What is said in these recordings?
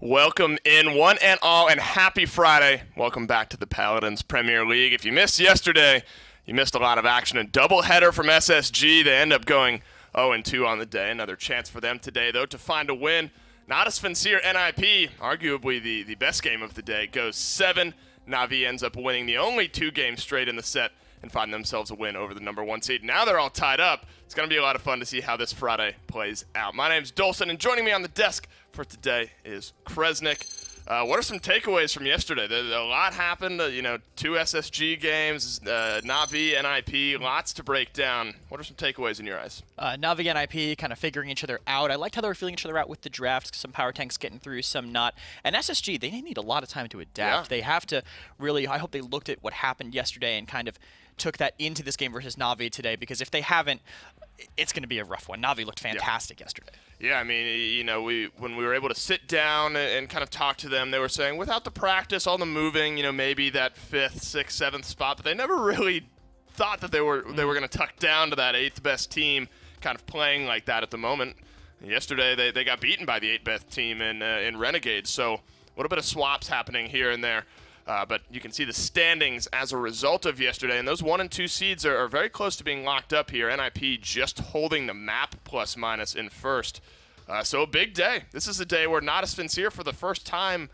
Welcome in one and all, and happy Friday. Welcome back to the Paladins Premier League. If you missed yesterday, you missed a lot of action. A doubleheader from SSG. They end up going 0-2 on the day. Another chance for them today, though, to find a win. Natas Vincere NIP, arguably the best game of the day, goes 7. Navi ends up winning the only 2 games straight in the set and find themselves a win over the #1 seed. Now they're all tied up. It's going to be a lot of fun to see how this Friday plays out. My name's Dolson, and joining me on the desk for today is Kresnik. What are some takeaways from yesterday? A lot happened, 2 SSG games, Navi, NIP, lots to break down. What are some takeaways in your eyes? Navi and NIP kind of figuring each other out. I liked how they were feeling each other out with the drafts, some power tanks getting through, some not. And SSG, they need a lot of time to adapt. Yeah. They have to really, I hope they looked at what happened yesterday and kind of took that into this game versus Navi today, because if they haven't, it's going to be a rough one. Navi looked fantastic yesterday. Yeah, I mean, when we were able to sit down and kind of talk to them, they were saying without the practice, all the moving, maybe that 5th, 6th, 7th spot, but they never really thought that they were going to tuck down to that 8th best team, kind of playing like that at the moment. Yesterday, they got beaten by the 8th best team in Renegades, so a little bit of swaps happening here and there. But you can see the standings as a result of yesterday, and those 1 and 2 seeds are very close to being locked up here. NIP just holding the map plus-minus in first. So a big day. This is a day where Natas Vincere, for the first time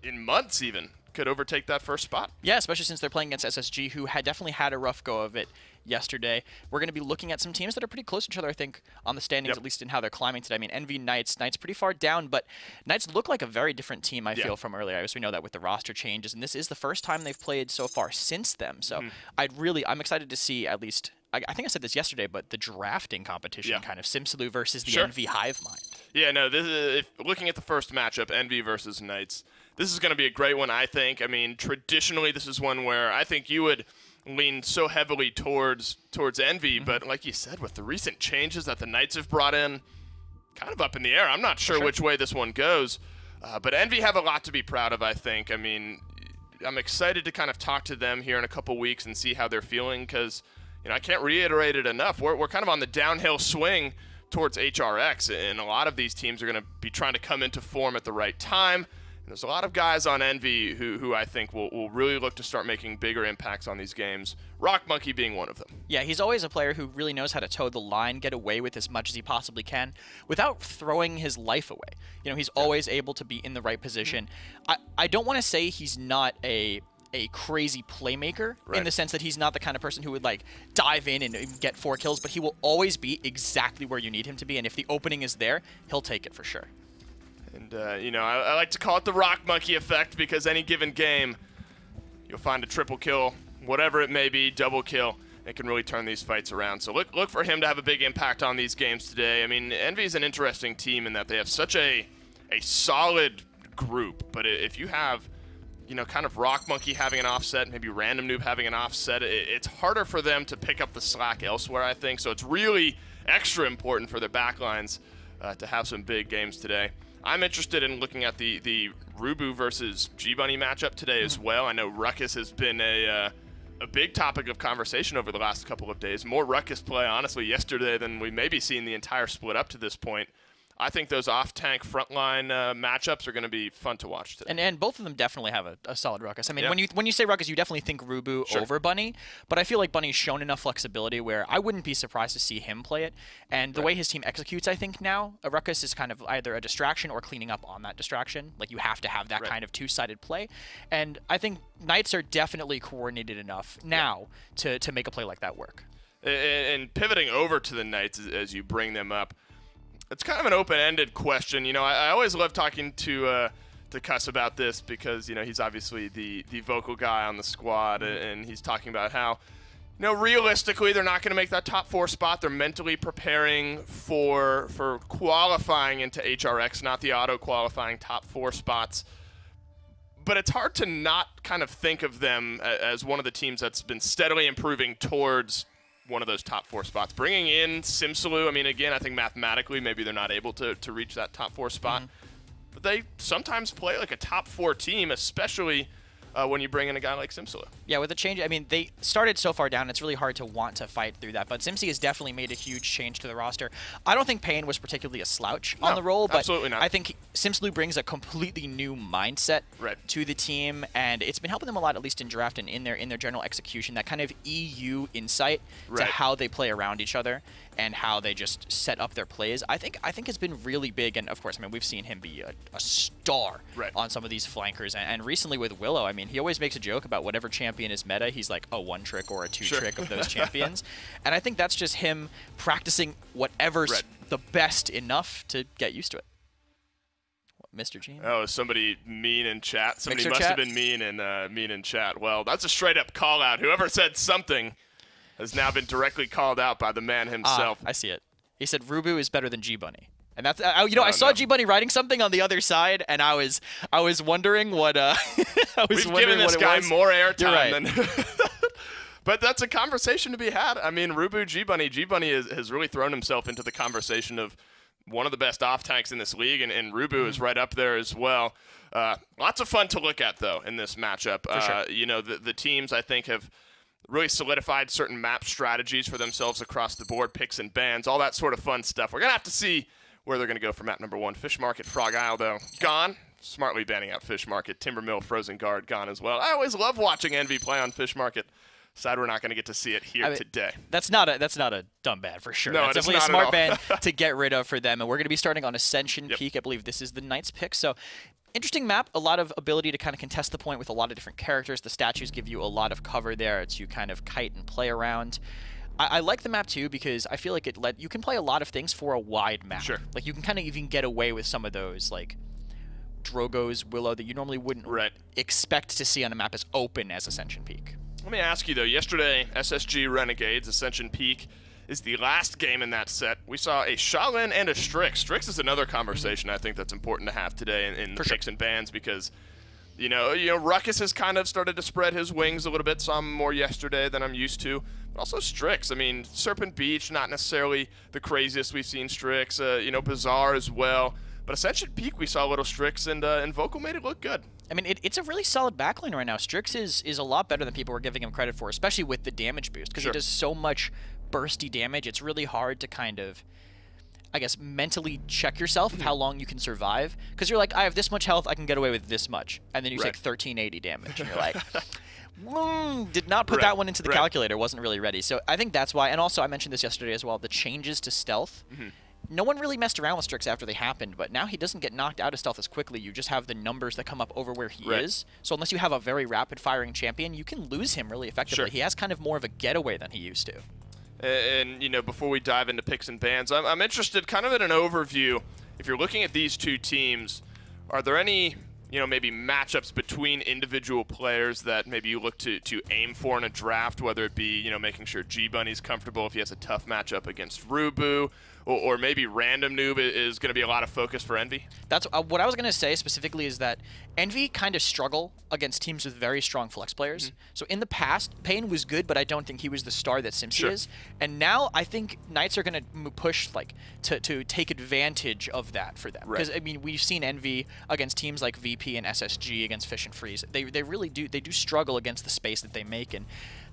in months even, could overtake that first spot. Yeah, especially since they're playing against SSG, who had definitely had a rough go of it yesterday. We're going to be looking at some teams that are pretty close to each other, I think, on the standings, at least in how they're climbing today. I mean, Envy, Knights pretty far down, but Knights look like a very different team, I feel, from earlier. I guess we know that with the roster changes, and this is the first time they've played so far since them. So I'm excited to see at least, I think I said this yesterday, but the drafting competition, kind of Simsalou versus the Envy Hive Mind. Yeah, no, this is, looking at the first matchup, Envy versus Knights, this is going to be a great one, I think. I mean, traditionally, this is one where I think you would lean so heavily towards Envy, but like you said, with the recent changes that the Knights have brought in, kind of up in the air. I'm not sure which way this one goes, but Envy have a lot to be proud of, I think. I mean, I'm excited to kind of talk to them here in a couple weeks and see how they're feeling, because I can't reiterate it enough. We're kind of on the downhill swing towards HRX, and a lot of these teams are going to be trying to come into form at the right time. And there's a lot of guys on Envy who I think will really look to start making bigger impacts on these games, Rock Monkey being one of them. Yeah, he's always a player who really knows how to toe the line, get away with as much as he possibly can without throwing his life away. He's always able to be in the right position. I don't want to say he's not a crazy playmaker in the sense that he's not the kind of person who would dive in and get 4 kills, but he will always be exactly where you need him to be, and if the opening is there, he'll take it for sure. And, I like to call it the Rock Monkey effect, because any given game, you'll find a triple kill, whatever it may be, double kill. It can really turn these fights around. So look for him to have a big impact on these games today. I mean, Envy is an interesting team in that they have such a solid group, but if you have kind of Rock Monkey having an offset, maybe Random Noob having an offset, it's harder for them to pick up the slack elsewhere, I think. So it's really extra important for their backlines to have some big games today. I'm interested in looking at the Rubu versus G-Bunny matchup today as well. I know Ruckus has been a big topic of conversation over the last couple of days. More Ruckus play, honestly, yesterday than we maybe seen the entire split up to this point. I think those off-tank frontline matchups are going to be fun to watch today. And both of them definitely have a solid Ruckus. I mean, when you say Ruckus, you definitely think Rubu over Bunny, but I feel like Bunny's shown enough flexibility where I wouldn't be surprised to see him play it. And the way his team executes, I think now, a Ruckus is kind of either a distraction or cleaning up on that distraction. Like, you have to have that kind of two-sided play. And I think Knights are definitely coordinated enough now to make a play like that work. And pivoting over to the Knights as you bring them up, it's kind of an open-ended question. I always love talking to Cuss about this, because he's obviously the vocal guy on the squad, and he's talking about how realistically they're not going to make that top 4 spot. They're mentally preparing for qualifying into HRX, not the auto-qualifying top 4 spots. But it's hard to not kind of think of them as one of the teams that's been steadily improving towards one of those top 4 spots. Bringing in Simsalou, I mean, again, I think mathematically maybe they're not able to reach that top 4 spot. But they sometimes play like a top 4 team, especially when you bring in a guy like Simsala. Yeah, with the change, I mean, they started so far down, it's really hard to want to fight through that. But Simsy has definitely made a huge change to the roster. I don't think Payne was particularly a slouch on the role, but I think Simslu brings a completely new mindset to the team, and it's been helping them a lot, at least in draft and in their general execution. That kind of EU insight to how they play around each other and how they just set up their plays, I think has been really big. And of course, I mean, we've seen him be a star on some of these flankers. And recently with Willow, I mean, he always makes a joke about whatever champion is meta, he's like a 1-trick or a 2-trick of those champions. And I think that's just him practicing whatever's the best enough to get used to it. Mr. Gene? Oh, somebody mean in chat? Somebody must have been mean in chat. Well, that's a straight-up call-out. Whoever said something has now been directly called out by the man himself. I see it. He said Rubu is better than G-Bunny. And that's I saw G-Bunny writing something on the other side, and I was wondering what We've given this guy more airtime than But that's a conversation to be had. I mean, Rubu, G-Bunny has really thrown himself into the conversation of one of the best off tanks in this league, and Rubu is right up there as well. Lots of fun to look at though in this matchup. You know, the teams I think have really solidified certain map strategies for themselves across the board, picks and bans, all that sort of fun stuff. We're going to have to see where they're going to go for map number 1. Fish Market, Frog Isle, though, gone. Smartly banning out Fish Market. Timbermill, Frozen Guard, gone as well. I always love watching Envy play on Fish Market. Sad we're not going to get to see it here today. That's not a dumb ban for sure. No, that's definitely a smart ban to get rid of for them. And we're going to be starting on Ascension Peak. I believe this is the Knights pick. So interesting map, a lot of ability to kind of contest the point with a lot of different characters. The statues give you a lot of cover there to kind of kite and play around. I like the map too because I feel like you can play a lot of things for a wide map. Sure. Like you can kind of even get away with some of those like Drogo's Willow that you normally wouldn't expect to see on a map as open as Ascension Peak. Let me ask you though, yesterday SSG Renegades, Ascension Peak is the last game in that set. We saw a Shaolin and a Strix. Strix is another conversation I think that's important to have today in the picks and bans because you know, Ruckus has kind of started to spread his wings a little bit. Saw him more yesterday than I'm used to. But also Strix. I mean, Serpent Beach, not necessarily the craziest we've seen Strix. You know, Bazaar as well. But Ascension Peak, we saw a little Strix, and Vocal made it look good. I mean, it's a really solid backline right now. Strix is a lot better than people were giving him credit for, especially with the damage boost, because he does so much bursty damage. It's really hard to kind of, I guess, mentally check yourself of how long you can survive. Because you're like, I have this much health, I can get away with this much. And then you take 1380 damage, and you're like, did not put that one into the calculator, wasn't really ready. So I think that's why. And also, I mentioned this yesterday as well, the changes to stealth. No one really messed around with Strix after they happened, but now he doesn't get knocked out of stealth as quickly. You just have the numbers that come up over where he is. So unless you have a very rapid-firing champion, you can lose him really effectively. He has kind of more of a getaway than he used to. And, you know, before we dive into picks and bans, I'm interested kind of in an overview. If you're looking at these two teams, are there any, you know, maybe matchups between individual players that maybe you look to aim for in a draft, whether it be, you know, making sure G-Bunny's comfortable if he has a tough matchup against Rubu, or maybe Random Noob is going to be a lot of focus for Envy? That's what I was going to say specifically is that Envy kind of struggle against teams with very strong flex players. So in the past, Payne was good, but I don't think he was the star that Simpsy is. And now I think Knights are going to push like to take advantage of that for them. Because I mean, we've seen Envy against teams like VP and SSG against Fish and Freeze. They really do struggle against the space that they make. And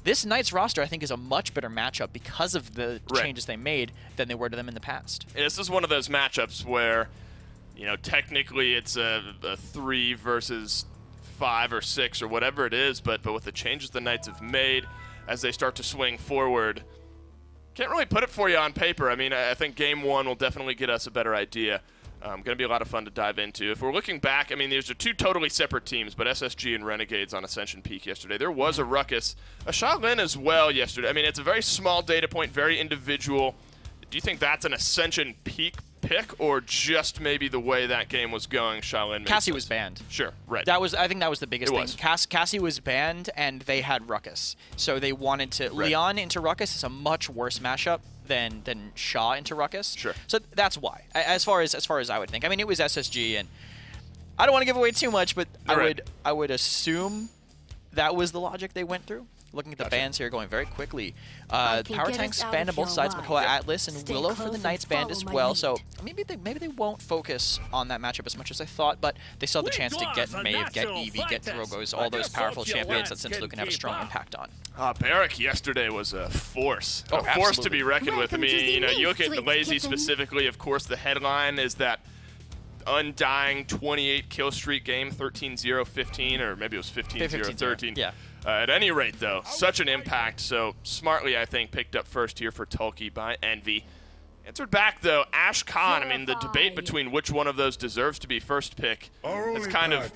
this Knights roster, I think, is a much better matchup because of the changes they made than they were to them in the past. This is one of those matchups where, you know, technically it's a 3 versus 5 or 6 or whatever it is, but with the changes the Knights have made as they start to swing forward, can't really put it for you on paper. I mean, I think Game 1 will definitely get us a better idea. Going to be a lot of fun to dive into. If we're looking back, I mean, these are two totally separate teams, but SSG and Renegades on Ascension Peak yesterday. There was a Ruckus, a Shaolin as well yesterday. I mean, it's a very small data point, very individual. Do you think that's an Ascension Peak pick, or just maybe the way that game was going, Shaolin? Cassie was banned. Sure, right. I think that was the biggest thing. Cassie was banned, and they had Ruckus. So they wanted to... Leon into Ruckus is a much worse mashup than Shaw into Ruckus. Sure. So that's why. As far as I would think. I mean, it was SSG, and I don't want to give away too much, but I would assume that was the logic they went through. Looking at the bans here, going very quickly. Power tanks banned on both sides, Makoa Atlas and Willow for the Knights banned as well. So maybe they won't focus on that matchup as much as I thought, but they still have the chance to get Maeve, get Eevee, get Drogos, all those powerful champions that Sinsaloo can have a strong impact on. Barik yesterday was a force. A force absolutely. to be reckoned with. I mean, you look at Lazy specifically, of course, the headline is that undying 28 kill streak game, 13-0-15, or maybe it was 15-0-13. Yeah. At any rate, though, such an impact. So smartly, I think, picked up first here for Tulki by Envy. Answered back, though, Ash Khan. I mean, the debate between which one of those deserves to be first pick has kind of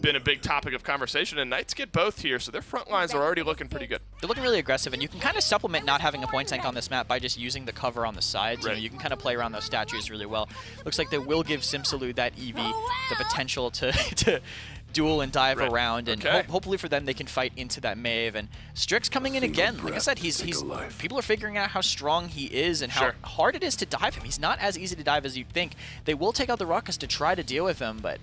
been a big topic of conversation, and Knights get both here, so their front lines are already looking pretty good. They're looking really aggressive, and you can kind of supplement not having a point tank on this map by just using the cover on the sides. Right. You can kind of play around those statues really well. Looks like they will give Simsaloo, that Eevee, the potential to duel and dive around, and hopefully for them they can fight into that Maeve. And Strix coming in again. Like I said, he's people are figuring out how strong he is and how hard it is to dive him. He's not as easy to dive as you'd think. They will take out the Ruckus to try to deal with him, but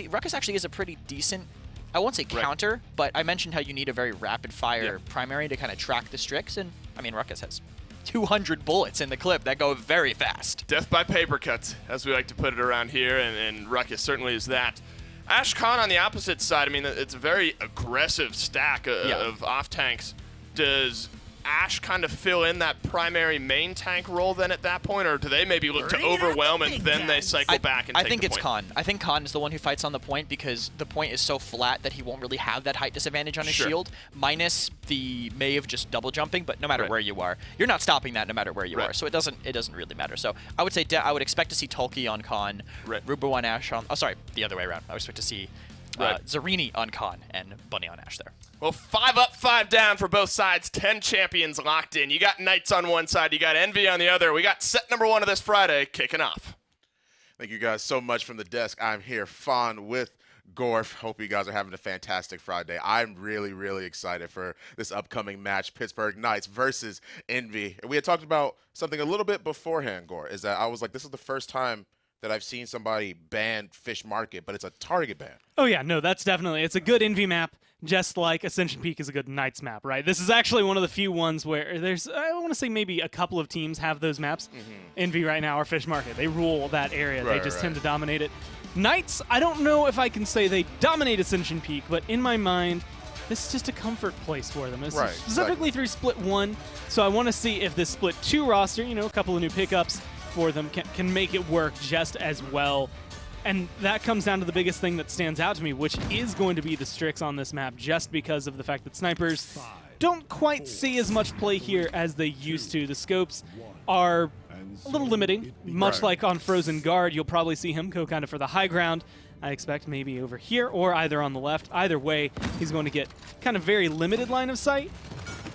Ruckus actually is a pretty decent, I won't say counter, but I mentioned how you need a very rapid fire primary to kind of track the Strix, and I mean Ruckus has 200 bullets in the clip that go very fast. Death by paper cuts, as we like to put it around here, and Ruckus certainly is that. Ash Khan on the opposite side, I mean, it's a very aggressive stack of off-tanks. Does Ash kind of fill in that primary main tank role then at that point, or do they maybe look to overwhelm and then they cycle back and take the point? I think it's Khan. I think Khan is the one who fights on the point because the point is so flat that he won't really have that height disadvantage on his shield, minus the Maeve just double jumping, but no matter where you are, you're not stopping that no matter where you are, so it doesn't really matter. So I would say I would expect to see Tulki on Khan, Rubu on Ash on, oh sorry, the other way around. I would expect to see Zarini on Khan and Bunny on Ash there. Well, 5 up, 5 down for both sides. 10 champions locked in. You got Knights on one side. You got Envy on the other. We got set number 1 of this Friday kicking off. Thank you guys so much from the desk. I'm here, Fawn, with Gorf. Hope you guys are having a fantastic Friday. I'm really, really excited for this upcoming match, Pittsburgh Knights versus Envy. And we had talked about something a little bit beforehand, Gore, is that I was like, this is the first time that I've seen somebody ban Fish Market, but it's a target ban. Oh yeah, no, that's definitely, it's a good Envy map, just like Ascension Peak is a good Knights map, right? This is actually one of the few ones where there's, I want to say maybe a couple of teams have those maps. Envy right now or Fish Market, they rule that area. They just tend to dominate it. Knights, I don't know if I can say they dominate Ascension Peak, but in my mind, this is just a comfort place for them. It's specifically through Split 1, so I want to see if this Split 2 roster, you know, a couple of new pickups for them can make it work just as well. And that comes down to the biggest thing that stands out to me, which is going to be the Strix on this map, just because of the fact that snipers don't quite see as much play here as they used to. The scopes are a little limiting. Much like on Frozen Guard, you'll probably see him go kind of for the high ground. I expect maybe over here or either on the left. Either way, he's going to get kind of very limited line of sight,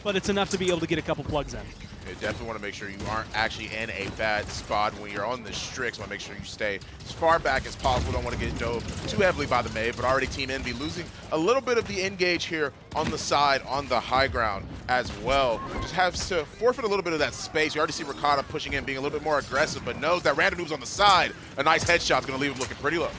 but it's enough to be able to get a couple plugs in. You definitely want to make sure you aren't actually in a bad spot when you're on the Strix. Want to make sure you stay as far back as possible. Don't want to get dove too heavily by the Maeve, but already Team Envy losing a little bit of the engage here on the side, on the high ground as well. Just has to forfeit a little bit of that space. You already see Ricotta pushing in, being a little bit more aggressive, but knows that random moves on the side. A nice headshot's going to leave him looking pretty low.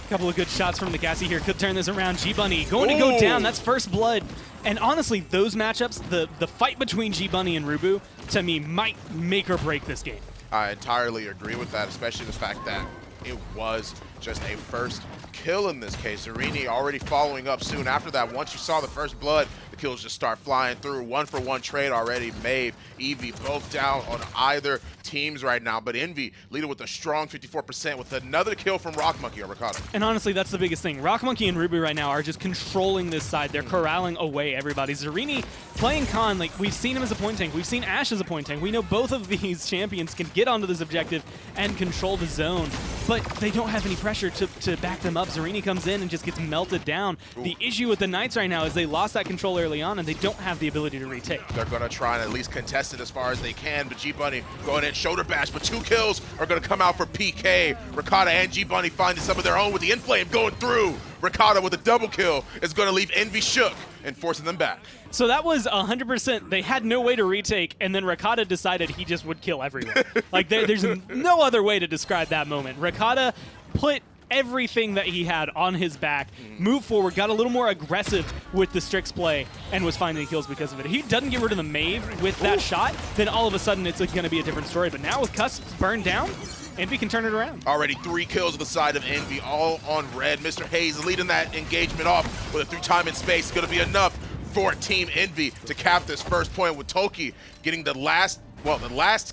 Couple of good shots from Nagasi here. Could turn this around. G-Bunny going to go down. That's first blood. And honestly, those matchups, the fight between G-Bunny and Rubu, to me, might make or break this game. I entirely agree with that, especially the fact that it was just a first kill in this case. Zarini already following up soon after that. Once you saw the first blood, the kills just start flying through. 1-for-1 trade already. Maeve, Eevee, both down on either teams right now, but Envy leading with a strong 54% with another kill from Rock Monkey or Ricotta. And honestly, that's the biggest thing. Rock Monkey and Rubu right now are just controlling this side. They're corralling away everybody. Zarini playing Khan, like we've seen him as a point tank. We've seen Ash as a point tank. We know both of these champions can get onto this objective and control the zone, but they don't have any pressure to back them up. Zarini comes in and just gets melted down. The issue with the Knights right now is they lost that control early on and they don't have the ability to retake. They're going to try and at least contest it as far as they can, but G-Bunny going in shoulder bash, but 2 kills are going to come out for PK. Ricotta and G-Bunny finding some of their own with the Inflame going through. Ricotta with a double kill is going to leave Envy shook and forcing them back. So that was 100%. They had no way to retake, and then Ricotta decided he just would kill everyone. Like there's no other way to describe that moment. Ricotta put everything that he had on his back, moved forward, got a little more aggressive with the Strix play, and was finding kills because of it. If he doesn't get rid of the Mave with that shot, then all of a sudden it's going to be a different story. But now with Cuss burned down, Envy can turn it around. Already 3 kills on the side of Envy, all on red. Mr. Hayes leading that engagement off with a through time and space. Going to be enough for Team Envy to cap this first point, with Toki getting the last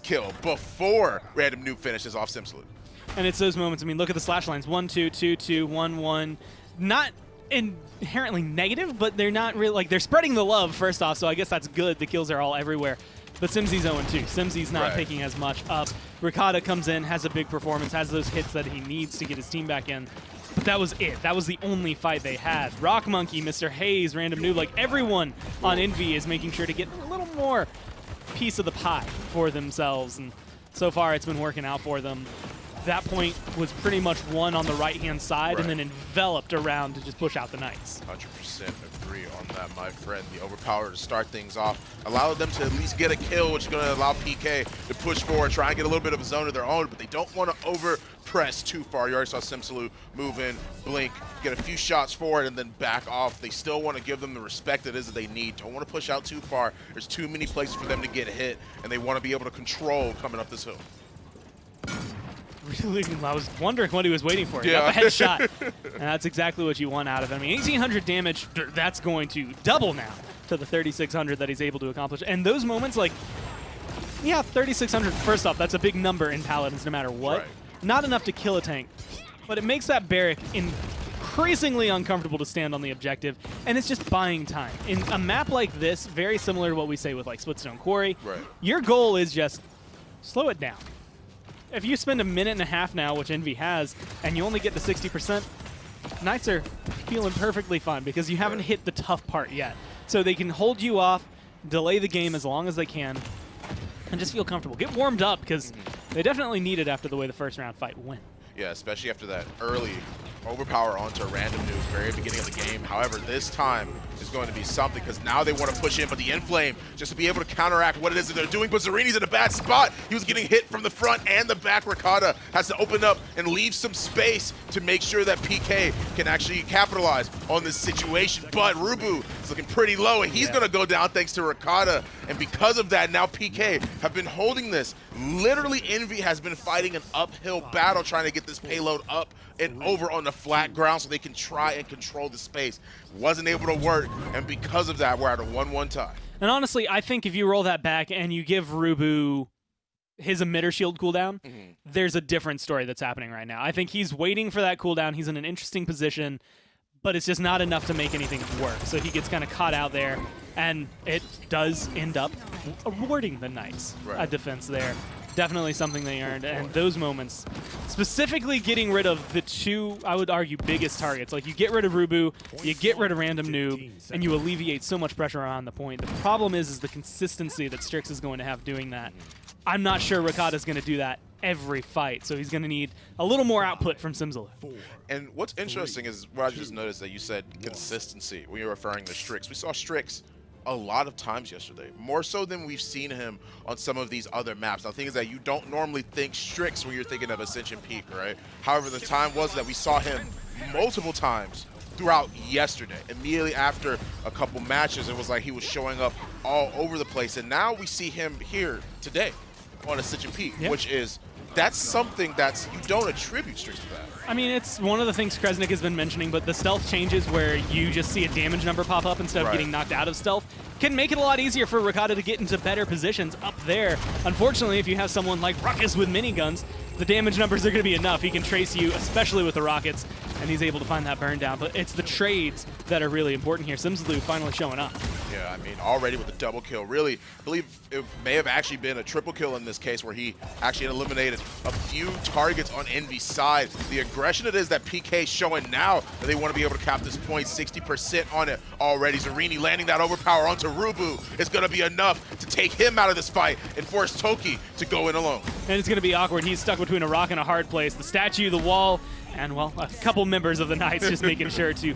kill before Random Noob finishes off Simsalute. And it's those moments. I mean, look at the slash lines: 1, 2, 2, 2, 1, 1. Not inherently negative, but they're not really like they're spreading the love first off. So I guess that's good. The kills are all everywhere. But Simsy's 0-2. Simsy's not picking as much up. Ricotta comes in, has a big performance, has those hits that he needs to get his team back in. But that was it. That was the only fight they had. Rock Monkey, Mr. Hayes, Random Noob, like everyone on Envy is making sure to get a little more piece of the pie for themselves. And so far it's been working out for them. That point was pretty much won on the right-hand side and then enveloped around to just push out the Knights. 100% agree on that, my friend. The overpower to start things off allowed them to at least get a kill, which is going to allow PK to push forward, try and get a little bit of a zone of their own, but they don't want to over-press too far. You already saw Simsalute move in, blink, get a few shots forward, and then back off. They still want to give them the respect it is that they need. Don't want to push out too far. There's too many places for them to get hit, and they want to be able to control coming up this hill. Really, I was wondering what he was waiting for. He got the headshot, and that's exactly what you want out of him. I mean, 1,800 damage, that's going to double now to the 3,600 that he's able to accomplish. And those moments, like, yeah, 3,600, first off, that's a big number in Paladins no matter what. Not enough to kill a tank, but it makes that barrack increasingly uncomfortable to stand on the objective, and it's just buying time. In a map like this, very similar to what we say with, like, Splitstone Quarry, your goal is just slow it down. If you spend a minute and a half now, which Envy has, and you only get to 60%, Knights are feeling perfectly fine because you haven't hit the tough part yet. So they can hold you off, delay the game as long as they can, and just feel comfortable. Get warmed up because they definitely need it after the way the first round fight went. Yeah, especially after that early overpower onto a Random Noob very beginning of the game. However, this time is going to be something because now they want to push in, but the Inflame just to be able to counteract what it is that they're doing. But Zarini's in a bad spot. He was getting hit from the front and the back. Ricotta has to open up and leave some space to make sure that PK can actually capitalize on this situation. But Rubu is looking pretty low, and he's going to go down thanks to Ricotta. And because of that, now PK have been holding this. Literally, Envy has been fighting an uphill battle trying to get this payload up and over on the flat ground so they can try and control the space. Wasn't able to work, and because of that, we're at a 1-1 tie. And honestly, I think if you roll that back and you give Rubu his emitter shield cooldown, there's a different story that's happening right now. I think he's waiting for that cooldown. He's in an interesting position, but it's just not enough to make anything work. So he gets kind of caught out there, and it does end up awarding the Knights a defense there. Definitely something they earned, and those moments, specifically getting rid of the two, I would argue, biggest targets. Like, you get rid of Rubu, you get rid of Random Noob, and you alleviate so much pressure on the point. The problem is the consistency that Strix is going to have doing that. I'm not sure Ricotta's going to do that every fight, so he's going to need a little more output from Simsalute. And what's interesting is what I just noticed that you said consistency when you're referring to Strix. We saw Strix a lot of times yesterday, more so than we've seen him on some of these other maps. Now, the thing is that you don't normally think Strix when you're thinking of Ascension Peak, right? However, the time was that we saw him multiple times throughout yesterday. Immediately after a couple matches, it was like he was showing up all over the place. And now we see him here today on Ascension Peak, which is, that's something that's, you don't attribute Strix to that. I mean, it's one of the things Kresnik has been mentioning, but the stealth changes where you just see a damage number pop up instead of getting knocked out of stealth can make it a lot easier for Ricotta to get into better positions up there. Unfortunately, if you have someone like Ruckus with miniguns, the damage numbers are going to be enough. He can trace you, especially with the rockets, and he's able to find that burn down. But it's the trades that are really important here. Simsalute finally showing up. Yeah, I mean, already with a double kill. Really, I believe it may have actually been a triple kill in this case where he actually eliminated a few targets on Envy's side. The aggression it is that PK showing now that they want to be able to cap this point, 60% on it already. Zarini landing that overpower onto Rubu is going to be enough to take him out of this fight and force Toki to go in alone. And it's going to be awkward. He's stuck between a rock and a hard place. The statue, the wall, and, well, a couple members of the Knights just making sure to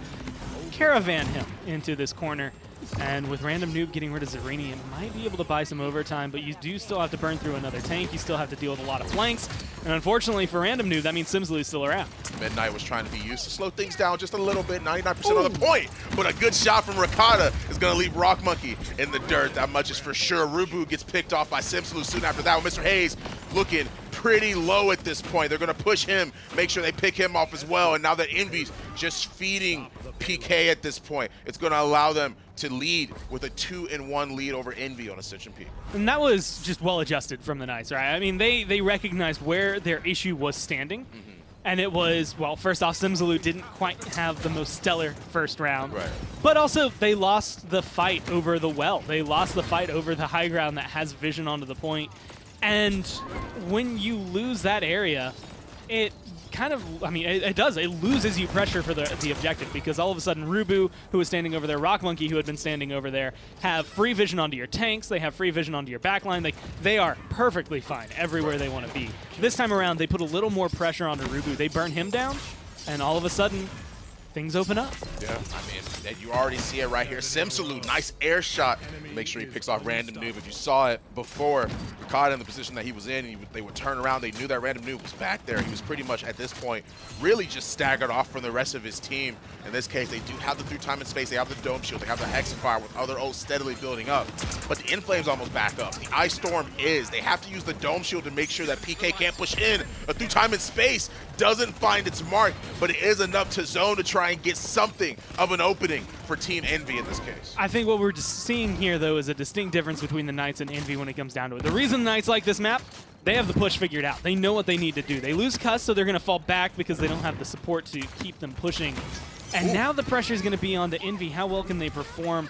caravan him into this corner. And with Random Noob getting rid of Zarini, it might be able to buy some overtime, but you do still have to burn through another tank. You still have to deal with a lot of flanks. And unfortunately for Random Noob, that means Simsalu's still around. Midnight was trying to be used to slow things down just a little bit, 99% on the point. But a good shot from Ricotta is going to leave Rock Monkey in the dirt. That much is for sure. Rubu gets picked off by Simsalu soon after that. Mr. Hayes looking pretty low at this point. They're going to push him, make sure they pick him off as well. And now that Envy's just feeding PK at this point, it's going to allow them to lead with a 2-1 lead over Envy on Ascension Peak. And that was just well adjusted from the Knights, right? I mean, they recognized where their issue was standing. And it was, well, first off, Simsalu didn't quite have the most stellar first round. Right. But also, they lost the fight over the well. They lost the fight over the high ground that has vision onto the point. And when you lose that area, it kind of, I mean, it does. It loses you pressure for the objective, because all of a sudden Rubu, who was standing over there, Rock Monkey, who had been standing over there, have free vision onto your tanks. They have free vision onto your backline. They are perfectly fine everywhere they want to be. This time around, they put a little more pressure onto Rubu. They burn him down, and all of a sudden, things open up. Yeah, I mean, you already see it right here. Simsalu, nice air shot. Make sure he picks off Random Noob. If you saw it before, caught in the position that he was in, they would turn around. They knew that Random Noob was back there. He was pretty much, at this point, really just staggered off from the rest of his team. In this case, they do have the through time and space. They have the Dome Shield. They have the Hexafire with other ults steadily building up. But the Inflame's almost back up. The Ice Storm is. They have to use the Dome Shield to make sure that PK can't push in. A through time and space doesn't find its mark, but it is enough to zone to try and get something of an opening for Team Envy in this case. I think what we're just seeing here, though, is a distinct difference between the Knights and Envy when it comes down to it. The reason the Knights like this map, they have the push figured out. They know what they need to do. They lose Cuss, so they're going to fall back because they don't have the support to keep them pushing. And now the pressure is going to be on to Envy. How well can they perform,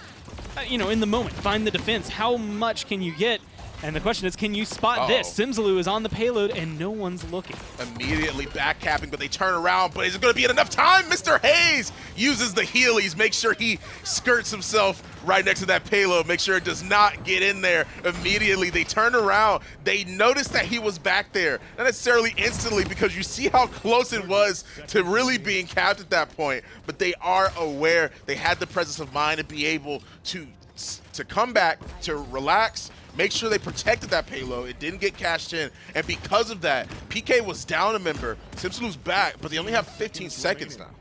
you know, in the moment? Find the defense. How much can you get? And the question is, can you spot this? Simsalu is on the payload, and no one's looking. Immediately backcapping, but they turn around. But is it going to be enough time? Mr. Hayes uses the Heelys. Make sure he skirts himself right next to that payload. Make sure it does not get in there. Immediately, they turn around. They notice that he was back there. Not necessarily instantly, because you see how close it was to really being capped at that point. But they are aware. They had the presence of mind to be able to come back, to relax, make sure they protected that payload. It didn't get cashed in. And because of that, PK was down a member. Simsalu's back, but they only have 15 seconds now.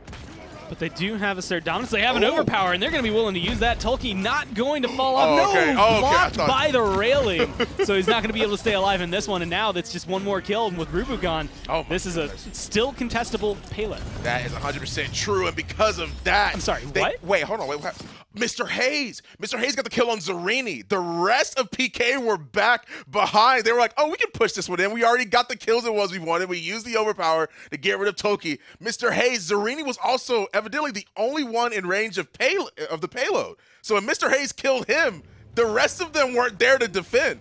But they do have a Sir Dominance. They have an overpower, and they're going to be willing to use that. Tolkien not going to fall off. Blocked by the railing. So he's not going to be able to stay alive in this one. And now that's just one more kill. And with Rubu gone, this is a still contestable payload. That is 100% true. And because of that... I'm sorry, what? Wait, hold on. Wait, Mr. Hayes. Mr. Hayes got the kill on Zarini. The rest of PK were back behind. They were like, oh, we can push this one in. We already got the kills it was we wanted. We used the overpower to get rid of Toki. Mr. Hayes, Zarini was also evidently the only one in range of the payload. So when Mr. Hayes killed him, the rest of them weren't there to defend.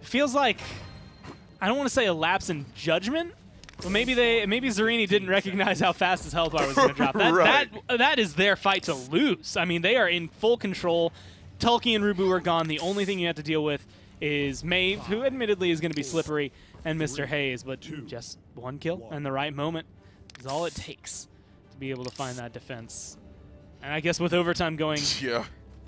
Feels like, I don't want to say a lapse in judgment, but maybe Zarini didn't recognize how fast his health bar was going to drop. That is their fight to lose. I mean, they are in full control. Tulki and Rubu are gone. The only thing you have to deal with is Maeve, who admittedly is going to be slippery, and Mr. Hayes, but just one kill and the right moment is all it takes to be able to find that defense. And I guess with overtime going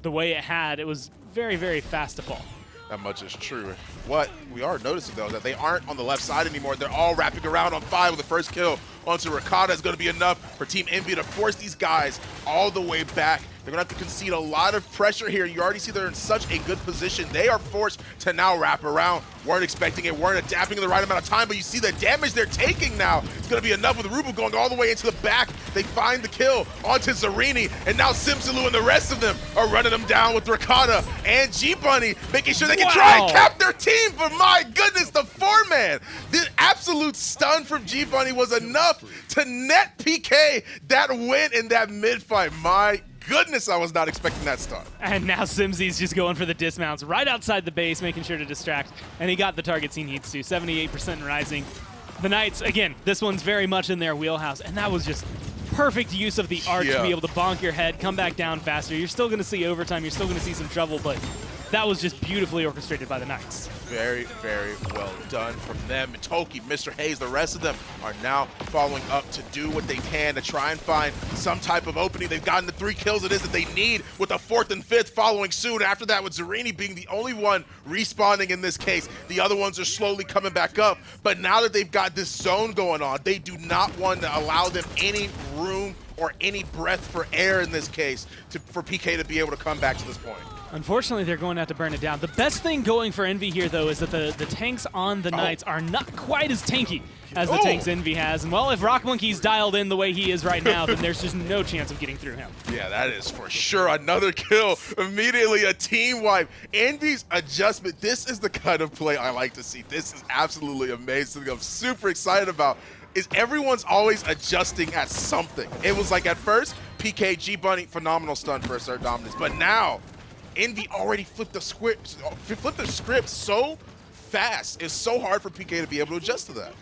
the way it had, it was very, very fast to fall. That much is true. What we are noticing, though, is that they aren't on the left side anymore. They're all wrapping around on 5 with the first kill onto Ricotta. Is going to be enough for Team Envy to force these guys all the way back. They're going to have to concede a lot of pressure here. You already see they're in such a good position. They are forced to now wrap around. Weren't expecting it, weren't adapting in the right amount of time, but you see the damage they're taking now. It's going to be enough with Rubu going all the way into the back. They find the kill onto Zarini, and now Simsalu and the rest of them are running them down with Ricotta and G-Bunny, making sure they can try and cap their team. But my goodness, the 4-man. The absolute stun from G-Bunny was enough to net PK that win in that mid-fight. My goodness, I was not expecting that stun. And now Simsy's just going for the dismounts right outside the base, making sure to distract. And he got the targets he needs to. 78% rising. The Knights, again, this one's very much in their wheelhouse. And that was just perfect use of the arc to be able to bonk your head, come back down faster. You're still going to see overtime. You're still going to see some trouble. But that was just beautifully orchestrated by the Knights. Very, very well done from them. Toki, Mr. Hayes, the rest of them are now following up to do what they can to try and find some type of opening. They've gotten the 3 kills it is that they need, with the 4th and 5th following soon. After that, with Zerini being the only one respawning in this case, the other ones are slowly coming back up. But now that they've got this zone going on, they do not want to allow them any room or any breath for air in this case for PK to be able to come back to this point. Unfortunately, they're going to have to burn it down. The best thing going for Envy here, though, is that the tanks on the Knights are not quite as tanky as the tanks Envy has. And, well, if Rock Monkey's dialed in the way he is right now, then there's just no chance of getting through him. Yeah, that is for sure another kill. Immediately a team wipe. Envy's adjustment, this is the kind of play I like to see. This is absolutely amazing. I'm super excited about is everyone's always adjusting at something. It was like at first, PK, G-Bunny, phenomenal stun for assert dominance. But now, Envy already flipped the script so fast. It's so hard for PK to be able to adjust to that.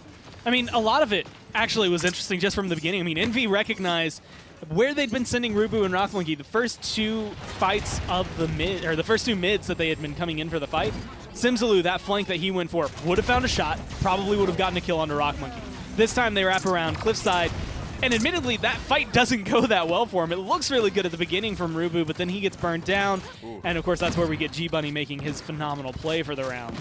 I mean, a lot of it actually was interesting just from the beginning. I mean, Envy recognized where they'd been sending Rubu and Rock Monkey. The first 2 fights of the mid, or the first 2 mids that they had been coming in for the fight, Simsaloo, that flank that he went for, would have found a shot, probably would have gotten a kill onto Rock Monkey. This time they wrap around Cliffside, and admittedly, that fight doesn't go that well for him. It looks really good at the beginning from Rubu, but then he gets burned down. Ooh. And of course, that's where we get G-Bunny making his phenomenal play for the round.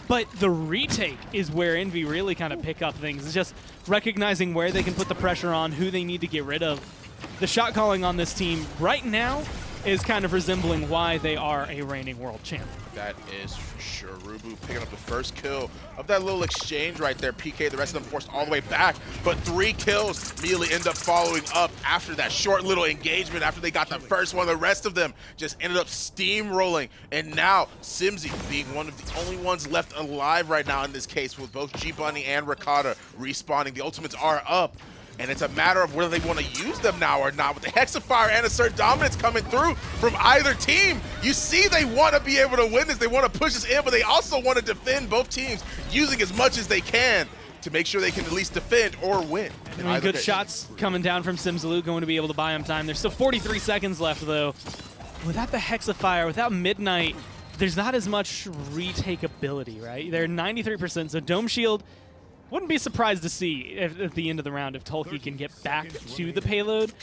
But the retake is where Envy really kind of pick up things. It's just recognizing where they can put the pressure on, who they need to get rid of. The shot calling on this team right now is kind of resembling why they are a reigning world champ. That is for sure. Rubu picking up the first kill of that little exchange right there. PK, the rest of them forced all the way back, but 3 kills immediately end up following up after that short little engagement. After they got the first one, the rest of them just ended up steamrolling. And now Simsy being one of the only ones left alive right now in this case, with both G-Bunny and Ricotta respawning. The ultimates are up. And it's a matter of whether they want to use them now or not. With the Hexafire and Assert Dominance coming through from either team, you see they want to be able to win this. They want to push this in, but they also want to defend, both teams using as much as they can to make sure they can at least defend or win. Good shots coming down from Simsaloo, going to be able to buy him time. There's still 43 seconds left, though. Without the Hexafire, without Midnight, there's not as much retake ability, right? They're 93%, so Dome Shield, wouldn't be surprised to see if, at the end of the round if Tolkien can get back to the payload,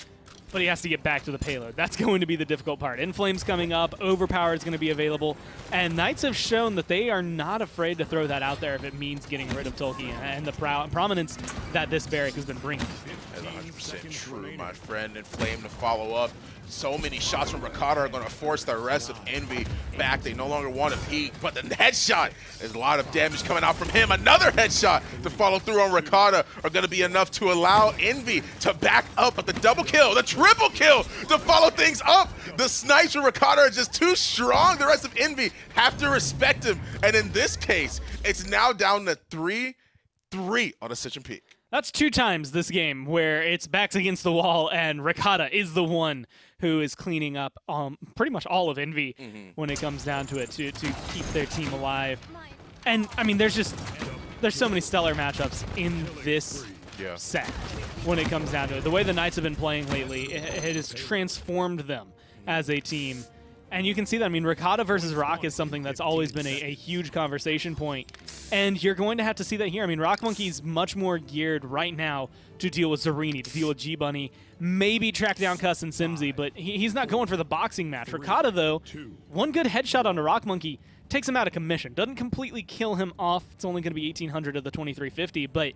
but he has to get back to the payload. That's going to be the difficult part. Inflame's coming up, Overpower is going to be available, and Knights have shown that they are not afraid to throw that out there if it means getting rid of Tolkien and the prominence that this barrack has been bringing. That's 100% true, my friend. Inflame to follow up. So many shots from Ricotta are going to force the rest of Envy back. They no longer want to peek, but the headshot, there's a lot of damage coming out from him. Another headshot to follow through on Ricotta are going to be enough to allow Envy to back up. But the double kill, the triple kill to follow things up. The snipes from Ricotta are just too strong. The rest of Envy have to respect him. And in this case, it's now down to 3-3 on Ascension Peak. That's 2 times this game where it's backs against the wall and Ricotta is the one who is cleaning up pretty much all of Envy when it comes down to it to keep their team alive. And, I mean, there's so many stellar matchups in this set when it comes down to it. The way the Knights have been playing lately, it has transformed them as a team. And you can see that. I mean, Ricotta versus Rock is something that's always been a huge conversation point. And you're going to have to see that here. I mean, Rock Monkey's much more geared right now to deal with Zerini, to deal with G-Bunny, maybe track down Cuss and Simsy, but he's not going for the boxing match. Ricotta, though, one good headshot on the Rock Monkey takes him out of commission. Doesn't completely kill him off. It's only going to be 1,800 of the 2,350, but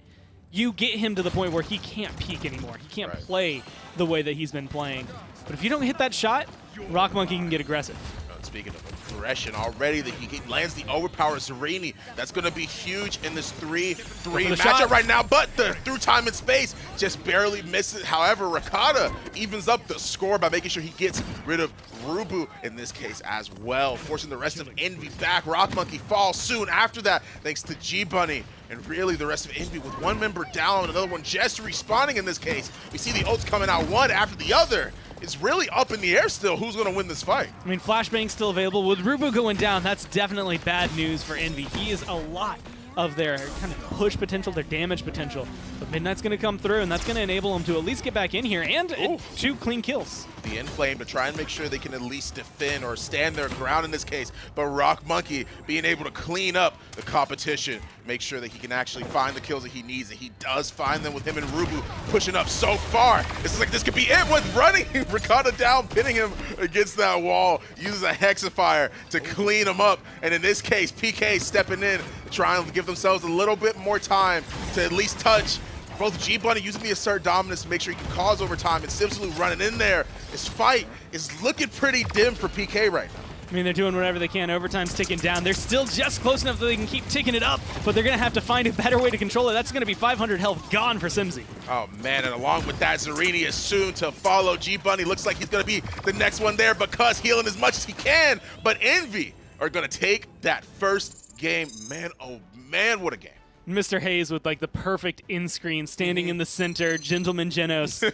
you get him to the point where he can't peek anymore. He can't play the way that he's been playing. But if you don't hit that shot, Rock Monkey can get aggressive. Speaking of aggression, already that he lands the overpower Zerini. That's going to be huge in this 3-3 matchup right now, but through time and space just barely misses. However, Ricotta evens up the score by making sure he gets rid of Rubu in this case as well, forcing the rest of Envy back. Rock Monkey falls soon after that thanks to G-Bunny. And really the rest of Envy with one member down, another one just respawning in this case. We see the ults coming out one after the other. It's really up in the air still who's going to win this fight. I mean, Flashbang's still available. With Rubu going down, that's definitely bad news for Envy. He is a lot of their kind of push potential, their damage potential. But Midnight's going to come through, and that's going to enable them to at least get back in here, and 2 clean kills. The Inflame to try and make sure they can at least defend or stand their ground in this case. But Rock Monkey being able to clean up the competition, make sure that he can actually find the kills that he needs, and he does find them with him and Rubu pushing up so far. It's like this could be it with running Ricotta down, pinning him against that wall, uses a Hexifier to clean him up. And in this case, PK stepping in, trying to give themselves a little bit more time to at least touch. Both G-Bunny using the assert dominance to make sure he can cause overtime, and Simsaloo running in there. This fight is looking pretty dim for PK right now. I mean, they're doing whatever they can. Overtime's ticking down. They're still just close enough that they can keep ticking it up, but they're going to have to find a better way to control it. That's going to be 500 health gone for Simsy. Oh, man, and along with that, Zarini is soon to follow. G-Bunny looks like he's going to be the next one there because healing as much as he can, but Envy are going to take that first game. Man, oh, man, what a game. Mr. Hayes with like the perfect in-screen, standing in the center, Gentleman Genos,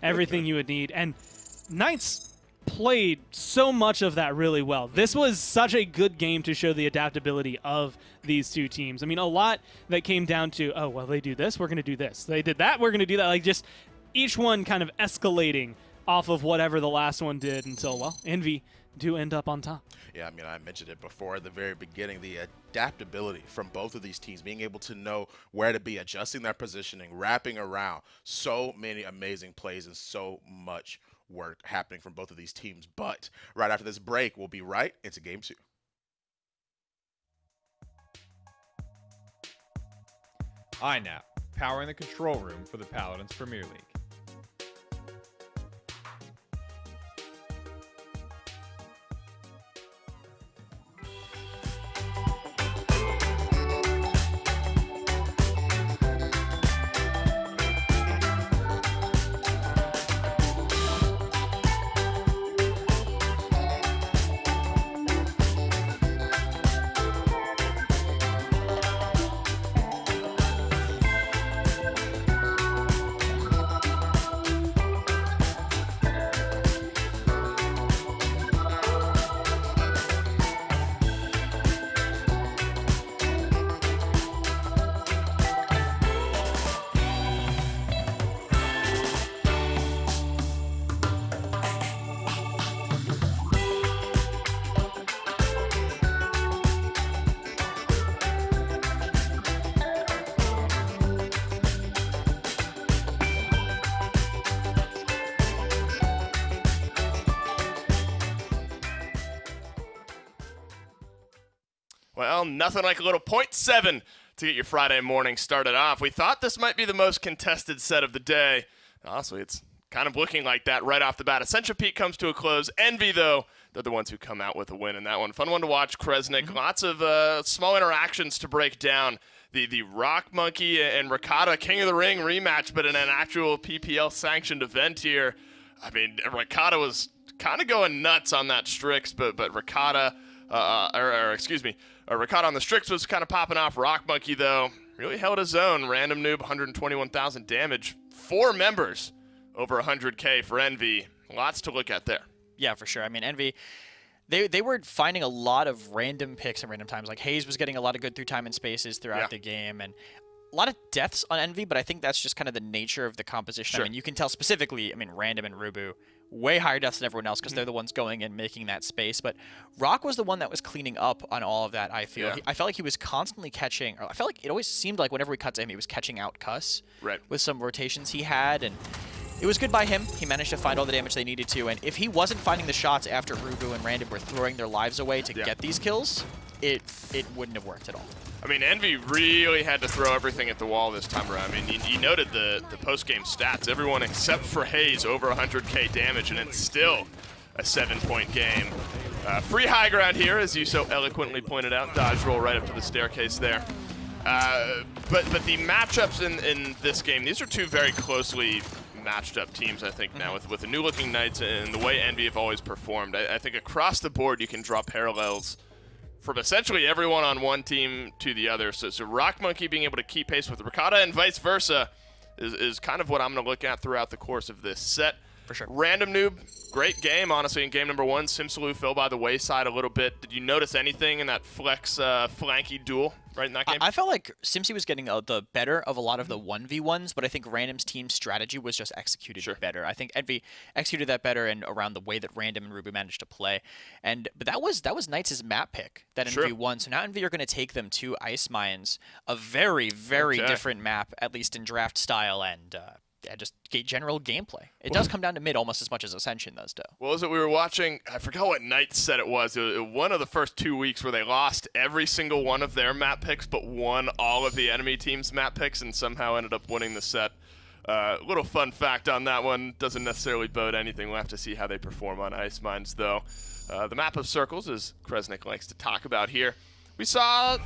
everything you would need. And Knights played so much of that really well. This was such a good game to show the adaptability of these two teams. I mean, a lot that came down to, oh, well, they do this, we're going to do this. They did that, we're going to do that. Like, just each one kind of escalating off of whatever the last one did until, well, Envy do end up on top. Yeah, I mean, I mentioned it before at the very beginning, the adaptability from both of these teams, being able to know where to be, adjusting their positioning, wrapping around. So many amazing plays and so much work happening from both of these teams. But right after this break, we'll be right into Game 2. iNap, powering the control room for the Paladins Premier League. Well, nothing like a little .7 to get your Friday morning started off. We thought this might be the most contested set of the day. Honestly, it's kind of looking like that right off the bat. Ascension Peak comes to a close. Envy, though, they're the ones who come out with a win in that one. Fun one to watch, Kresnik. Lots of small interactions to break down. The Rock Monkey and Ricotta King of the Ring rematch, but in an actual PPL sanctioned event here. I mean, Ricotta was kind of going nuts on that Strix, but Ricotta, Ricotta on the Strix was kind of popping off. Rock Monkey, though, really held his own. Random Noob, 121,000 damage. 4 members, over 100K for Envy. Lots to look at there. Yeah, for sure. I mean, Envy, they were finding a lot of random picks at random times. Like, Hayes was getting a lot of good through time and spaces throughout the game, and a lot of deaths on Envy, but I think that's just kind of the nature of the composition. Sure. I mean, you can tell specifically, I mean, Random and Rubu, way higher deaths than everyone else because they're the ones going and making that space. But Rock was the one that was cleaning up on all of that, I feel. Yeah. I felt like he was constantly catching, or I felt like it always seemed like whenever we cut to him, he was catching out Cuss with some rotations he had. And it was good by him. He managed to find all the damage they needed to. And if he wasn't finding the shots after Rubu and Random were throwing their lives away to get these kills, it wouldn't have worked at all. I mean, Envy really had to throw everything at the wall this time around. I mean, you noted the post-game stats. Everyone except for Hayes over 100K damage, and it's still a 7-point game. Free high ground here, as you so eloquently pointed out. Dodge roll right up to the staircase there. But the matchups in this game, these are two very closely matched up teams, I think, now with the new-looking Knights and the way Envy have always performed. I think across the board you can draw parallels from essentially everyone on one team to the other. So Rock Monkey being able to keep pace with Ricotta and vice versa is kind of what I'm going to look at throughout the course of this set. For sure. Random Noob, great game, honestly, in game number 1. Simsaloo fell by the wayside a little bit. Did you notice anything in that flex flanky duel right, in that game? I felt like Simpsy was getting the better of a lot of the 1v1s, but I think Random's team strategy was just executed better. I think Envy executed that better and around the way that Random and Ruby managed to play. But that was Knights' map pick that Envy won. So now Envy are going to take them to Ice Mines, a very, very different map, at least in draft style and just general gameplay. It does come down to mid almost as much as Ascension does, though. What was it we were watching? I forgot what Knights said it was. It was one of the first 2 weeks where they lost every single one of their map picks, but won all of the enemy team's map picks and somehow ended up winning the set. Little fun fact on that one. Doesn't necessarily bode anything. We'll have to see how they perform on Ice Mines, though. The map of circles, as Kresnik likes to talk about here. We saw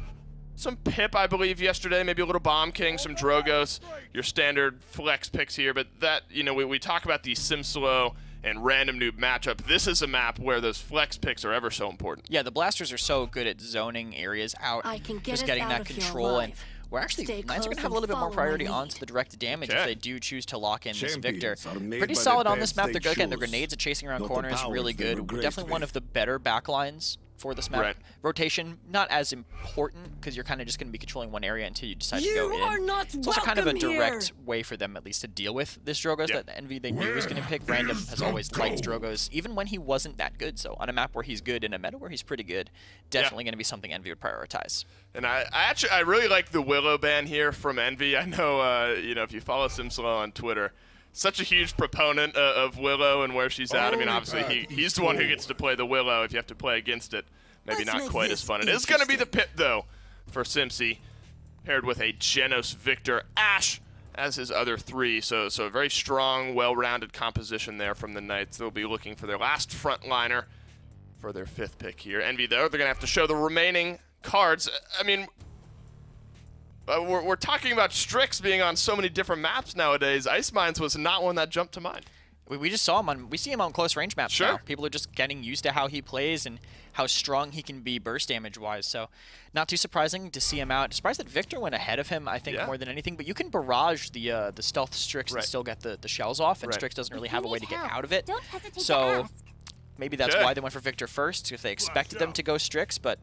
some Pip, I believe, yesterday, maybe a little Bomb King, some Drogos, your standard flex picks here, but that, you know, we talk about the Simslow and Random Noob matchup. This is a map where those flex picks are ever so important. Yeah, the Blasters are so good at zoning areas out, just getting that control, and we're actually, Knights are going to have a little bit more priority onto the direct damage if they do choose to lock in this Victor. Pretty solid on this map. Again, the grenades are chasing around corners, really good. Definitely one of the better backlines for this map. Rotation, not as important, because you're kind of just going to be controlling one area until you decide to go in. It's also kind of a direct way for them, at least, to deal with this Drogos that Envy they knew was going to pick. Random has always liked Drogos, even when he wasn't that good. So on a map where he's good, in a meta where he's pretty good, definitely going to be something Envy would prioritize. And I really like the Willow ban here from Envy. I know, you know, if you follow Simslow on Twitter, such a huge proponent of Willow and where she's at. I mean, obviously, he's the one who gets to play the Willow. If you have to play against it, maybe not quite as fun. It is going to be the Pip, though, for Simpsy, paired with a Genos Victor Ashe as his other three. So a very strong, well-rounded composition there from the Knights. They'll be looking for their last frontliner for their 5th pick here. Envy, though, they're going to have to show the remaining cards. I mean, we're talking about Strix being on so many different maps nowadays. Ice Mines was not one that jumped to mind. We just saw him we see him on close range maps now. People are just getting used to how he plays and how strong he can be burst damage wise. So not too surprising to see him out. Surprised that Victor went ahead of him, I think, more than anything. But you can barrage the stealth Strix and still get the shells off, and Strix doesn't really have a way to get out of it. So maybe that's why they went for Victor first, if they expected them to go Strix, but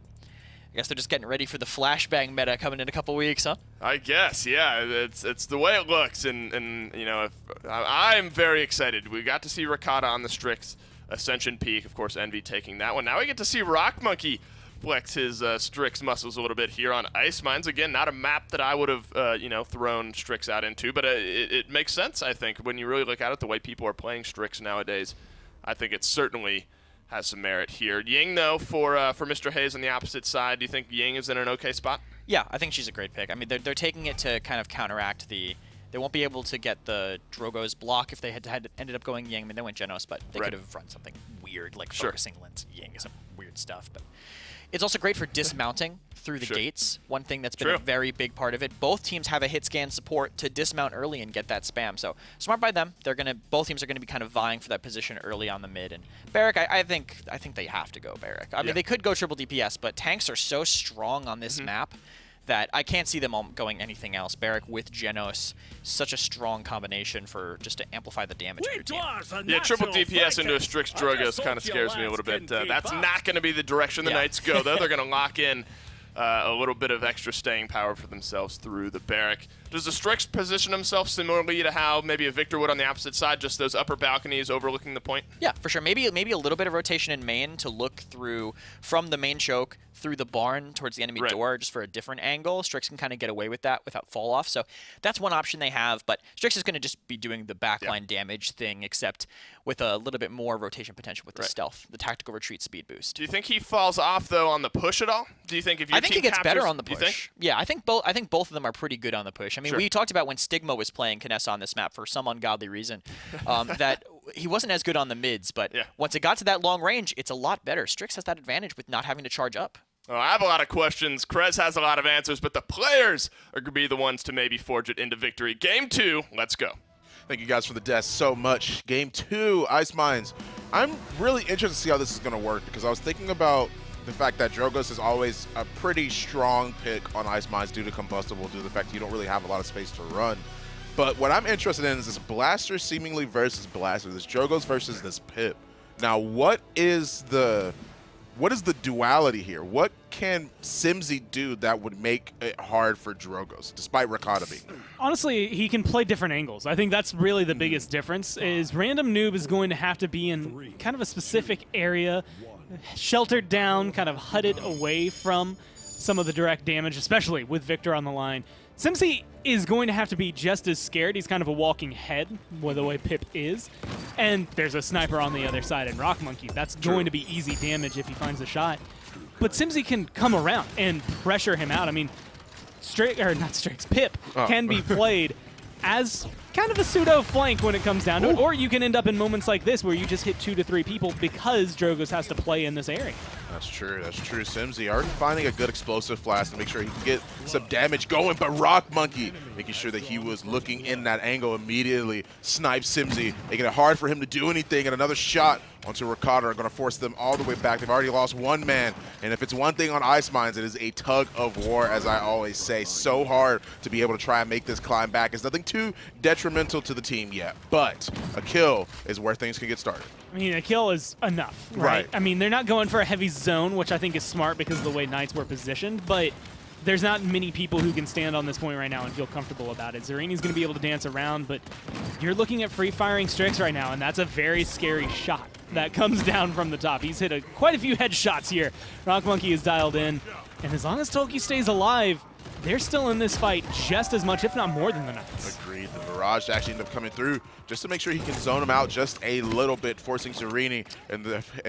I guess they're just getting ready for the flashbang meta coming in a couple weeks, huh? I guess, yeah. It's the way it looks, and you know, I'm very excited. We got to see Rakata on the Strix Ascension Peak, of course, Envy taking that one. Now we get to see Rock Monkey flex his Strix muscles a little bit here on Ice Mines. Again, not a map that I would have, you know, thrown Strix out into, but it makes sense, I think, when you really look at it, the way people are playing Strix nowadays. I think it certainly has some merit here. Ying, though, for Mr. Hayes on the opposite side, do you think Ying is in an okay spot? Yeah, I think she's a great pick. I mean, they're taking it to kind of counteract the... They won't be able to get the Drogo's block if they had ended up going Ying. I mean, they went Genos, but they could have run something weird, like focusing Lens Ying, some weird stuff. But it's also great for dismounting through the gates, one thing that's been a very big part of it. Both teams have a hit scan support to dismount early and get that spam. So smart by them. Both teams are gonna be kind of vying for that position early on the mid. And Barrack, I think they have to go Barrack. I mean, they could go triple DPS, but tanks are so strong on this map that I can't see them all going anything else. Barrack with Genos, such a strong combination for just to amplify the damage of your team. Yeah, triple DPS into a Strix Drogos kind of scares me a little bit. That's not going to be the direction the Knights go, though. They're going to lock in a little bit of extra staying power for themselves through the Barrack. Does the Strix position himself similarly to how maybe a Victor would on the opposite side, just those upper balconies overlooking the point? Yeah, for sure. Maybe a little bit of rotation in main to look through from the main choke through the barn towards the enemy door just for a different angle. Strix can kind of get away with that without fall off. So that's one option they have, but Strix is going to just be doing the backline damage thing, except with a little bit more rotation potential with the stealth, the tactical retreat speed boost. Do you think he falls off though on the push at all? Do you think if your I think team he gets better captures, on the push. Yeah, I think both of them are pretty good on the push. I mean, we talked about when Stigma was playing Kinessa on this map for some ungodly reason, that he wasn't as good on the mids, but once it got to that long range, it's a lot better. Strix has that advantage with not having to charge up. Well, I have a lot of questions. Krez has a lot of answers, but the players are going to be the ones to maybe forge it into victory. Game 2, let's go. Thank you guys for the desk so much. Game 2, Ice Mines. I'm really interested to see how this is going to work because I was thinking about the fact that Drogos is always a pretty strong pick on Ice Mines due to Combustible, due to the fact that you don't really have a lot of space to run. But what I'm interested in is this Blaster seemingly versus Blaster, this Drogos versus this Pip. Now, what is the duality here? What can Simsy do that would make it hard for Drogos, despite Ricotta being there? Honestly, he can play different angles. I think that's really the biggest difference, is Random Noob is going to have to be in kind of a specific area, sheltered down, kind of hudded away from some of the direct damage, especially with Victor on the line. Simsy is going to have to be just as scared. He's kind of a walking head, the way Pip is. And there's a sniper on the other side, and Rock Monkey. That's going to be easy damage if he finds a shot. But Simsy can come around and pressure him out. I mean, Pip can be played as kind of a pseudo flank when it comes down to it, or you can end up in moments like this where you just hit 2 to 3 people because Drogos has to play in this area. That's true. Simsy already finding a good explosive flash to make sure he can get some damage going, but Rock Monkey making sure that he was looking in that angle immediately. Snipes Simsy, making it hard for him to do anything, and another shot onto Ricotta are going to force them all the way back. They've already lost one man, and if it's one thing on Ice Mines, it is a tug of war, as I always say. So hard to be able to try and make this climb back. It's nothing too detrimental to the team yet, but a kill is where things can get started. I mean, a kill is enough, right? I mean, they're not going for a heavy zone, which I think is smart because of the way Knights were positioned, but there's not many people who can stand on this point right now and feel comfortable about it. Zarini's going to be able to dance around, but you're looking at free-firing Strix right now, and that's a very scary shot that comes down from the top. He's hit quite a few headshots here. Rock Monkey is dialed in, and as long as Toki stays alive, they're still in this fight just as much, if not more, than the Knights. Agreed. The barrage actually ended up coming through just to make sure he can zone him out just a little bit, forcing Zarini and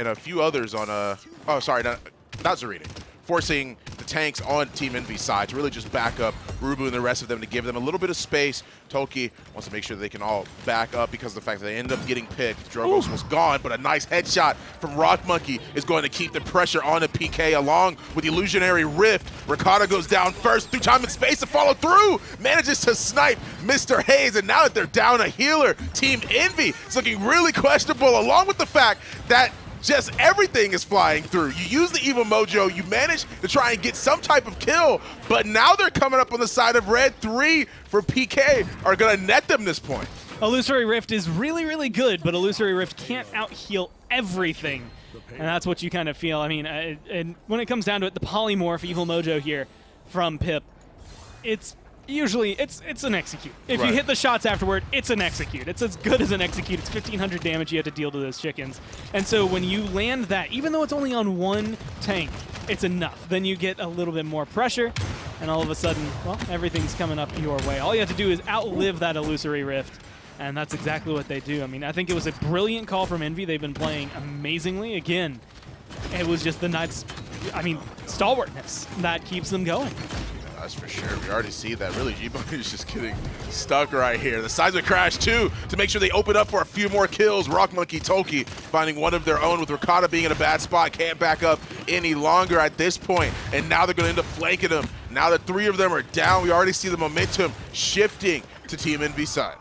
a few others on oh, sorry, not Zarini. Forcing the tanks on Team Envy's side to really just back up Rubu and the rest of them to give them a little bit of space. Toki wants to make sure they can all back up because of the fact that they end up getting picked. Drogos was gone, but a nice headshot from Rock Monkey is going to keep the pressure on the PK along with the Illusionary Rift. Ricotta goes down first through time and space to follow through. Manages to snipe Mr. Hayes, and now that they're down a healer, Team Envy is looking really questionable, along with the fact that just everything is flying through. You use the Evil Mojo, you manage to try and get some type of kill, but now they're coming up on the side of red. 3 for PK are going to net them this point. Illusory Rift is really, really good, but Illusory Rift can't out-heal everything, and that's what you kind of feel. I mean, and when it comes down to it, the Polymorph Evil Mojo here from Pip, it's usually it's an execute. If you hit the shots afterward, it's an execute. It's as good as an execute. It's 1,500 damage you have to deal to those chickens. And so when you land that, even though it's only on one tank, it's enough. Then you get a little bit more pressure, and all of a sudden, well, everything's coming up your way. All you have to do is outlive that Illusory Rift, and that's exactly what they do. I mean, I think it was a brilliant call from Envy. They've been playing amazingly. Again, it was just the Knights, I mean, stalwartness that keeps them going. That's for sure. We already see that. Really, G-Bug is just getting stuck right here. The seismic crash, too, to make sure they open up for a few more kills. Rock Monkey, Toki finding one of their own with Ricotta being in a bad spot. Can't back up any longer at this point. And now they're going to end up flanking them. Now that 3 of them are down, we already see the momentum shifting to Team Envy's side.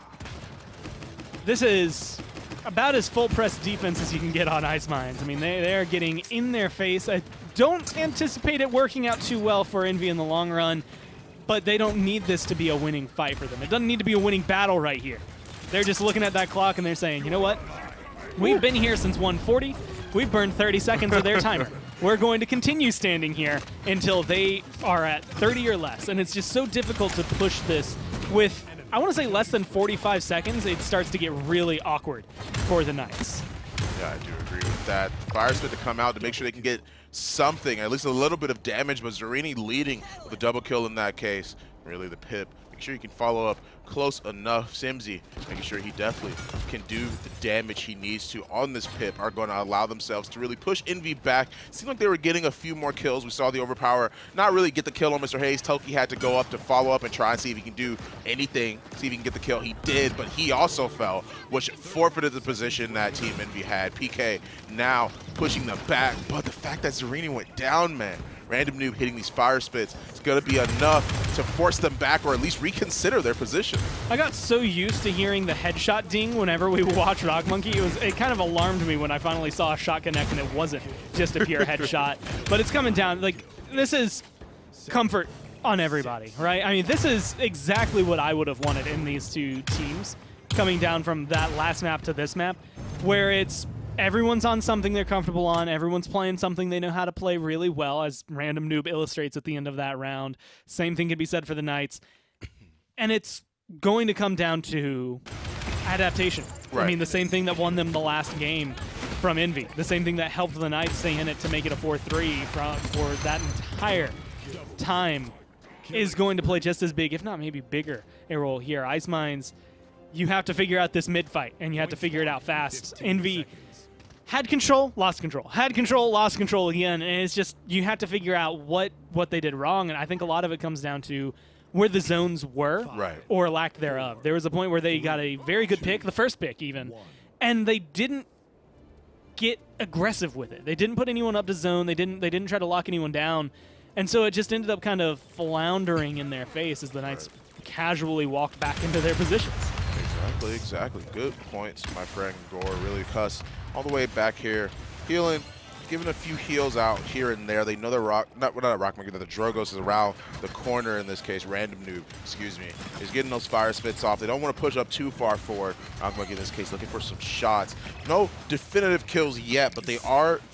This is about as full press defense as you can get on Ice Mines. I mean, they are getting in their face. I don't anticipate it working out too well for Envy in the long run, but they don't need this to be a winning fight for them. It doesn't need to be a winning battle right here. They're just looking at that clock and they're saying, you know what? We've been here since 140. We've burned 30 seconds of their timer. We're going to continue standing here until they are at 30 or less. And it's just so difficult to push this with, I want to say, less than 45 seconds. It starts to get really awkward for the Knights. Yeah, I do agree with that. Fire Spit to come out to make sure they can get something, at least a little bit of damage, but Zarini leading with a double kill in that case. Really, the Pip. Make sure you can follow up close enough. Simsy, making sure he definitely can do the damage he needs to on this Pip, are going to allow themselves to really push Envy back. Seemed like they were getting a few more kills. We saw the Overpower not really get the kill on Mr. Hayes. Toki had to go up to follow up and try and see if he can do anything, see if he can get the kill. He did, but he also fell, which forfeited the position that Team Envy had. PK now pushing them back, but the fact that Zarini went down, man, Random Noob hitting these fire spits is going to be enough to force them back or at least reconsider their position. I got so used to hearing the headshot ding whenever we watch Rock Monkey. It kind of alarmed me when I finally saw a shot connect and it wasn't just a pure headshot. But it's coming down. Like, this is comfort on everybody, right? I mean, this is exactly what I would have wanted in these two teams, coming down from that last map to this map, where it's everyone's on something they're comfortable on. Everyone's playing something they know how to play really well, as Random Noob illustrates at the end of that round. Same thing can be said for the Knights. And it's going to come down to adaptation. Right. I mean, the same thing that won them the last game from Envy. The same thing that helped the Knights stay in it to make it a 4-3 for that entire time is going to play just as big, if not maybe bigger, a role here. Ice Mines, you have to figure out this mid-fight, and you have to figure it out fast. Envy had control, lost control. Had control, lost control again, and it's just you have to figure out what they did wrong, and I think a lot of it comes down to where the zones were or lack thereof. There was a point where they got a very good pick, the first pick even, and they didn't get aggressive with it. They didn't put anyone up to zone. They didn't try to lock anyone down. And so it just ended up kind of floundering in their face as the Knights casually walked back into their positions. Exactly. Good points, my friend Gore. Really cuss all the way back here. Healing, giving a few heals out here and there. They know the not a Rock Monkey, the Drogos is around the corner in this case. Random Noob, excuse me, is getting those fire spits off. They don't want to push up too far forward. Rock Monkey in this case looking for some shots. No definitive kills yet, but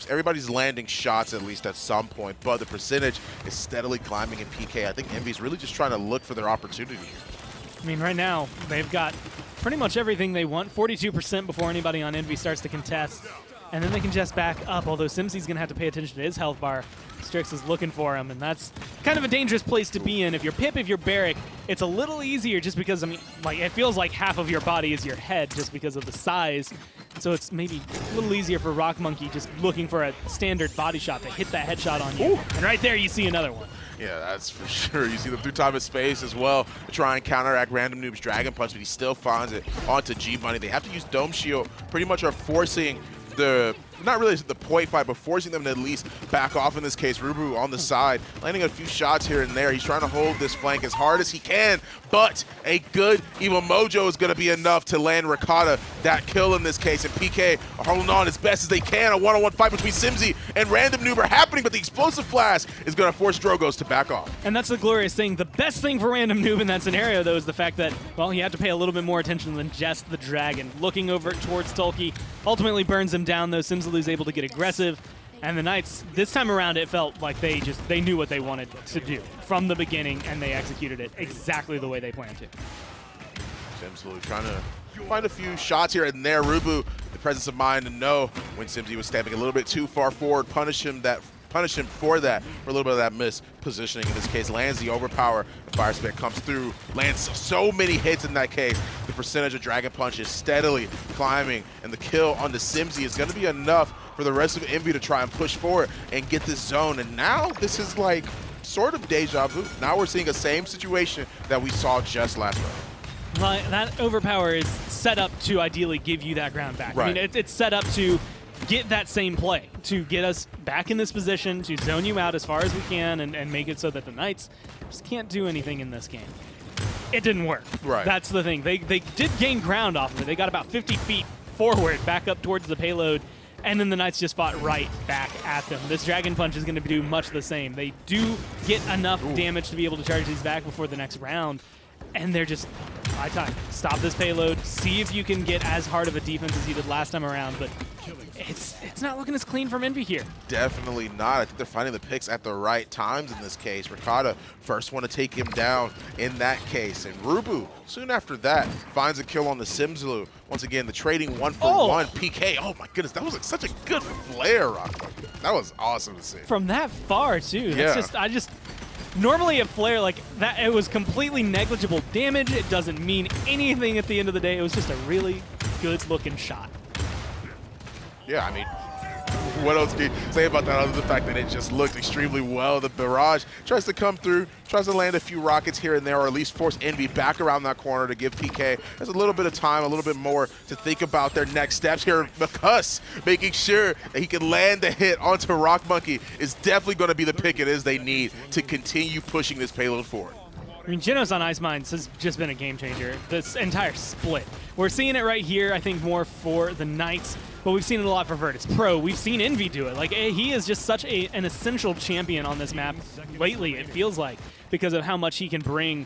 everybody's landing shots at least at some point. But the percentage is steadily climbing in PK. I think Envy's really just trying to look for their opportunity here. I mean, right now, they've got pretty much everything they want. 42% before anybody on Envy starts to contest. And then they can just back up, although Simsy's going to have to pay attention to his health bar. Strix is looking for him, and that's kind of a dangerous place to be in. If you're Pip, if you're Barrack, it's a little easier just because, I mean, like, it feels like half of your body is your head just because of the size. So it's maybe a little easier for Rock Monkey just looking for a standard body shot to hit that headshot on you. Ooh. And right there, you see another one. Yeah, that's for sure. You see them through time and space as well to try and counteract Random Noob's Dragon Punch, but he still finds it onto G-Money. They have to use Dome Shield, pretty much are forcing not really the point fight, but forcing them to at least back off in this case. Rubu on the side, landing a few shots here and there. He's trying to hold this flank as hard as he can, but a good Evil Mojo is going to be enough to land Ricotta that kill in this case. And PK are holding on as best as they can. A one-on-one fight between Simsy and Random Noob are happening, but the Explosive Flash is going to force Drogos to back off. And that's the glorious thing. The best thing for Random Noob in that scenario, though, is the fact that, well, he had to pay a little bit more attention than just the Dragon. Looking over towards Tulky, ultimately burns him down, though. Simsalu's able to get aggressive. And the Knights, this time around, it felt like they knew what they wanted to do from the beginning, and they executed it exactly the way they planned to. Simsalu trying to find a few shots here and there. Rubu, the presence of mind to know when Simsy was stepping a little bit too far forward, punish him for that, for a little bit of that mispositioning. In this case, lands the overpower. The fire spit comes through, lands so many hits in that case. The percentage of Dragon Punch is steadily climbing, and the kill on the Simsy is going to be enough for the rest of Envy to try and push forward and get this zone. And now this is like sort of deja vu. Now we're seeing the same situation that we saw just last round. Well, that overpower is set up to ideally give you that ground back. Right. I mean, it's set up to get that same play, to get us back in this position, to zone you out as far as we can, and make it so that the Knights just can't do anything in this game. It didn't work. Right. That's the thing. They did gain ground off of it. They got about 50 feet forward, back up towards the payload, and then the Knights just fought right back at them. This Dragon Punch is going to do much the same. They do get enough damage to be able to charge these back before the next round, and they're just, high time. Stop this payload, see if you can get as hard of a defense as you did last time around, but it's not looking as clean from Envy here. Definitely not. I think they're finding the picks at the right times in this case. Ricotta first one to take him down in that case. And Rubu, soon after that, finds a kill on the Simsalu. Once again, the trading 1-for-1 PK. Oh my goodness, that was like such a good flare, Rock. That was awesome to see. From that far, too. That's Yeah. Normally a flare like that, it was completely negligible damage. It doesn't mean anything at the end of the day. It was just a really good-looking shot. Yeah, I mean, what else can you say about that other than the fact that it just looked extremely well? The barrage tries to come through, tries to land a few rockets here and there, or at least force Envy back around that corner to give PK a little bit of time, a little bit more to think about their next steps here. McCuss making sure that he can land the hit onto Rock Monkey is definitely going to be the pick it is they need to continue pushing this payload forward. I mean, Genos on Ice Mines has just been a game changer. This entire split. We're seeing it right here, I think, more for the Knights, but we've seen it a lot for Virtus Pro. We've seen Envy do it. Like, he is just such an essential champion on this map lately, it feels like, because of how much he can bring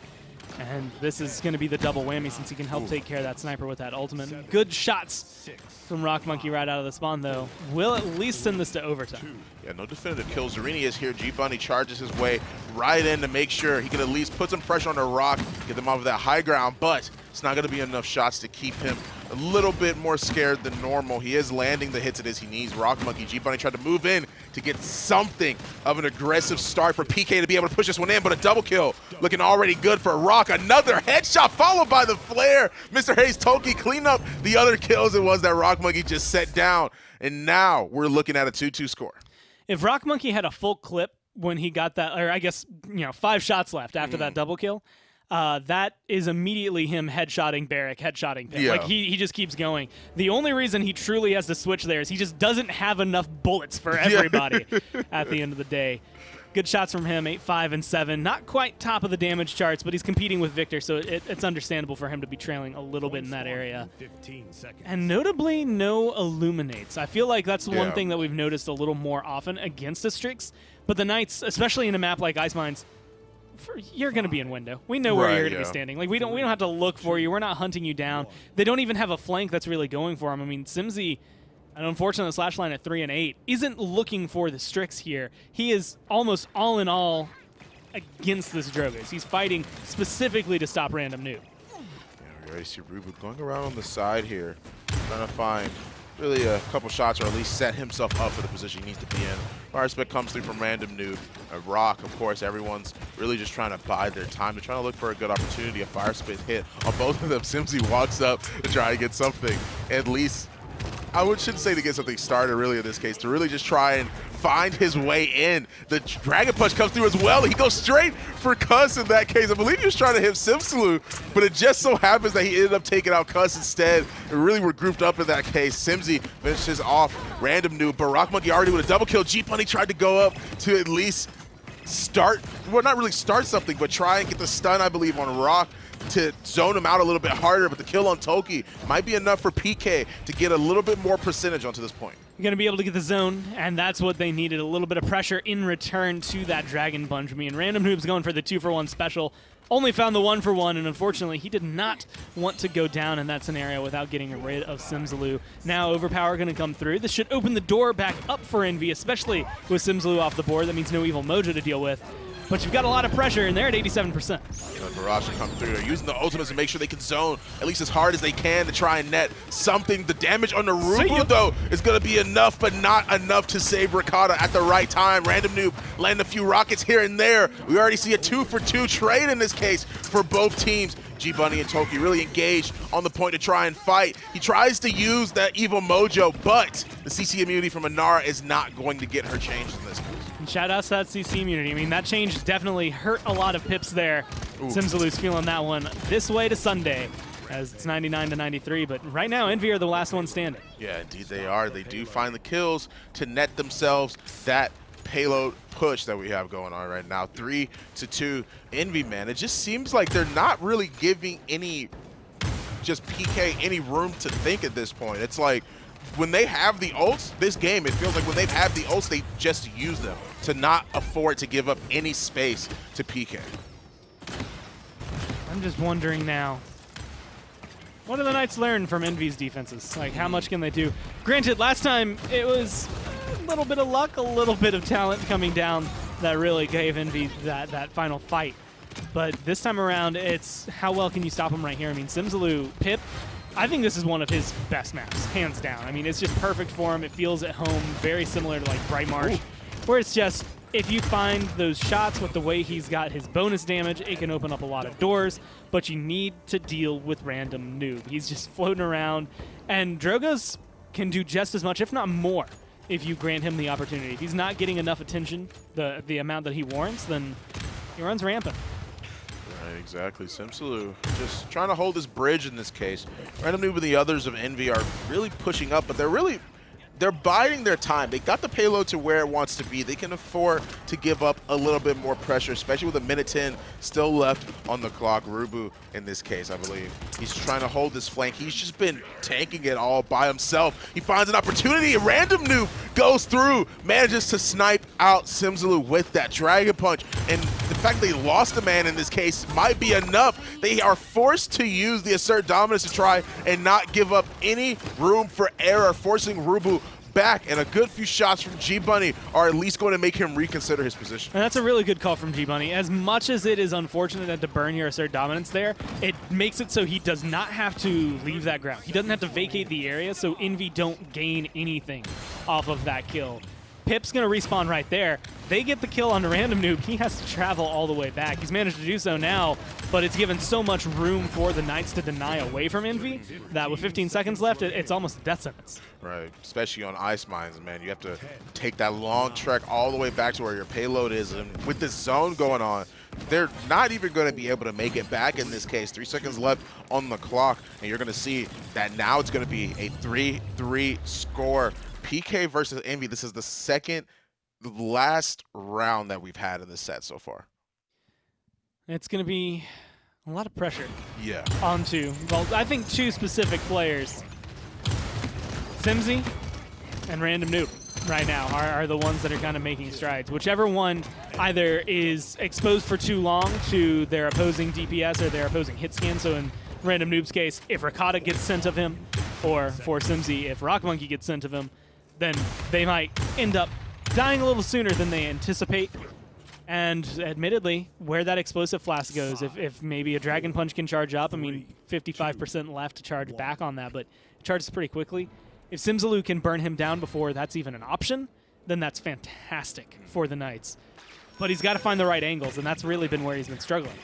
And this is going to be the double whammy since he can help take care of that sniper with that ultimate. Good shots from Rock Monkey right out of the spawn, though. Will at least send this to overtime. Yeah, no definitive kills. Zarini is here. G-Bunny charges his way right in to make sure he can at least put some pressure on the Rock, get them off of that high ground, but it's not going to be enough shots to keep him a little bit more scared than normal. He is landing the hits it is he needs. Rock Monkey, G-Bunny tried to move in to get something of an aggressive start for PK to be able to push this one in, but a double kill looking already good for Rock. Another headshot followed by the flare. Mr. Hayes Toki clean up the other kills it was that Rock Monkey just set down, and now we're looking at a 2-2 score. If Rock Monkey had a full clip when he got that, or I guess, 5 shots left after that double kill, that is immediately him headshotting Barrick, headshotting Pip. Yeah. Like, he just keeps going. The only reason he truly has to switch there is he just doesn't have enough bullets for everybody at the end of the day. Good shots from him, 8, 5, and 7. Not quite top of the damage charts, but he's competing with Victor, so it's understandable for him to be trailing a little bit in that area. And notably, no illuminates. I feel like that's one thing that we've noticed a little more often against the Strix. But the Knights, especially in a map like Ice Mines, you're going to be in window. We know where you're going to be standing. Like we don't have to look for you. We're not hunting you down. They don't even have a flank that's really going for him. I mean, Simsy, and unfortunately, the slash line at 3 and 8 isn't looking for the Strix here. He is almost all in all against this Drogas. He's fighting specifically to stop Random Noob. Yeah, we already see Rubu going around on the side here, trying to find really a couple shots or at least set himself up for the position he needs to be in. Fire spec comes through from Random Noob. Rock, of course, everyone's really just trying to bide their time. They're trying to look for a good opportunity. A fire spit hit on both of them. Simsy walks up to try to get something, at least, I shouldn't say to get something started really in this case, to really just try and find his way in. The Dragon Punch comes through as well. He goes straight for Cuss in that case. I believe he was trying to hit Simsaloo, but it just so happens that he ended up taking out Cuss instead. And really were grouped up in that case. Simsy finishes off Random Noob, but Rock Monkey already with a double kill. G-Bunny tried to go up to at least start, well, not really start something, but try and get the stun, I believe, on Rock to zone him out a little bit harder, but the kill on Toki might be enough for PK to get a little bit more percentage onto this point. You're going to be able to get the zone, and that's what they needed, a little bit of pressure in return to that Dragon Punch. I mean, Random Noob's going for the 2-for-1 special, only found the 1-for-1, and unfortunately, he did not want to go down in that scenario without getting rid of Simsaloo. Now, Overpower going to come through. This should open the door back up for Envy, especially with Simsaloo off the board. That means no Evil Mojo to deal with. But you've got a lot of pressure, and they're at 87%. Barrage will come through. They're using the ultimates to make sure they can zone at least as hard as they can to try and net something. The damage on the Rubu, though, is going to be enough, but not enough to save Ricotta at the right time. Random Noob landing a few rockets here and there. We already see a 2-for-2 trade in this case for both teams. G-Bunny and Toki really engaged on the point to try and fight. He tries to use that Evil Mojo, but the CC immunity from Inara is not going to get her changed in this case. And shout out to that CC immunity. I mean, that change definitely hurt a lot of pips there. Simsaloo's feeling that one this way to Sunday, as it's 99-93, but right now, Envy are the last one standing. Yeah, indeed they are. They do find the kills to net themselves that payload push that we have going on right now. 3-2 Envy, man. It just seems like they're not really giving just PK any room to think at this point. It's like when they have the ults, this game, it feels like when they've had the ults, they just use them to not afford to give up any space to PK. I'm just wondering now, what do the Knights learn from Envy's defenses? Like, how much can they do? Granted, last time it was a little bit of luck, a little bit of talent coming down that really gave Envy that final fight. But this time around, it's how well can you stop him right here? I mean, Simsaloo, Pip, I think this is one of his best maps, hands down. I mean, it's just perfect for him. It feels at home, very similar to like Bright Marsh, where it's just, if you find those shots with the way he's got his bonus damage, it can open up a lot of doors, but you need to deal with Random Noob. He's just floating around, and Drogas can do just as much, if not more, if you grant him the opportunity. If he's not getting enough attention, the amount that he warrants, then he runs rampant. Right, exactly. Simsaloo just trying to hold his bridge in this case. Random Noob and the others of Envy are really pushing up, but they're biding their time. They got the payload to where it wants to be. They can afford to give up a little bit more pressure, especially with a minute 10 still left on the clock. Rubu, in this case, I believe. He's trying to hold this flank. He's just been tanking it all by himself. He finds an opportunity. A Random Noob goes through, manages to snipe out Simsaloo with that Dragon Punch. And the fact they lost a man in this case might be enough. They are forced to use the assert dominance to try and not give up any room for error, forcing Rubu back, and a good few shots from G-Bunny are at least going to make him reconsider his position. And that's a really good call from G-Bunny. As much as it is unfortunate that to burn your assert dominance there, it makes it so he does not have to leave that ground. He doesn't have to vacate the area, so Envy don't gain anything off of that kill. Pip's going to respawn right there. They get the kill on the Random Noob. He has to travel all the way back. He's managed to do so now, but it's given so much room for the Knights to deny away from Envy that with 15 seconds left, it's almost a death sentence. Right, especially on ice mines, man. You have to take that long trek all the way back to where your payload is, and with this zone going on, they're not even going to be able to make it back in this case. 3 seconds left on the clock, and you're going to see that now it's going to be a 3-3 score. PK versus Envy, this is the last round that we've had in this set so far. It's going to be a lot of pressure onto, well, I think 2 specific players. Simzy and Random Noob right now are the ones that are kind of making strides. Whichever one either is exposed for too long to their opposing DPS or their opposing hit scan, so in Random Noob's case, if Rakata gets sent of him, or for Simzy, if Rock Monkey gets sent of him, then they might end up dying a little sooner than they anticipate. And admittedly, where that explosive flask goes, if maybe a Dragon Punch can charge up, I mean, 55% left to charge back on that, but it charges pretty quickly. If Simzalu can burn him down before that's even an option, then that's fantastic for the Knights. But he's got to find the right angles, and that's really been where he's been struggling.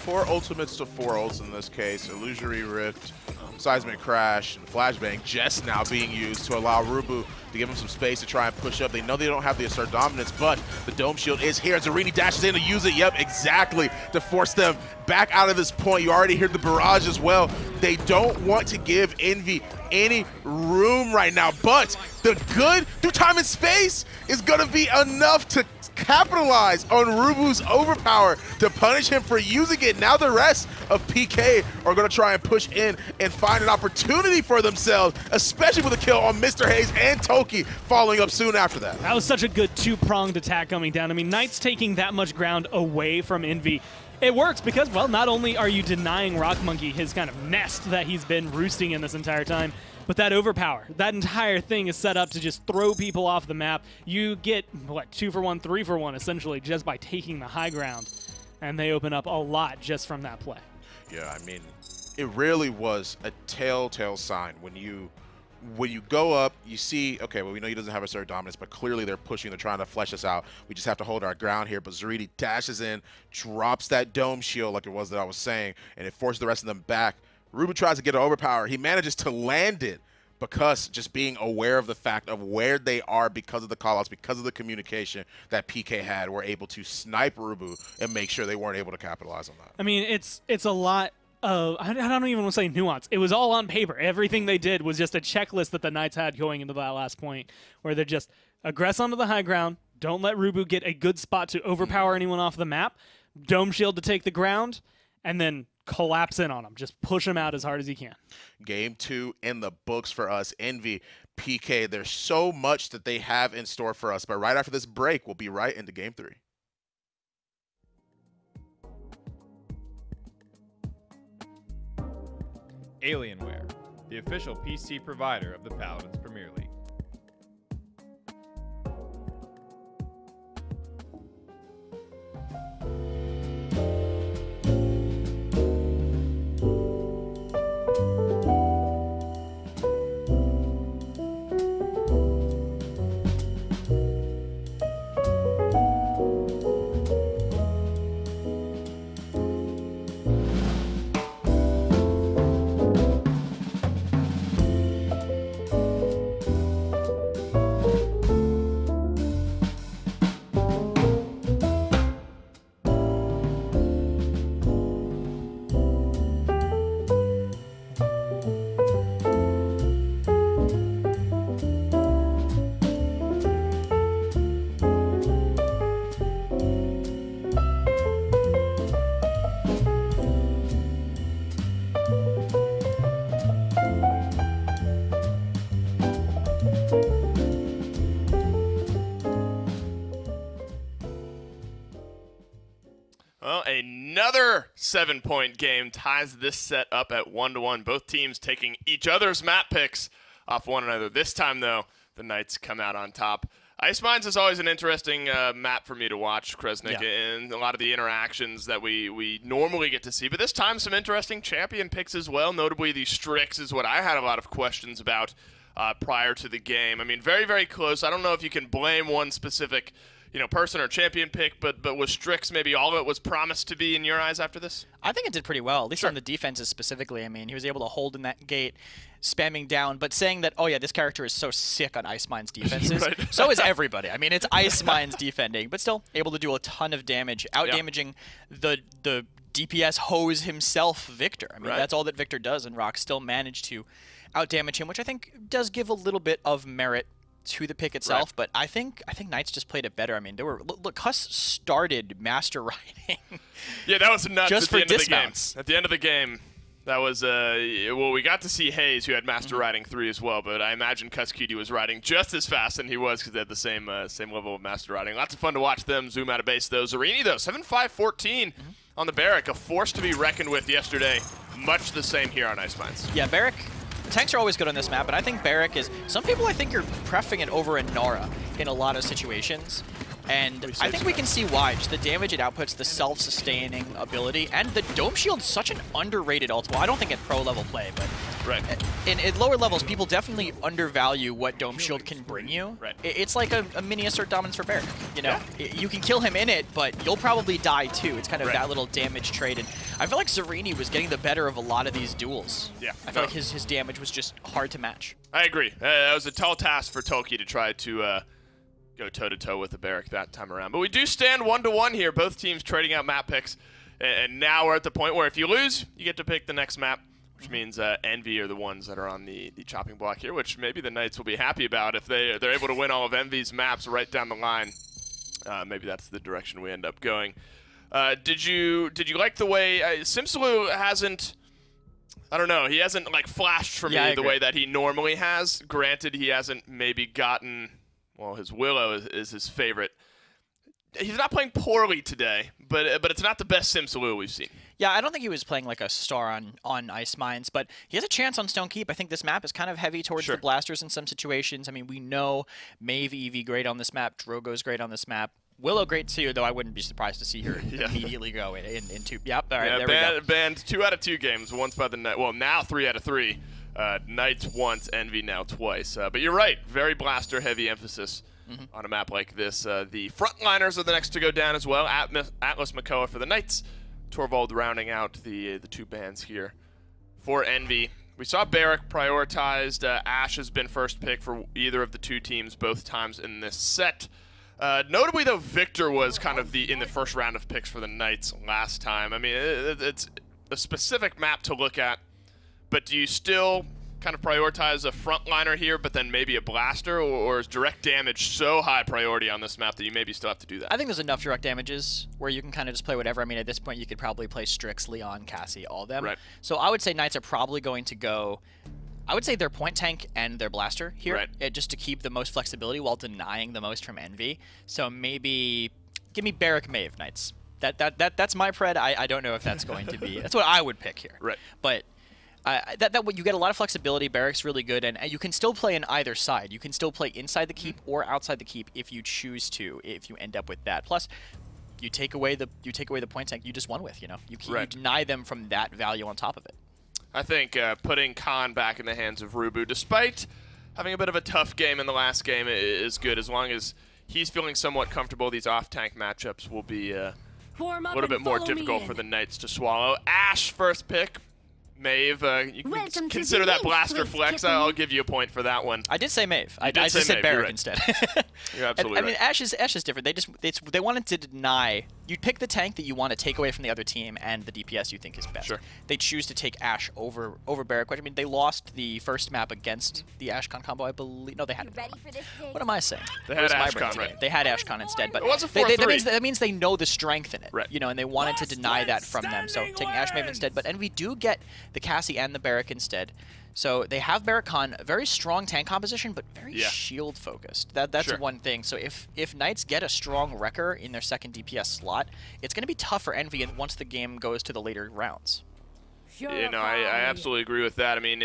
4 ultimates to 4 ults in this case. Illusory Rift, Seismic Crash, and Flashbang just now being used to allow Rubu to give him some space to try and push up. They know they don't have the assert dominance, but the Dome Shield is here. Zarini dashes in to use it. Yep, exactly, to force them back out of this point. You already hear the barrage as well. They don't want to give Envy any room right now, but the good through time and space is going to be enough to capitalize on Rubu's overpower to punish him for using it. Now the rest of PK are going to try and push in and find an opportunity for themselves, especially with a kill on Mr. Hayes and Toki following up soon after that. That was such a good 2-pronged attack coming down. I mean, Knights taking that much ground away from Envy. It works because, well, not only are you denying Rock Monkey his kind of nest that he's been roosting in this entire time, but that overpower, that entire thing is set up to just throw people off the map. You get, what, 2 for 1, 3 for 1, essentially, just by taking the high ground. And they open up a lot just from that play. Yeah, I mean, it really was a telltale sign when you go up, you see, okay, well, we know he doesn't have a assert dominance, but clearly they're pushing, they're trying to flesh us out. We just have to hold our ground here. But Zariti dashes in, drops that Dome Shield like it was that I was saying, and it forces the rest of them back. Rubu tries to get an overpower. He manages to land it because just being aware of the fact of where they are because of the callouts, because of the communication that PK had, were able to snipe Rubu and make sure they weren't able to capitalize on that. I mean, it's a lot of, I don't even want to say nuance. It was all on paper. Everything they did was just a checklist that the Knights had going into that last point, where they're just aggress onto the high ground, don't let Rubu get a good spot to overpower anyone off the map, Dome Shield to take the ground, and then collapse in on them. Just push them out as hard as you can. Game 2 in the books for us. Envy, PK, there's so much that they have in store for us. But right after this break, we'll be right into Game 3. Alienware, the official PC provider of the Paladins Premier League. Another 7-point game ties this set up at 1-1. Both teams taking each other's map picks off one another. This time, though, the Knights come out on top. Ice Mines is always an interesting map for me to watch, Kresnik, and a lot of the interactions that we normally get to see. But this time, some interesting champion picks as well. Notably, the Strix is what I had a lot of questions about prior to the game. I mean, very, very close. I don't know if you can blame one specific person or champion pick, but was Strix maybe all it was promised to be in your eyes after this? I think it did pretty well, at least on the defenses specifically. I mean, he was able to hold in that gate, spamming down, but saying that, oh yeah, this character is so sick on Ice Mine's defenses. Right. So is everybody. I mean, it's Ice Mine's defending, but still able to do a ton of damage, out-damaging the DPS hose himself, Victor. I mean, that's all that Victor does, and Rock still managed to out-damage him, which I think does give a little bit of merit to the pick itself, but I think Knights just played it better. I mean, look, Cuss started master riding. Yeah, that was nuts just at the end dismounts. of the game. At the end of the game, that was well, we got to see Hayes, who had master riding 3 as well, but I imagine Cuss Cutie was riding just as fast than he was because they had the same level of master riding. Lots of fun to watch them zoom out of base though. Zarini though, 7-5-14 on the Barrack, a force to be reckoned with yesterday. Much the same here on Ice Mines. Yeah, Barrack. Tanks are always good on this map, but I think Barrack is... Some people, I think, are prefing it over Inara in a lot of situations. And I think we can see why. Just the damage it outputs, the self-sustaining ability, and the Dome Shield's such an underrated ult. Well, I don't think at pro-level play, but in lower levels, people definitely undervalue what Dome Shield can bring you. It's like a mini assert dominance for Barrack. You can kill him in it, but you'll probably die too. It's kind of that little damage trade. And I feel like Zarini was getting the better of a lot of these duels. Yeah, I feel like his damage was just hard to match. I agree. That was a tall task for Toki to try to go toe-to-toe with the Barrack that time around. But we do stand 1-1 here, both teams trading out map picks. And now we're at the point where if you lose, you get to pick the next map, which means Envy are the ones that are on the chopping block here, which maybe the Knights will be happy about if they're able to win all of Envy's maps right down the line. Maybe that's the direction we end up going. Did you like the way Simsalou hasn't... I don't know. He hasn't like flashed for me the way that he normally has. Granted, he hasn't maybe gotten... Well, his Willow is his favorite. He's not playing poorly today, but it's not the best Simsalou we've seen. Yeah, I don't think he was playing like a star on Ice Mines, but he has a chance on Stone Keep. I think this map is kind of heavy towards the blasters in some situations. I mean, we know Maeve Eevee great on this map, Drogo's great on this map. Willow great too, though I wouldn't be surprised to see her immediately go in 2. Yep, all right, there we go. Banned 2 out of 2 games, once by the Knights. Well, now 3 out of 3. Knights once, Envy now twice. But you're right, very blaster-heavy emphasis on a map like this. The frontliners are the next to go down as well. Atlas Makoa for the Knights. Torvald rounding out the 2 bans here for Envy. We saw Barrack prioritized. Ash has been first pick for either of the 2 teams both times in this set. Notably, though, Victor was kind of in the first round of picks for the Knights last time. I mean, it's a specific map to look at. But do you still kind of prioritize a frontliner here, but then maybe a blaster, or is direct damage so high priority on this map that you maybe still have to do that? I think there's enough direct damages where you can kind of just play whatever. I mean, at this point, you could probably play Strix, Leon, Cassie, all of them. So I would say Knights are probably going to go... I would say their point tank and their blaster here, just to keep the most flexibility while denying the most from Envy. So maybe give me Barrack Maeve, Knights. That's my pred. I don't know if that's going to be... That's what I would pick here. But... you get a lot of flexibility. Barrack's really good, and you can still play on either side. You can still play inside the keep or outside the keep if you choose to. If you end up with that, plus you take away the point tank you just won with. You deny them from that value on top of it. I think putting Khan back in the hands of Rubu, despite having a bit of a tough game in the last game, is good as long as he's feeling somewhat comfortable. These off-tank matchups will be a little bit more difficult for the Knights to swallow. Ash first pick. Maeve, you can consider that blaster flex. I'll give you a point for that one. I did say Maeve. I just said Barrack instead. You're absolutely right. I mean, Ash is different. They wanted to deny. You'd pick the tank that you want to take away from the other team and the DPS you think is best. They choose to take Ash over Barrack. I mean, they lost the first map against the Ashcon combo, I believe. No, they had. What am I saying? They had Ashcon, right? They had Ashcon instead, but it was a 4-3. that means they know the strength in it, and they wanted to deny that from them. So taking Ash Maeve instead, but we do get the Cassie and the Barrack instead. So they have Barrakan, very strong tank composition, but very Yeah. shield focused. That's Sure. one thing. So if Knights get a strong wrecker in their second DPS slot, it's going to be tough for Envy once the game goes to the later rounds. You know, I absolutely agree with that. I mean,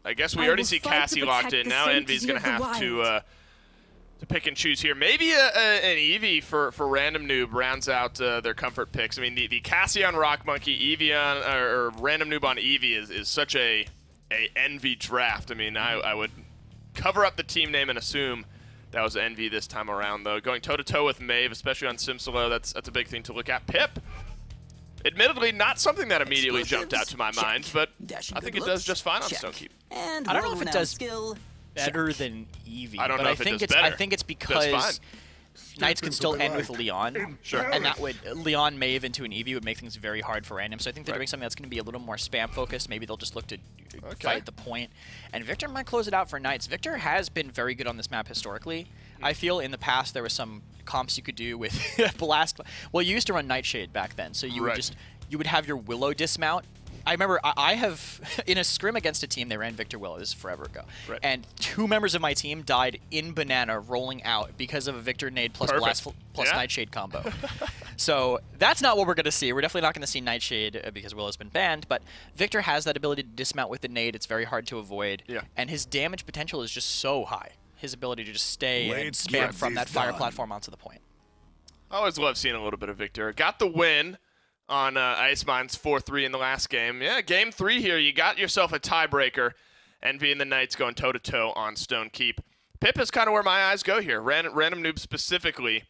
I guess we already see Cassie locked in. Now Envy's going to have to pick and choose here. Maybe an Eevee for Random Noob rounds out their comfort picks. I mean, the Cassie on Rock Monkey, Eevee on, or Random Noob on Eevee is such a Envy draft. I mean, I would cover up the team name and assume that was Envy this time around, though. Going toe-to-toe with Maeve, especially on Simsolo, that's a big thing to look at. Pip, admittedly, not something that immediately jumped out to my mind, but I think it does just fine on Stonekeep. And I don't know if it does skill. better than Eevee. I don't but know I if it think does it's better. I think it's Does because fine. Knights can still end with Leon. Sure. And that would Leon Maeve into an Eevee would make things very hard for random. So I think they're doing something that's going to be a little more spam focused. Maybe they'll just look to fight the point. And Victor might close it out for Knights. Victor has been very good on this map historically. I feel in the past there was some comps you could do with Blast. Well, you used to run Nightshade back then, so you would have your Willow dismount. I remember I have, in a scrim against a team, they ran Victor Willow, this is forever ago, and 2 members of my team died in Banana rolling out because of a Victor nade plus Blast plus Nightshade combo. So that's not what we're going to see. We're definitely not going to see Nightshade because Willow's been banned, but Victor has that ability to dismount with the nade. It's very hard to avoid, and his damage potential is just so high. His ability to just stay and spam from that fire platform onto the point. I always love seeing a little bit of Victor. Got the win on Ice Mine's 4-3 in the last game. Yeah, game 3 here. You got yourself a tiebreaker. Envy and the Knights going toe-to-toe on Stone Keep. Pip is kind of where my eyes go here. Random Noob specifically.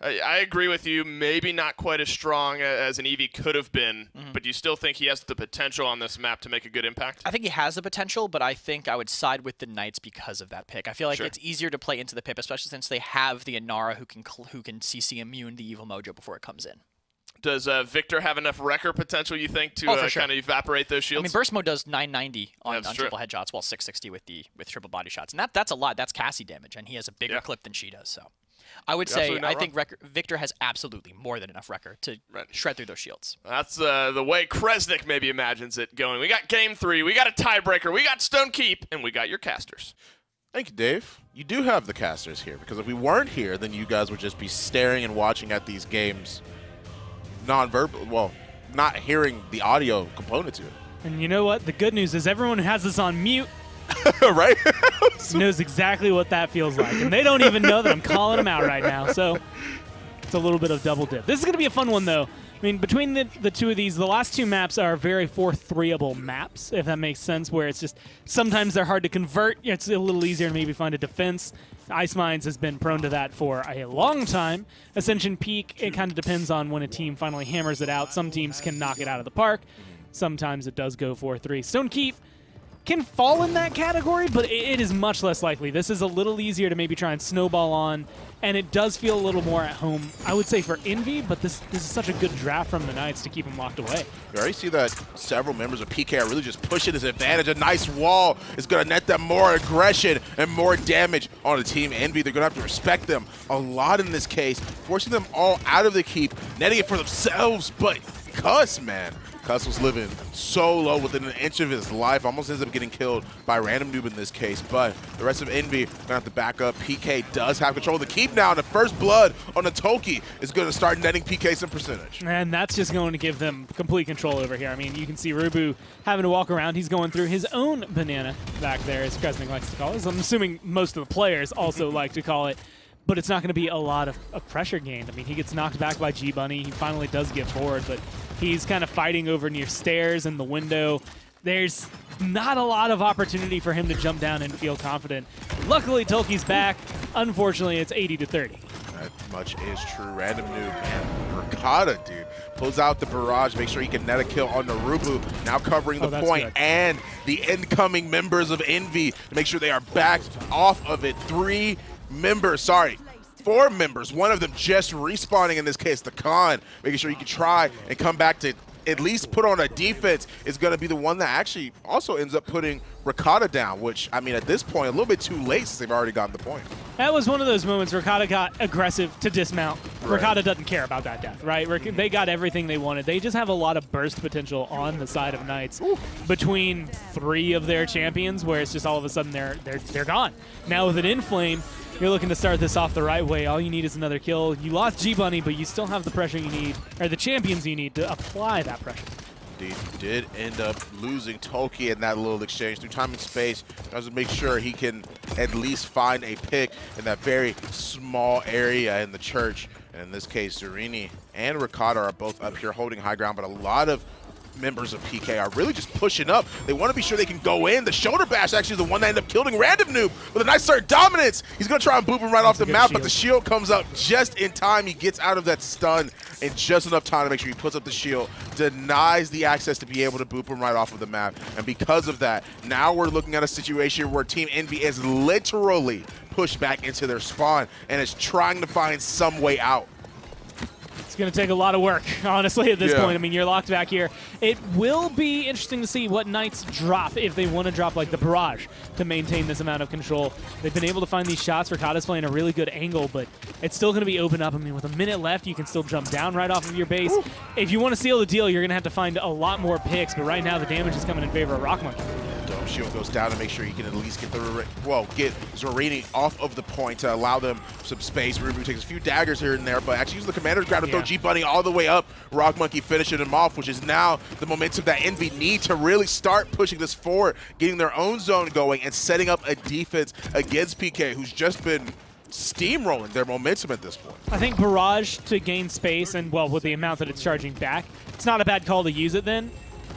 I agree with you. Maybe not quite as strong as an Eevee could have been, but you still think he has the potential on this map to make a good impact? I think he has the potential, but I think I would side with the Knights because of that pick. I feel like it's easier to play into the Pip, especially since they have the Inara who can CC immune the Evil Mojo before it comes in. Does Victor have enough wrecker potential, you think, to kind of evaporate those shields? I mean, Burst Mode does 990 on triple headshots, while 660 with triple body shots. And that's a lot. That's Cassie damage, and he has a bigger clip than she does. So I would say I think Victor has absolutely more than enough wrecker to shred through those shields. That's the way Kresnik maybe imagines it going. We got game 3. We got a tiebreaker. We got Stone Keep, and we got your casters. Thank you, Dave. You do have the casters here, because if we weren't here, then you guys would just be staring and watching at these games non-verbal, well, not hearing the audio component to it. And you know what? The good news is everyone who has this on mute right? knows exactly what that feels like. And they don't even know that I'm calling them out right now. So it's a little bit of double dip. This is going to be a fun one, though. I mean, between the two of these, the last 2 maps are very 4-3-able maps, if that makes sense, where it's just sometimes they're hard to convert. It's a little easier to maybe find a defense. Ice Mines has been prone to that for a long time. Ascension Peak, it kind of depends on when a team finally hammers it out. Some teams can knock it out of the park. Sometimes it does go 4-3. Stone Keep can fall in that category, but it is much less likely. This is a little easier to maybe try and snowball on, and it does feel a little more at home, I would say, for Envy, but this is such a good draft from the Knights to keep them locked away. You already see that several members of PK are really just pushing his advantage. A nice wall is going to net them more aggression and more damage on the team Envy. They're going to have to respect them a lot in this case, forcing them all out of the keep, netting it for themselves, but Cuss, man. Cuss was living so low within an inch of his life. Almost ends up getting killed by Random Noob in this case. But the rest of Envy going to have to back up. PK does have control of the keep now. The first blood on the Toki is going to start netting PK some percentage. And that's just going to give them complete control over here. I mean, you can see Rubu having to walk around. He's going through his own banana back there, as Kresnik likes to call it. I'm assuming most of the players also like to call it. But it's not going to be a lot of pressure gained. I mean, he gets knocked back by G-Bunny. He finally does get forward, but he's kind of fighting over near stairs and the window. There's not a lot of opportunity for him to jump down and feel confident. Luckily, Tolki's back. Unfortunately, it's 80-30. That much is true. Random Noob, man. Ricotta, dude. Pulls out the barrage, make sure he can net a kill on the Rubu. Now covering the point good. And the incoming members of Envy to make sure they are backed off of it. 4 members, one of them just respawning in this case, the Khan, making sure he can try and come back to at least put on a defense is going to be the one that actually also ends up putting Ricotta down, which, I mean, at this point, a little bit too late since they've already gotten the point. That was one of those moments Ricotta got aggressive to dismount. Right. Ricotta doesn't care about that death, right? They got everything they wanted. They just have a lot of burst potential on the side of Knights between 3 of their champions, where it's just all of a sudden they're gone. Now with an Inflame, you're looking to start this off the right way. All you need is another kill. You lost G-Bunny, but you still have the pressure you need, or the champions you need to apply that pressure. Indeed, did end up losing Toki in that little exchange through time and space. Tries to make sure he can at least find a pick in that very small area in the church. And in this case, Zerini and Ricotta are both up here holding high ground, but a lot of members of PK are really just pushing up. They want to be sure they can go in. The shoulder bash actually is the one that ended up killing Random Noob with a nice start dominance. He's going to try and boop him right off the map, but the shield comes up just in time. He gets out of that stun in just enough time to make sure he puts up the shield, denies the access to be able to boop him right off of the map. And because of that, now we're looking at a situation where Team Envy is literally pushed back into their spawn and is trying to find some way out. It's going to take a lot of work, honestly, at this point. I mean, you're locked back here. It will be interesting to see what Knights drop if they want to drop, like, the Barrage to maintain this amount of control. They've been able to find these shots. Ricotta's playing a really good angle, but it's still going to be open up. I mean, with a minute left, you can still jump down right off of your base. Ooh. If you want to seal the deal, you're going to have to find a lot more picks, but right now the damage is coming in favor of Rock Monkey. Dome shield goes down to make sure he can at least get get Zorini off of the point to allow them some space. Rubu takes a few daggers here and there, but actually uses the commander's grab to throw G-Bunny all the way up. Rock Monkey finishing him off, which is now the momentum that Envy need to really start pushing this forward, getting their own zone going and setting up a defense against PK, who's just been steamrolling their momentum at this point. I think Barrage to gain space, and well, with the amount that it's charging back, it's not a bad call to use it then.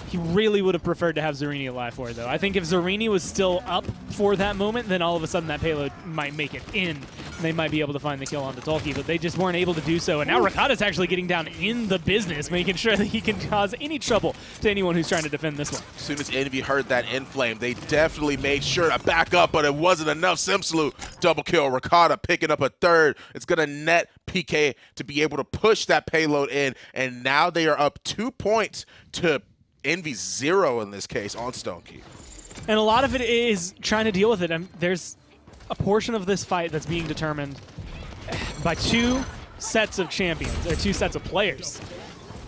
He really would have preferred to have Zerini alive for it, though. I think if Zerini was still up for that moment, then all of a sudden that payload might make it in. They might be able to find the kill onto Tolki, but they just weren't able to do so. And now Ricotta's actually getting down in the business, making sure that he can cause any trouble to anyone who's trying to defend this one. As soon as Envy heard that Inflame, they definitely made sure to back up, but it wasn't enough. Simsalute double kill. Ricotta picking up a third. It's going to net PK to be able to push that payload in, and now they are up 2 points to Envy 0 in this case on Stonekeep. And a lot of it is trying to deal with it. There's a portion of this fight that's being determined by 2 sets of champions, or 2 sets of players.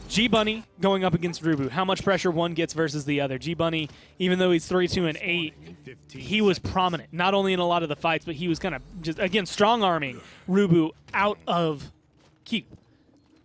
G-Bunny going up against Rubu. How much pressure one gets versus the other. G-Bunny, even though he's 3-2 and 8, he was prominent, not only in a lot of the fights, but he was kind of just, again, strong-arming Rubu out of keep.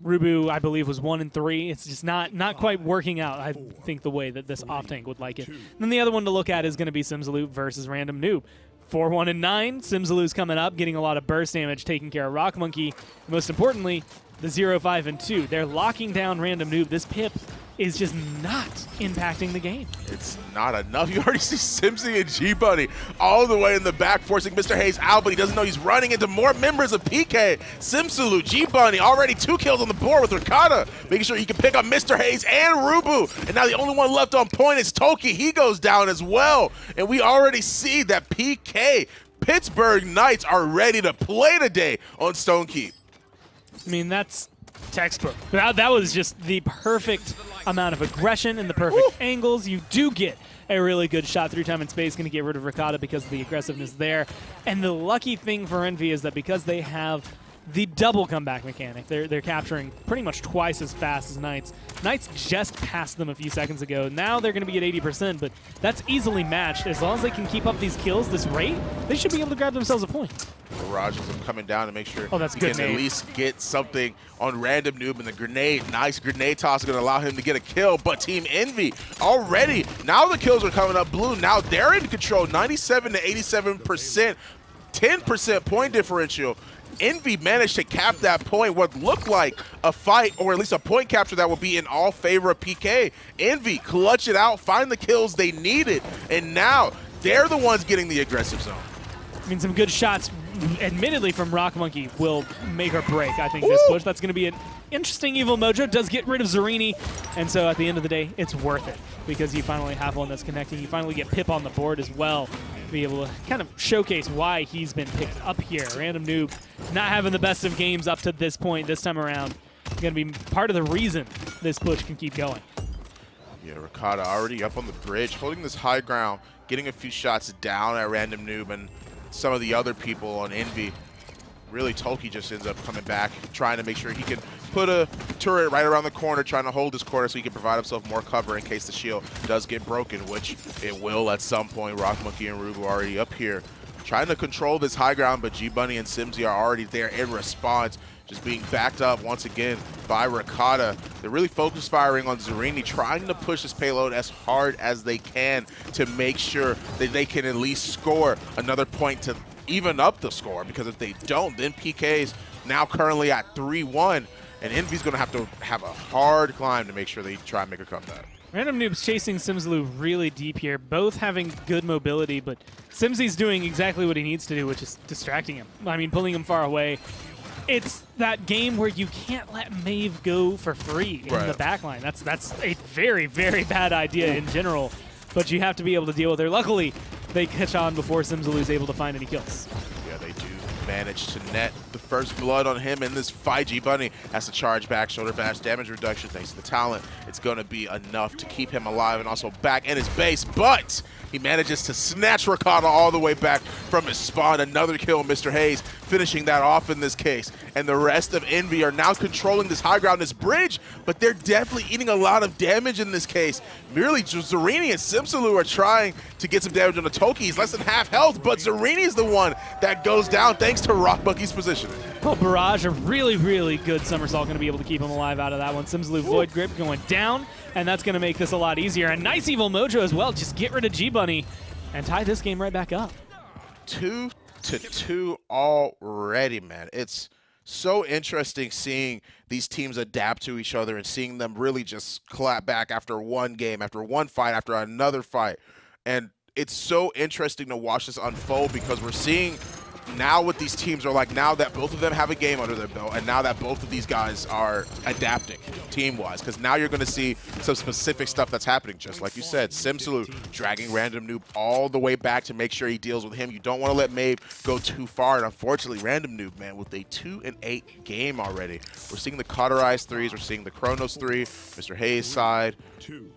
Rubu, I believe, was 1-3. It's just not quite working out, I think, the way that this off-tank would like it. And then the other one to look at is going to be Simsalute versus Random Noob. 4-1 and 9. Simsalute's coming up, getting a lot of burst damage, taking care of Rock Monkey. Most importantly, the 0-5 and 2. They're locking down Random Noob. This pip is just not impacting the game. It's not enough. You already see Simsy and G-Bunny all the way in the back, forcing Mr. Hayes out, but he doesn't know he's running into more members of PK. Simsalute, G-Bunny, already 2 kills on the board with Ricotta, making sure he can pick up Mr. Hayes and Rubu. And now the only one left on point is Toki. He goes down as well. And we already see that PK, Pittsburgh Knights, are ready to play today on Stonekeep. I mean, that's textbook. That was just the perfect amount of aggression and the perfect angles. You do get a really good shot through time and space, going to get rid of Ricotta because of the aggressiveness there. And the lucky thing for Envy is that because they have the double comeback mechanic, they're capturing pretty much twice as fast as Knights. Knights just passed them a few seconds ago. Now they're going to be at 80%, but that's easily matched. As long as they can keep up these kills, this rate, they should be able to grab themselves a point. Barrage is coming down to make sure that's he good can at least get something on Random Noob, and the grenade, nice grenade toss is going to allow him to get a kill. But Team Envy already, now the kills are coming up blue. Now they're in control, 97 to 87%, 10% point differential. Envy managed to cap that point, what looked like a fight, or at least a point capture that would be in all favor of PK. Envy clutch it out, find the kills they needed, and now they're the ones getting the aggressive zone. I mean, some good shots, admittedly, from Rock Monkey will make or break, I think, this push. That's going to be an interesting Evil Mojo. Does get rid of Zerini, and so at the end of the day, it's worth it because you finally have one that's connecting. You finally get Pip on the board as well to be able to kind of showcase why he's been picked up here. Random Noob not having the best of games up to this point this time around. Going to be part of the reason this push can keep going. Yeah, Ricotta already up on the bridge, holding this high ground, getting a few shots down at Random Noob, and some of the other people on Envy. Really, Tolkien just ends up coming back, trying to make sure he can put a turret right around the corner, trying to hold his corner so he can provide himself more cover in case the shield does get broken, which it will at some point. Rock Monkey and Rubu already up here, trying to control this high ground, but G-Bunny and Simsy are already there in response, just being backed up once again by Ricotta. They're really focus firing on Zerini, trying to push this payload as hard as they can to make sure that they can at least score another point to even up the score, because if they don't, then PK's now currently at 3-1, and Envy's going to have a hard climb to make sure they try and make a comeback. Random Noob's chasing Simsaloo really deep here, both having good mobility, but Simsy's doing exactly what he needs to do, which is distracting him. I mean, pulling him far away. It's that game where you can't let Maeve go for free in the backline. That's a very, very bad idea in general, but you have to be able to deal with her. Luckily, they catch on before Simsaloo's able to find any kills. Yeah, they do manage to net the first blood on him in this fight. G-Bunny has to charge back, shoulder bash, damage reduction thanks to the talent. It's going to be enough to keep him alive and also back in his base, but he manages to snatch Ricotta all the way back from his spawn. Another kill, Mr. Hayes finishing that off in this case. And the rest of Envy are now controlling this high ground, this bridge, but they're definitely eating a lot of damage in this case. Merely Zerini and Simsaloo are trying to get some damage on the Toki. He's less than half health, but Zerini is the one that goes down thanks to Rock Monkey's positioning. Well, Barrage, a really, really good somersault, going to be able to keep him alive out of that one. Simsaloo Void Grip going down, and that's going to make this a lot easier. And nice Evil Mojo as well. Just get rid of G-Bunny and tie this game right back up. 2-2 already, man. It's so interesting seeing these teams adapt to each other and seeing them really just clap back after one game, after one fight, after another fight. And it's so interesting to watch this unfold, because we're seeing now what these teams are like now that both of them have a game under their belt, and now that both of these guys are adapting team-wise, because now you're going to see some specific stuff that's happening, just like you said. Simsaloo dragging Random Noob all the way back to make sure he deals with him. You don't want to let Maeve go too far, and unfortunately, Random Noob, man, with a 2-8 game already. We're seeing the cauterized threes, we're seeing the Chronos 3, Mr. Hayes' side,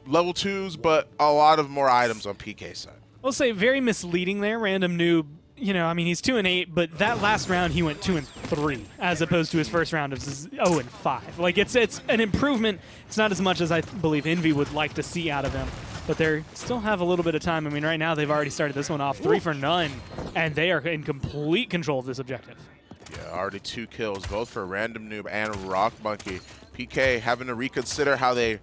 level 2s, but a lot of more items on PK's side. I'll say very misleading there. Random Noob, you know, I mean, he's 2-8, but that last round he went 2-3, as opposed to his first round of 0-5. Like, it's an improvement. It's not as much as I believe Envy would like to see out of him, but they still have a little bit of time. I mean, right now they've already started this one off 3 for none, and they are in complete control of this objective. Yeah, already 2 kills, both for Random Noob and Rock Monkey. PK having to reconsider how they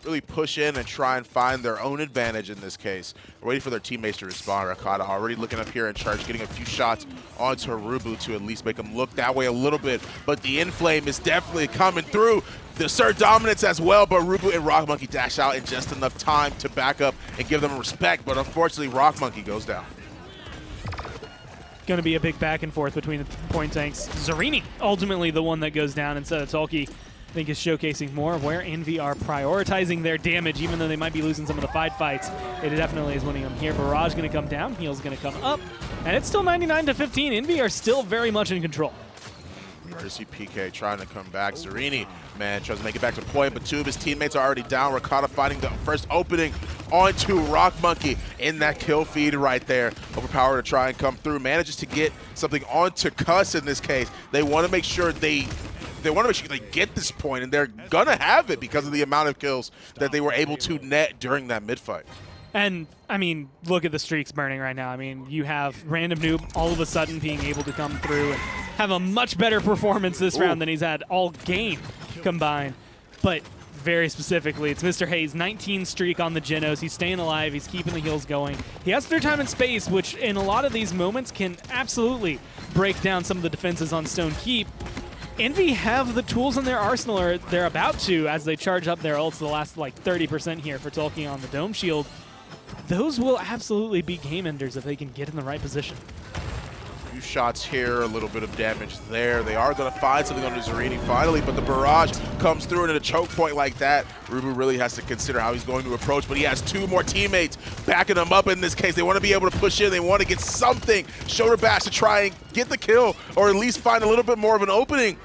really push in and try and find their own advantage in this case. We're waiting for their teammates to respond. Ricotta already looking up here in charge, getting a few shots onto Rubu to at least make him look that way a little bit. But the Inflame is definitely coming through. The Sir Dominance as well, but Rubu and Rock Monkey dash out in just enough time to back up and give them respect. But unfortunately, Rock Monkey goes down. Going to be a big back and forth between the point tanks. Zerini, ultimately the one that goes down instead of Tolki. I think is showcasing more where Envy are prioritizing their damage, even though they might be losing some of the fights. It definitely is winning them here. Barrage going to come down, Heal's going to come up, and it's still 99-15. Envy are still very much in control. We already see PK trying to come back. Zerini, man, tries to make it back to point, but 2 of his teammates are already down. Ricotta finding the first opening onto Rock Monkey in that kill feed right there. Overpower to try and come through. Manages to get something onto Cuss in this case. They want to make sure they get this point, and they're going to have it because of the amount of kills that they were able to net during that mid-fight. And, I mean, look at the streaks burning right now. I mean, you have Random Noob all of a sudden being able to come through and have a much better performance this round than he's had all game combined. But very specifically, it's Mr. Hayes' 19 streak on the Genos. He's staying alive. He's keeping the heals going. He has their time and space, which in a lot of these moments can absolutely break down some of the defenses on Stone Keep. Envy have the tools in their arsenal, or they're about to, as they charge up their ults the last like 30% here for Tolkien on the Dome Shield. Those will absolutely be game enders if they can get in the right position. A few shots here, a little bit of damage there. They are going to find something on Zerini finally, but the barrage comes through, and at a choke point like that, Rubu really has to consider how he's going to approach, but he has 2 more teammates backing him up in this case. They want to be able to push in. They want to get something, shoulder bash to try and get the kill, or at least find a little bit more of an opening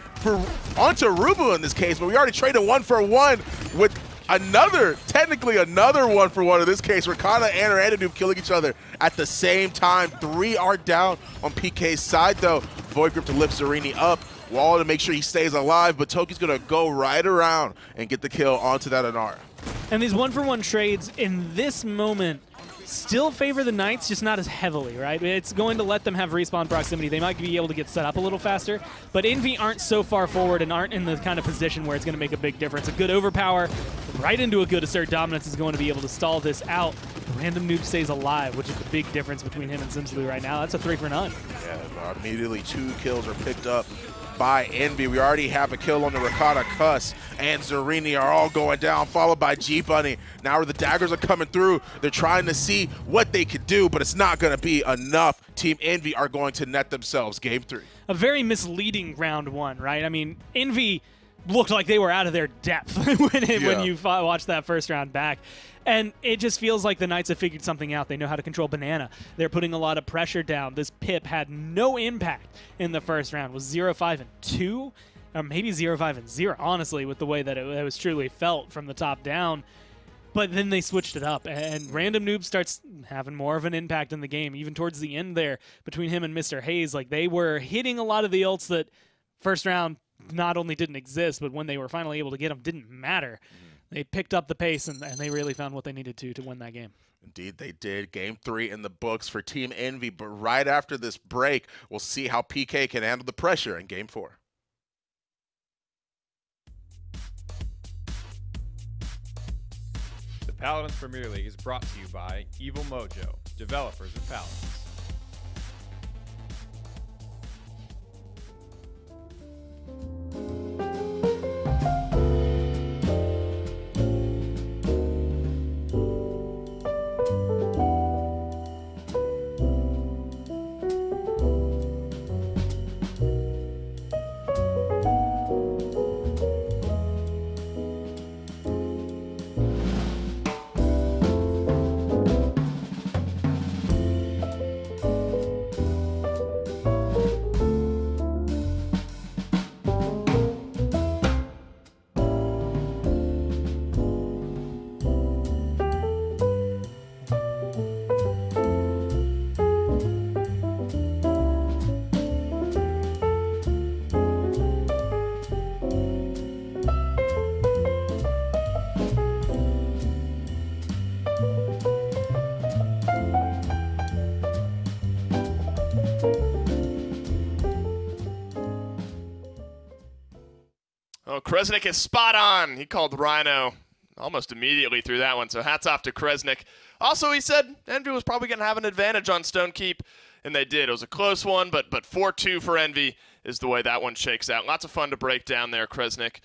onto Rubu in this case, but we already traded 1 for 1 with technically another 1-for-1 in this case. Rakata and Random Noob killing each other at the same time. 3 are down on PK's side though. Void Grip to lift Zarini up. Wall to make sure he stays alive, but Toki's gonna go right around and get the kill onto that Anara. And these 1-for-1 trades in this moment still favor the Knights, just not as heavily, right? It's going to let them have respawn proximity. They might be able to get set up a little faster, but Envy aren't so far forward and aren't in the kind of position where it's going to make a big difference. A good overpower right into a good assert dominance is going to be able to stall this out. Random Noob stays alive, which is the big difference between him and Simsaloo right now. That's a 3 for none. Yeah, immediately 2 kills are picked up by Envy. We already have a kill on the Rakata. Cuss and Zarini are all going down, followed by G-Bunny. Now where the daggers are coming through, they're trying to see what they could do, but it's not going to be enough. Team Envy are going to net themselves game 3. A very misleading round 1, right? I mean, Envy looked like they were out of their depth when you watched that first round back. And it just feels like the Knights have figured something out. They know how to control Banana. They're putting a lot of pressure down. This Pip had no impact in the first round. Was 0-5 and 2, or maybe 0-5 and 0, honestly, with the way that it was truly felt from the top down. But then they switched it up, and Random Noob starts having more of an impact in the game, even towards the end there, between him and Mr. Hayes. Like, they were hitting a lot of the ults that first round not only didn't exist, but when they were finally able to get them, didn't matter. They picked up the pace, and they really found what they needed to win that game. Indeed, they did. Game 3 in the books for Team Envy, but right after this break, we'll see how PK can handle the pressure in Game 4. The Paladins Premier League is brought to you by Evil Mojo, developers of Paladins. Oh, Kresnik is spot on. He called Rhino almost immediately through that one, so hats off to Kresnik. Also, he said Envy was probably going to have an advantage on Stone Keep, and they did. It was a close one, but 4-2 for Envy is the way that one shakes out. Lots of fun to break down there, Kresnik.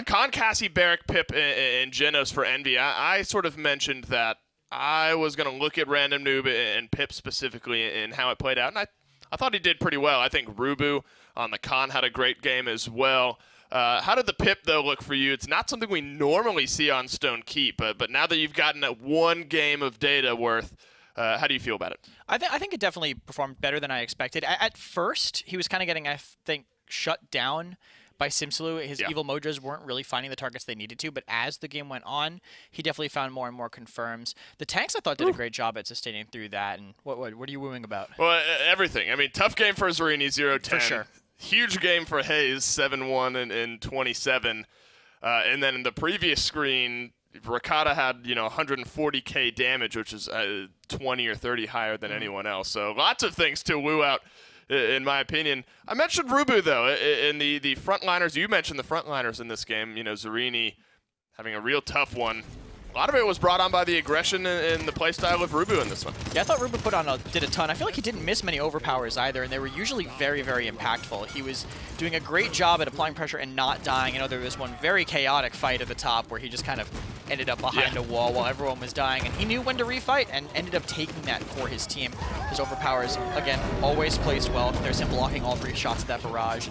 Con, Cassie, Barrick, Pip, and Genos for Envy. I sort of mentioned that I was going to look at Random Noob and Pip specifically and how it played out, and I thought he did pretty well. I think Rubu on the Con had a great game as well. How did the Pip, though, look for you? It's not something we normally see on Stone Keep, but now that you've gotten that one game of data worth, how do you feel about it? I think it definitely performed better than I expected. At first, he was kind of getting, I think, shut down by Simsaloo. His evil Mojos weren't really finding the targets they needed to, but as the game went on, he definitely found more and more confirms. The tanks, I thought, did a great job at sustaining through that. And what are you wooing about? Well, everything. I mean, tough game for Zarini, 0-10. For sure. Huge game for Hayes, 7-1 and 27. And then in the previous screen, Rakata had 140k damage, which is 20 or 30 higher than anyone else. So lots of things to woo out, in my opinion. I mentioned Rubu, though, in the frontliners. You mentioned the frontliners in this game. Zarini having a real tough one. A lot of it was brought on by the aggression and the playstyle of Rubu in this one. Yeah, I thought Rubu did a ton. I feel like he didn't miss many overpowers either, and they were usually very, very impactful. He was doing a great job at applying pressure and not dying. There was one very chaotic fight at the top where he just kind of ended up behind a wall while everyone was dying, and he knew when to refight and ended up taking that for his team. His overpowers, again, always placed well. There's him blocking all 3 shots of that barrage.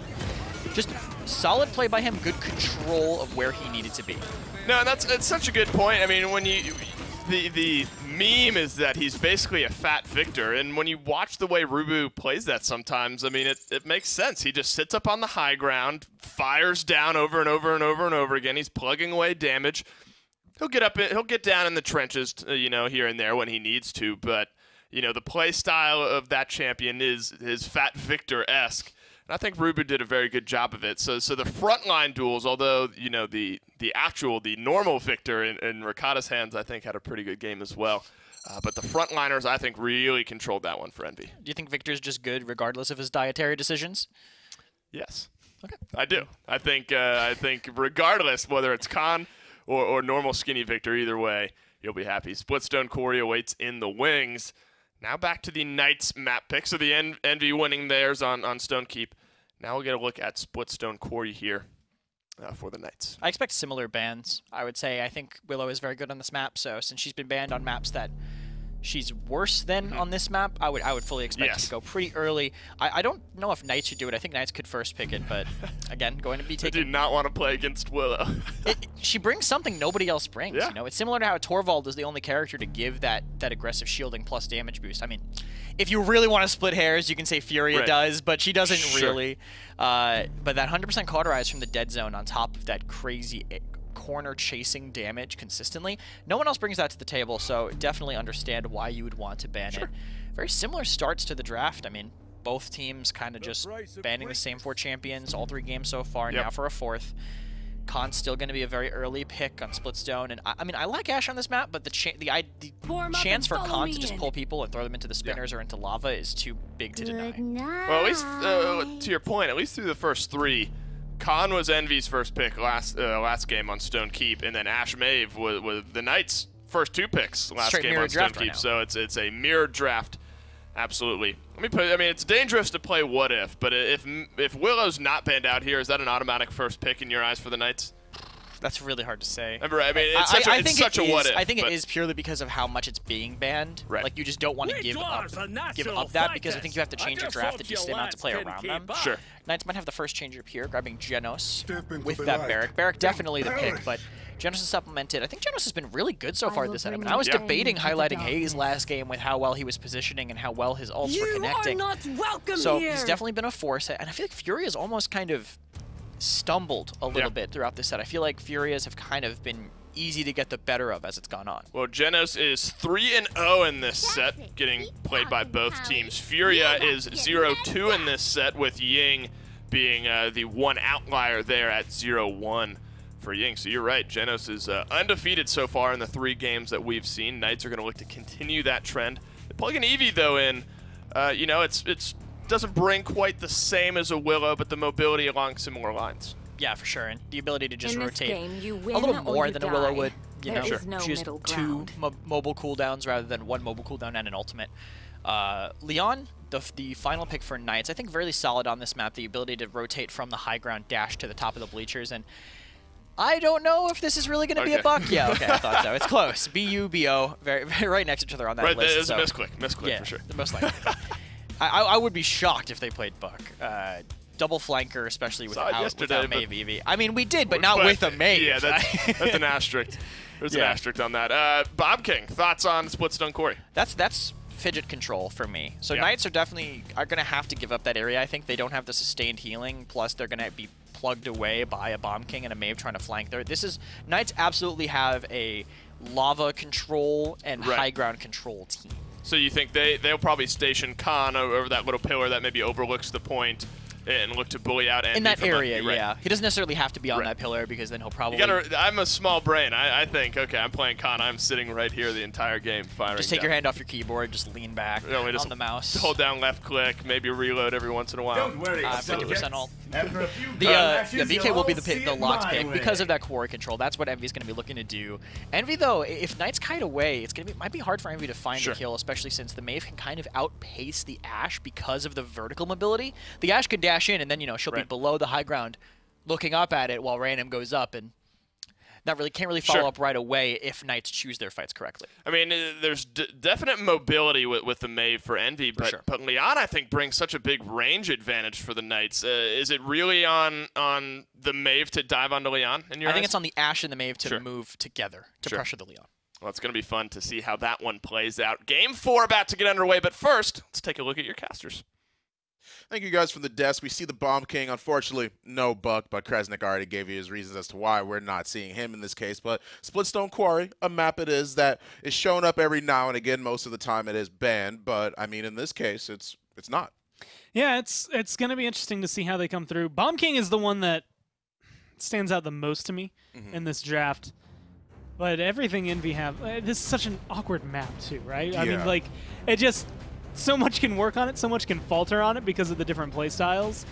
Just solid play by him, good control of where he needed to be. No, it's such a good point. I mean, when the meme is that he's basically a fat Victor, and when you watch the way Rubu plays that sometimes, I mean, it makes sense. He just sits up on the high ground, fires down over and over and over and over again. He's plugging away damage. he'll get up, he'll get down in the trenches, you know, here and there when he needs to. But you know, the play style of that champion is Fat Victor-esque. And I think Rubu did a very good job of it. So the frontline duels, although, you know, the normal Victor in Ricotta's hands, I think had a pretty good game as well. But the frontliners, I think, really controlled that one for Envy. Do you think Victor's just good regardless of his dietary decisions? Yes. Okay. I do. I think regardless whether it's Khan or normal skinny Victor, either way, you'll be happy. Splitstone Corey awaits in the wings. Now back to the Knights map pick. So the Envy winning theirs on Stonekeep. Now we'll get a look at Splitstone Corey here for the Knights. I expect similar bans. I would say I think Willow is very good on this map. So since she's been banned on maps that she's worse than on this map, I would fully expect it to go pretty early. I don't know if Knights should do it. I think Knights could first pick it, but again, going to be taking... I do not want to play against Willow. She brings something nobody else brings. Yeah. You know, it's similar to how Torvald is the only character to give that aggressive shielding plus damage boost. I mean, if you really want to split hairs, you can say Furia does, but she doesn't really. But that 100% cauterize from the dead zone on top of that crazy corner chasing damage consistently, no one else brings that to the table, so definitely understand why you would want to ban it. Very similar starts to the draft. I mean, both teams kind of just banning the same 4 champions all 3 games so far, now for a 4th. Khan's still going to be a very early pick on Splitstone, and I mean, I like Ashe on this map, but the chance for Khan to just pull people and throw them into the spinners or into lava is too big to deny. Well, at least to your point, at least through the first 3, Khan was Envy's first pick last game on Stonekeep, and then Ashe Maeve was the Knights' first 2 picks last game on Stonekeep. So it's a mirrored draft, absolutely. I mean, it's dangerous to play what if, but if Willow's not banned out here, is that an automatic first pick in your eyes for the Knights? That's really hard to say. I mean, it's such a what if. I think it is purely because of how much it's being banned. Right. Like, you just don't want to give up that, because I think you have to change your draft if you stand out to play around them. Sure. Knights might have the first change up here, grabbing Genos with that Barrack. Barrack definitely the pick, but Genos is supplemented. I think Genos has been really good so far this set. I mean, I was debating highlighting Hayes last game with how well he was positioning and how well his ults were connecting. So he's definitely been a force, and I feel like Fury has almost kind of stumbled a little bit throughout this set. I feel like Furias have kind of been easy to get the better of as it's gone on. Well, Genos is 3-0 in this set, getting played by both teams. Furia is 0-2 in this set, with Ying being the one outlier there at 0-1 for Ying. So you're right, Genos is undefeated so far in the 3 games that we've seen. Knights are going to look to continue that trend. Plugging Eevee, though, in, you know, it's doesn't bring quite the same as a Willow, but the mobility along similar lines. Yeah, for sure, and the ability to just rotate game, a little more than a Willow would. You know, no she has 2 mobile cooldowns rather than 1 mobile cooldown and an ultimate. Leon, the final pick for Knights, I think very solid on this map. The ability to rotate from the high ground dash to the top of the bleachers, and I don't know if this is really going to be a buck. Yeah, okay, I thought so. It's close. BU, BO, very right next to each other on that list. Right, it was so. a misclick for sure. Most likely. I would be shocked if they played Buck. Double flanker, especially without Maeve Eevee. I mean, we did, but not with a Maeve. Yeah, that's an asterisk. There's an asterisk on that. Bob King, thoughts on Splitstone Corey? That's fidget control for me. So Knights are definitely going to have to give up that area. I think they don't have the sustained healing, plus they're going to be plugged away by a Bomb King and a Maeve trying to flank there. Knights absolutely have a lava control and high ground control team. So you think they'll probably station Khan over that little pillar that maybe overlooks the point and look to bully out Envy in that area, right. yeah. He doesn't necessarily have to be on that pillar, because then he'll probably... I'm a small brain. I think, okay, I'm playing Khan. I'm sitting right here the entire game firing Just take your hand off your keyboard, just lean back on the mouse. Hold down left click, maybe reload every once in a while. Don't worry, 50% ult. After a few The BK will be the locked pick way. because of that core control. That's what Envy's going to be looking to do. Envy, though, if Knights kite away, might be hard for Envy to find the kill, especially since the Maeve can kind of outpace the Ashe because of the vertical mobility. The Ashe can dash in, and then, you know, she'll be below the high ground looking up at it while Random goes up, and can't really follow up right away if Knights choose their fights correctly. I mean, there's definite mobility with the Maeve for Envy, but Leon, I think, brings such a big range advantage for the Knights. Is it really on the Maeve to dive onto Leon in your eyes? I think it's on the Ashe and the Maeve to move together to pressure the Leon. Well, it's going to be fun to see how that one plays out. Game 4 about to get underway, but first, let's take a look at your casters. Thank you guys from the desk. We see the Bomb King. Unfortunately, no Buck, but Kresnik already gave you his reasons as to why we're not seeing him in this case. But Splitstone Quarry, a map it is that is shown up every now and again. Most of the time it is banned, but I mean in this case it's not. Yeah, it's going to be interesting to see how they come through. Bomb King is the one that stands out the most to me in this draft. But everything Envy have, this is such an awkward map too, right? I mean, like, it just, so much can work on it, so much can falter on it because of the different play styles.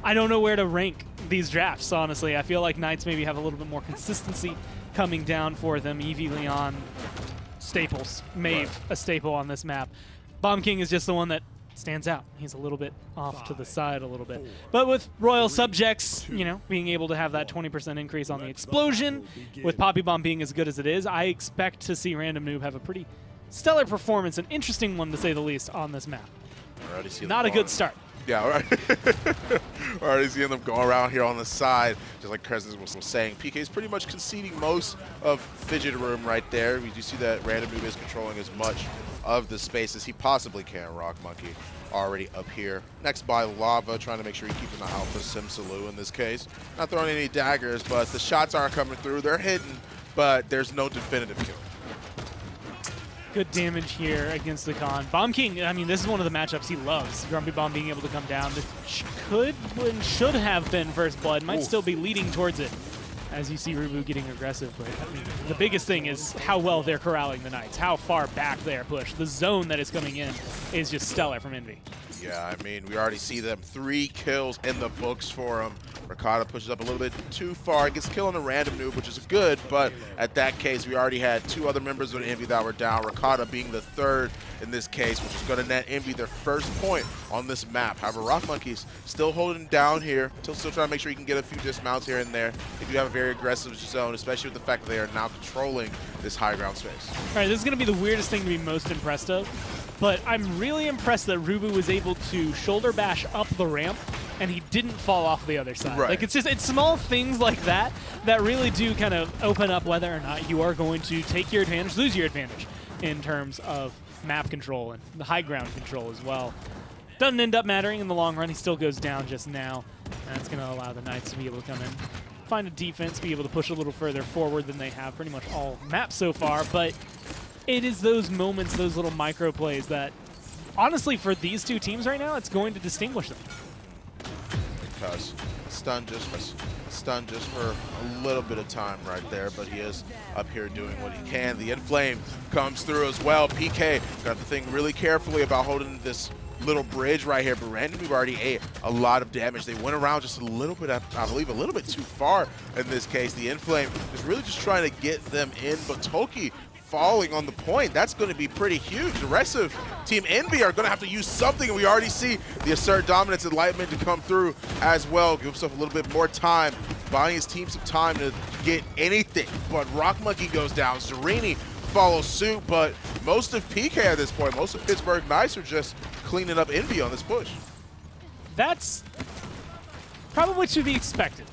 I don't know where to rank these drafts, honestly. I feel like Knights maybe have a little bit more consistency coming down for them. Eevee, Leon, staples. Maeve, a staple on this map. Bomb King is just the one that stands out. He's a little bit off to the side a little bit. But with Royal Subjects, you know, being able to have that 20% increase on the explosion, with Poppy Bomb being as good as it is, I expect to see Random Noob have a pretty stellar performance, an interesting one to say the least on this map. Not a good start. Yeah, all right. We're already seeing them go around here on the side, just like Kresnik was saying. PK is pretty much conceding most of Fidget Room right there. We do see that Random Noob is controlling as much of the space as he possibly can. Rock Monkey already up here. Next by Lava, trying to make sure you keep an eye out for Simsaloo in this case. Not throwing any daggers, but the shots are coming through. They're hidden, but there's no definitive kill. Good damage here against the Khan. Bomb King, I mean, this is one of the matchups he loves. Grumpy Bomb being able to come down. This could and should have been first blood. Might still be leading towards it as you see Rubu getting aggressive. But I mean, the biggest thing is how well they're corralling the Knights, how far back they are pushed. The zone that is coming in is just stellar from Envy. Yeah, I mean, we already see them 3 kills in the books for him. Ricotta pushes up a little bit too far, gets killed on a Random Noob, which is good, but at that case, we already had 2 other members of Envy that were down, Ricotta being the 3rd in this case, which is going to net Envy their first point on this map. However, Rock Monkey's still holding down here, still trying to make sure he can get a few dismounts here and there. They do have a very aggressive zone, especially with the fact that they are now controlling this high ground space. All right, this is going to be the weirdest thing to be most impressed of, but I'm really impressed that Rubu was able to shoulder bash up the ramp and he didn't fall off the other side. Right. Like, it's small things like that that really do kind of open up whether or not you are going to take your advantage, lose your advantage in terms of map control and the high ground control as well. Doesn't end up mattering in the long run. He still goes down just now. And it's going to allow the Knights to be able to come in, find a defense, be able to push a little further forward than they have pretty much all map so far. But it is those moments, those little micro plays that, honestly, for these two teams right now, it's going to distinguish them. Because stunned just for a little bit of time right there, but he is up here doing what he can. The Inflame comes through as well. PK got the thing really carefully about holding this little bridge right here, but Random Noob already ate a lot of damage. They went around just a little bit, I believe, a little bit too far in this case. The Inflame is really just trying to get them in, but Toki falling on the point, that's going to be pretty huge. The rest of Team Envy are going to have to use something, and we already see the Assert Dominance Enlightenment to come through as well. Give himself a little bit more time, buying his team some time to get anything. But Rock Monkey goes down. Zerini follows suit, but most of PK at this point, most of Pittsburgh Knights are just cleaning up Envy on this push. That's probably to be expected.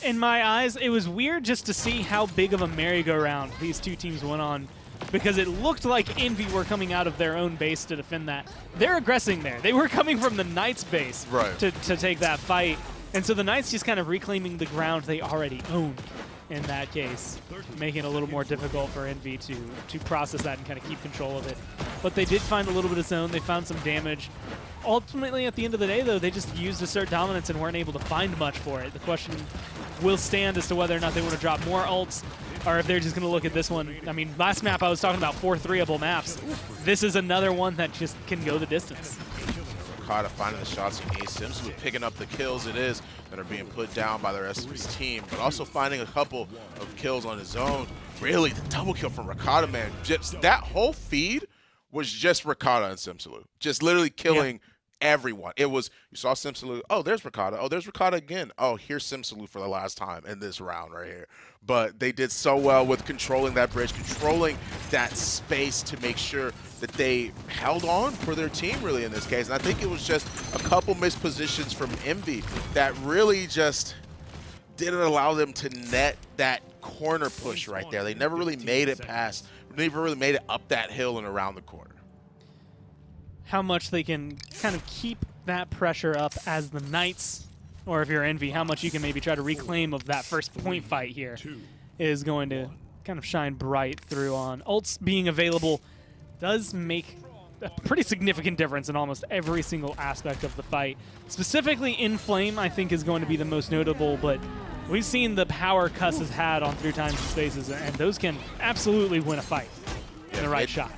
In my eyes, it was weird just to see how big of a merry-go-round these two teams went on, because it looked like Envy were coming out of their own base to defend that. They're aggressing there. They were coming from the Knights base to take that fight. And so the Knights just kind of reclaiming the ground they already owned in that case, making it a little more difficult for Envy to process that and kind of keep control of it. But they did find a little bit of zone. They found some damage. Ultimately, at the end of the day, though, they just used Assert Dominance and weren't able to find much for it. The question will stand as to whether or not they want to drop more ults, or if they're just going to look at this one. I mean, last map I was talking about 4 3-able maps. This is another one that just can go the distance. Ricotta finding the shots he needs. Simpson picking up the kills it is that are being put down by the rest of his team, but also finding a couple of kills on his own. Really, the double kill from Ricotta, man. Just that whole feed was just Ricotta and Simsaloo. Just literally killing everyone. It was, you saw Simsaloo, oh, there's Ricotta. Oh, there's Ricotta again. Oh, here's Simsaloo for the last time in this round right here. But they did so well with controlling that bridge, controlling that space to make sure that they held on for their team, really, in this case. And I think it was just a couple missed positions from Envy that really just didn't allow them to net that corner push right there. They never really made it past, never really made it up that hill and around the corner. How much they can kind of keep that pressure up as the Knights, or if you're Envy, how much you can maybe try to reclaim of that first point fight here is going to kind of shine bright through on. Ults being available does make a pretty significant difference in almost every single aspect of the fight. Specifically in Flame, I think, is going to be the most notable, but we've seen the power Cuss has had on through times and spaces, and those can absolutely win a fight in the right shot.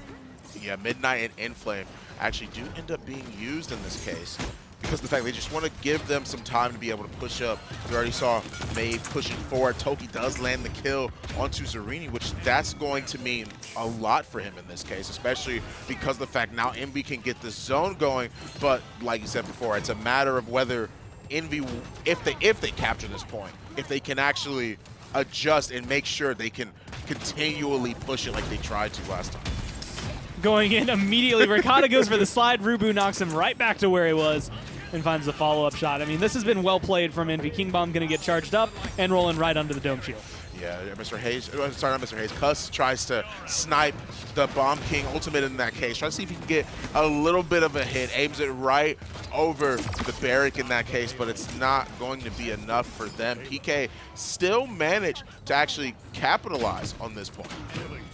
Yeah, Midnight and Inflame actually do end up being used in this case because of the fact they just want to give them some time to be able to push up. We already saw Maeve pushing forward. Toki does land the kill onto Zarini, which that's going to mean a lot for him in this case, especially because of the fact now Envy can get the zone going. But like you said before, it's a matter of whether Envy, if they capture this point, if they can actually adjust and make sure they can continually push it like they tried to last time. Going in immediately, Ricotta goes for the slide. Rubu knocks him right back to where he was and finds the follow-up shot. I mean, this has been well played from Envy. King Bomb going to get charged up and rolling right under the dome shield. Yeah, Mr. Hayes, sorry, not Mr. Hayes, Cuss tries to snipe the Bomb King ultimate in that case. Try to see if he can get a little bit of a hit. Aims it right over the barrack in that case, but it's not going to be enough for them. PK still managed to actually capitalize on this point.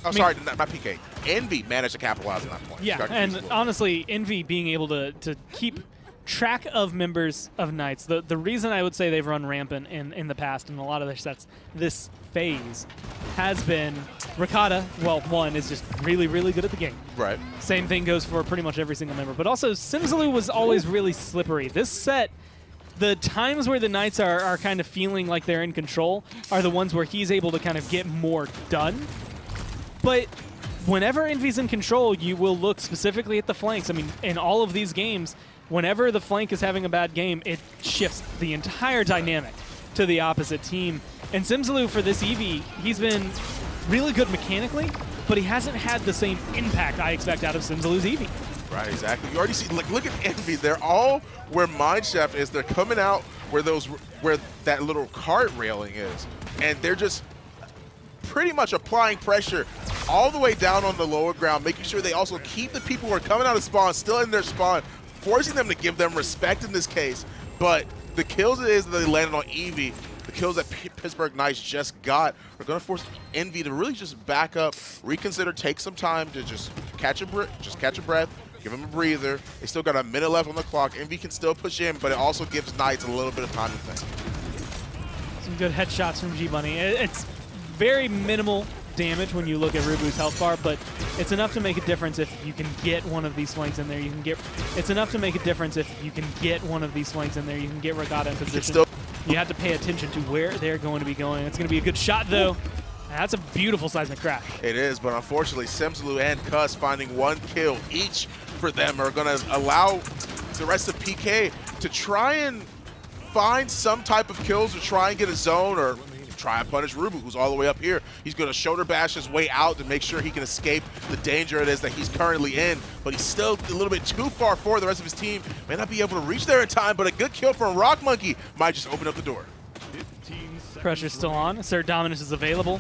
Oh, sorry, not PK. Envy managed to capitalize on that point. Yeah, and honestly, Envy being able to keep track of members of Knights. The reason I would say they've run rampant in the past in a lot of their sets this phase has been Ricotta, well, one, is just really, really good at the game. Right. Same thing goes for pretty much every single member. But also, Simsalou was always really slippery. This set, the times where the Knights are kind of feeling like they're in control are the ones where he's able to kind of get more done. But whenever Envy's in control, you will look specifically at the flanks. I mean, in all of these games, whenever the flank is having a bad game, it shifts the entire dynamic to the opposite team. And Simsalou, for this Eevee, he's been really good mechanically, but he hasn't had the same impact I expect out of Simsalou's Eevee. Right, exactly. You already see, look at Envy. They're all where Mineshaft is. They're coming out where that little cart railing is, and they're just pretty much applying pressure all the way down on the lower ground, making sure they also keep the people who are coming out of spawn still in their spawn, forcing them to give them respect in this case. But the kills it is that they landed on Eevee, the kills that Pittsburgh Knights just got, are going to force Envy to really just back up, reconsider, take some time to just catch a breath, give them a breather. They still got a minute left on the clock. Envy can still push in, but it also gives Knights a little bit of time to think. Some good headshots from G-Bunny. It's very minimal damage when you look at Rubu's health bar, but it's enough to make a difference if you can get one of these flanks in there. It's enough to make a difference if you can get one of these flanks in there. You can get Ricotta in position. You have to pay attention to where they're going to be going. It's going to be a good shot, though. That's a beautiful seismic crash. It is, but unfortunately, Simsalou and Cuss finding one kill each for them are going to allow the rest of PK to try and find some type of kills or try and get a zone or try and punish Rubu, who's all the way up here. He's going to shoulder bash his way out to make sure he can escape the danger it is that he's currently in, but he's still a little bit too far forward. The rest of his team may not be able to reach there in time, but a good kill from Rock Monkey might just open up the door. Pressure's still on. Assert Dominance is available.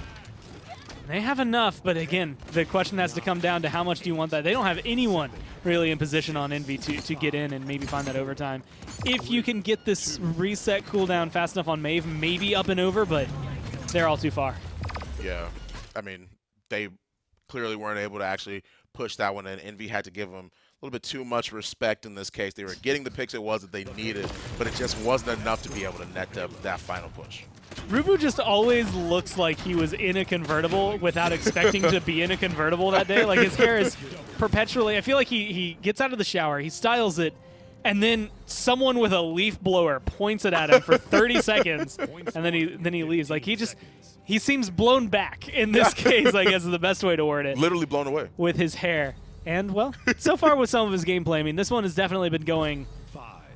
They have enough, but again, the question has to come down to how much do you want that. They don't have anyone really in position on Envy to get in and maybe find that overtime. If you can get this reset cooldown fast enough on Maeve, maybe up and over, but they're all too far. Yeah, I mean, they clearly weren't able to actually push that one, and Envy had to give them a little bit too much respect in this case. They were getting the picks it was that they needed, but it just wasn't enough to be able to net that final push. Rubu just always looks like he was in a convertible without expecting to be in a convertible that day. Like, his hair is perpetually, I feel like he gets out of the shower, he styles it, and then someone with a leaf blower points it at him for 30 seconds, and then he leaves. Like, he seems blown back in this case, I guess is the best way to word it. Literally blown away. With his hair. And, well, so far with some of his gameplay, I mean, this one has definitely been going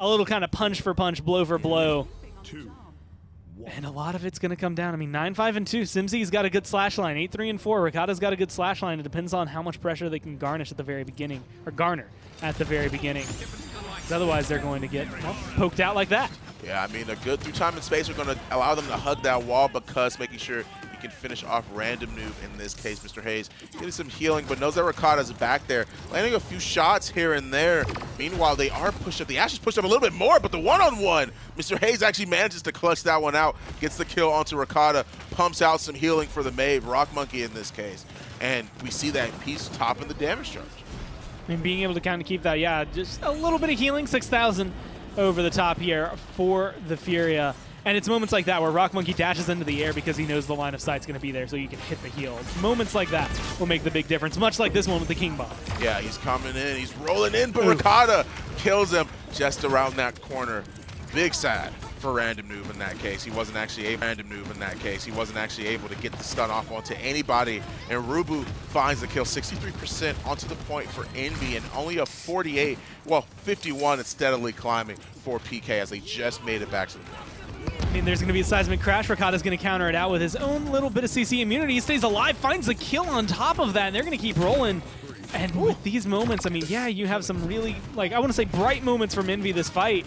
a little kind of punch for punch, blow for blow. And a lot of it's going to come down. I mean, 9-5-2. Simsy's got a good slash line. 8-3-4. Ricotta's got a good slash line. It depends on how much pressure they can garnish at the very beginning, or garner at the very beginning. Otherwise, they're going to get poked out like that. Yeah, I mean, a good through time and space are going to allow them to hug that wall, because making sure you he can finish off Random Noob in this case. Mr. Hayes getting some healing, but knows that Rakata's back there, landing a few shots here and there. Meanwhile, they are pushed up. The Ashes pushed up a little bit more, but the one-on-one, Mr. Hayes actually manages to clutch that one out, gets the kill onto Rakata, pumps out some healing for the Mave, Rock Monkey in this case. And we see that piece topping the damage charge. I mean, being able to kind of keep that, yeah, just a little bit of healing, 6,000 over the top here for the Furia. And it's moments like that where Rock Monkey dashes into the air because he knows the line of sight's going to be there so you can hit the heal. Moments like that will make the big difference, much like this one with the King Bomb. Yeah, he's coming in, he's rolling in, but Rakata kills him just around that corner. Big sad for Random Noob in that case. He wasn't actually able to get the stun off onto anybody, and Rubu finds the kill. 63% onto the point for Envy, and only a 48, well, 51 it's steadily climbing for PK as they just made it back to the point. I mean, there's going to be a seismic crash. Rakata's going to counter it out with his own little bit of CC immunity. He stays alive, finds the kill on top of that, and they're going to keep rolling. And with these moments, I mean, yeah, you have some really, like, I want to say bright moments from Envy this fight,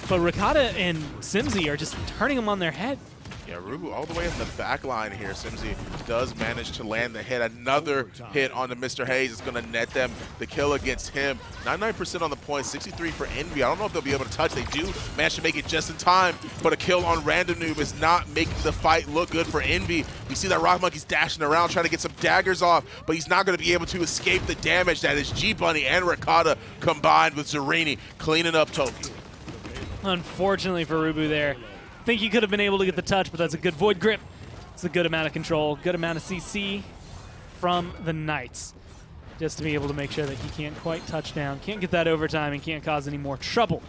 but Rakata and Simzy are just turning them on their head. Yeah, Rubu all the way in the back line here. Simzy does manage to land the hit. Another hit onto Mr. Hayes is going to net them the kill against him. 99% on the point, 63 for Envy. I don't know if they'll be able to touch. They do manage to make it just in time, but a kill on Random Noob is not making the fight look good for Envy. We see that Rock Monkey's dashing around trying to get some daggers off, but he's not going to be able to escape the damage that is G-Bunny and Rakata combined with Zerini cleaning up Toki. Unfortunately for Rubu there. I think he could have been able to get the touch, but that's a good Void Grip. It's a good amount of control, good amount of CC from the Knights, just to be able to make sure that he can't quite touch down, can't get that overtime, and can't cause any more trouble.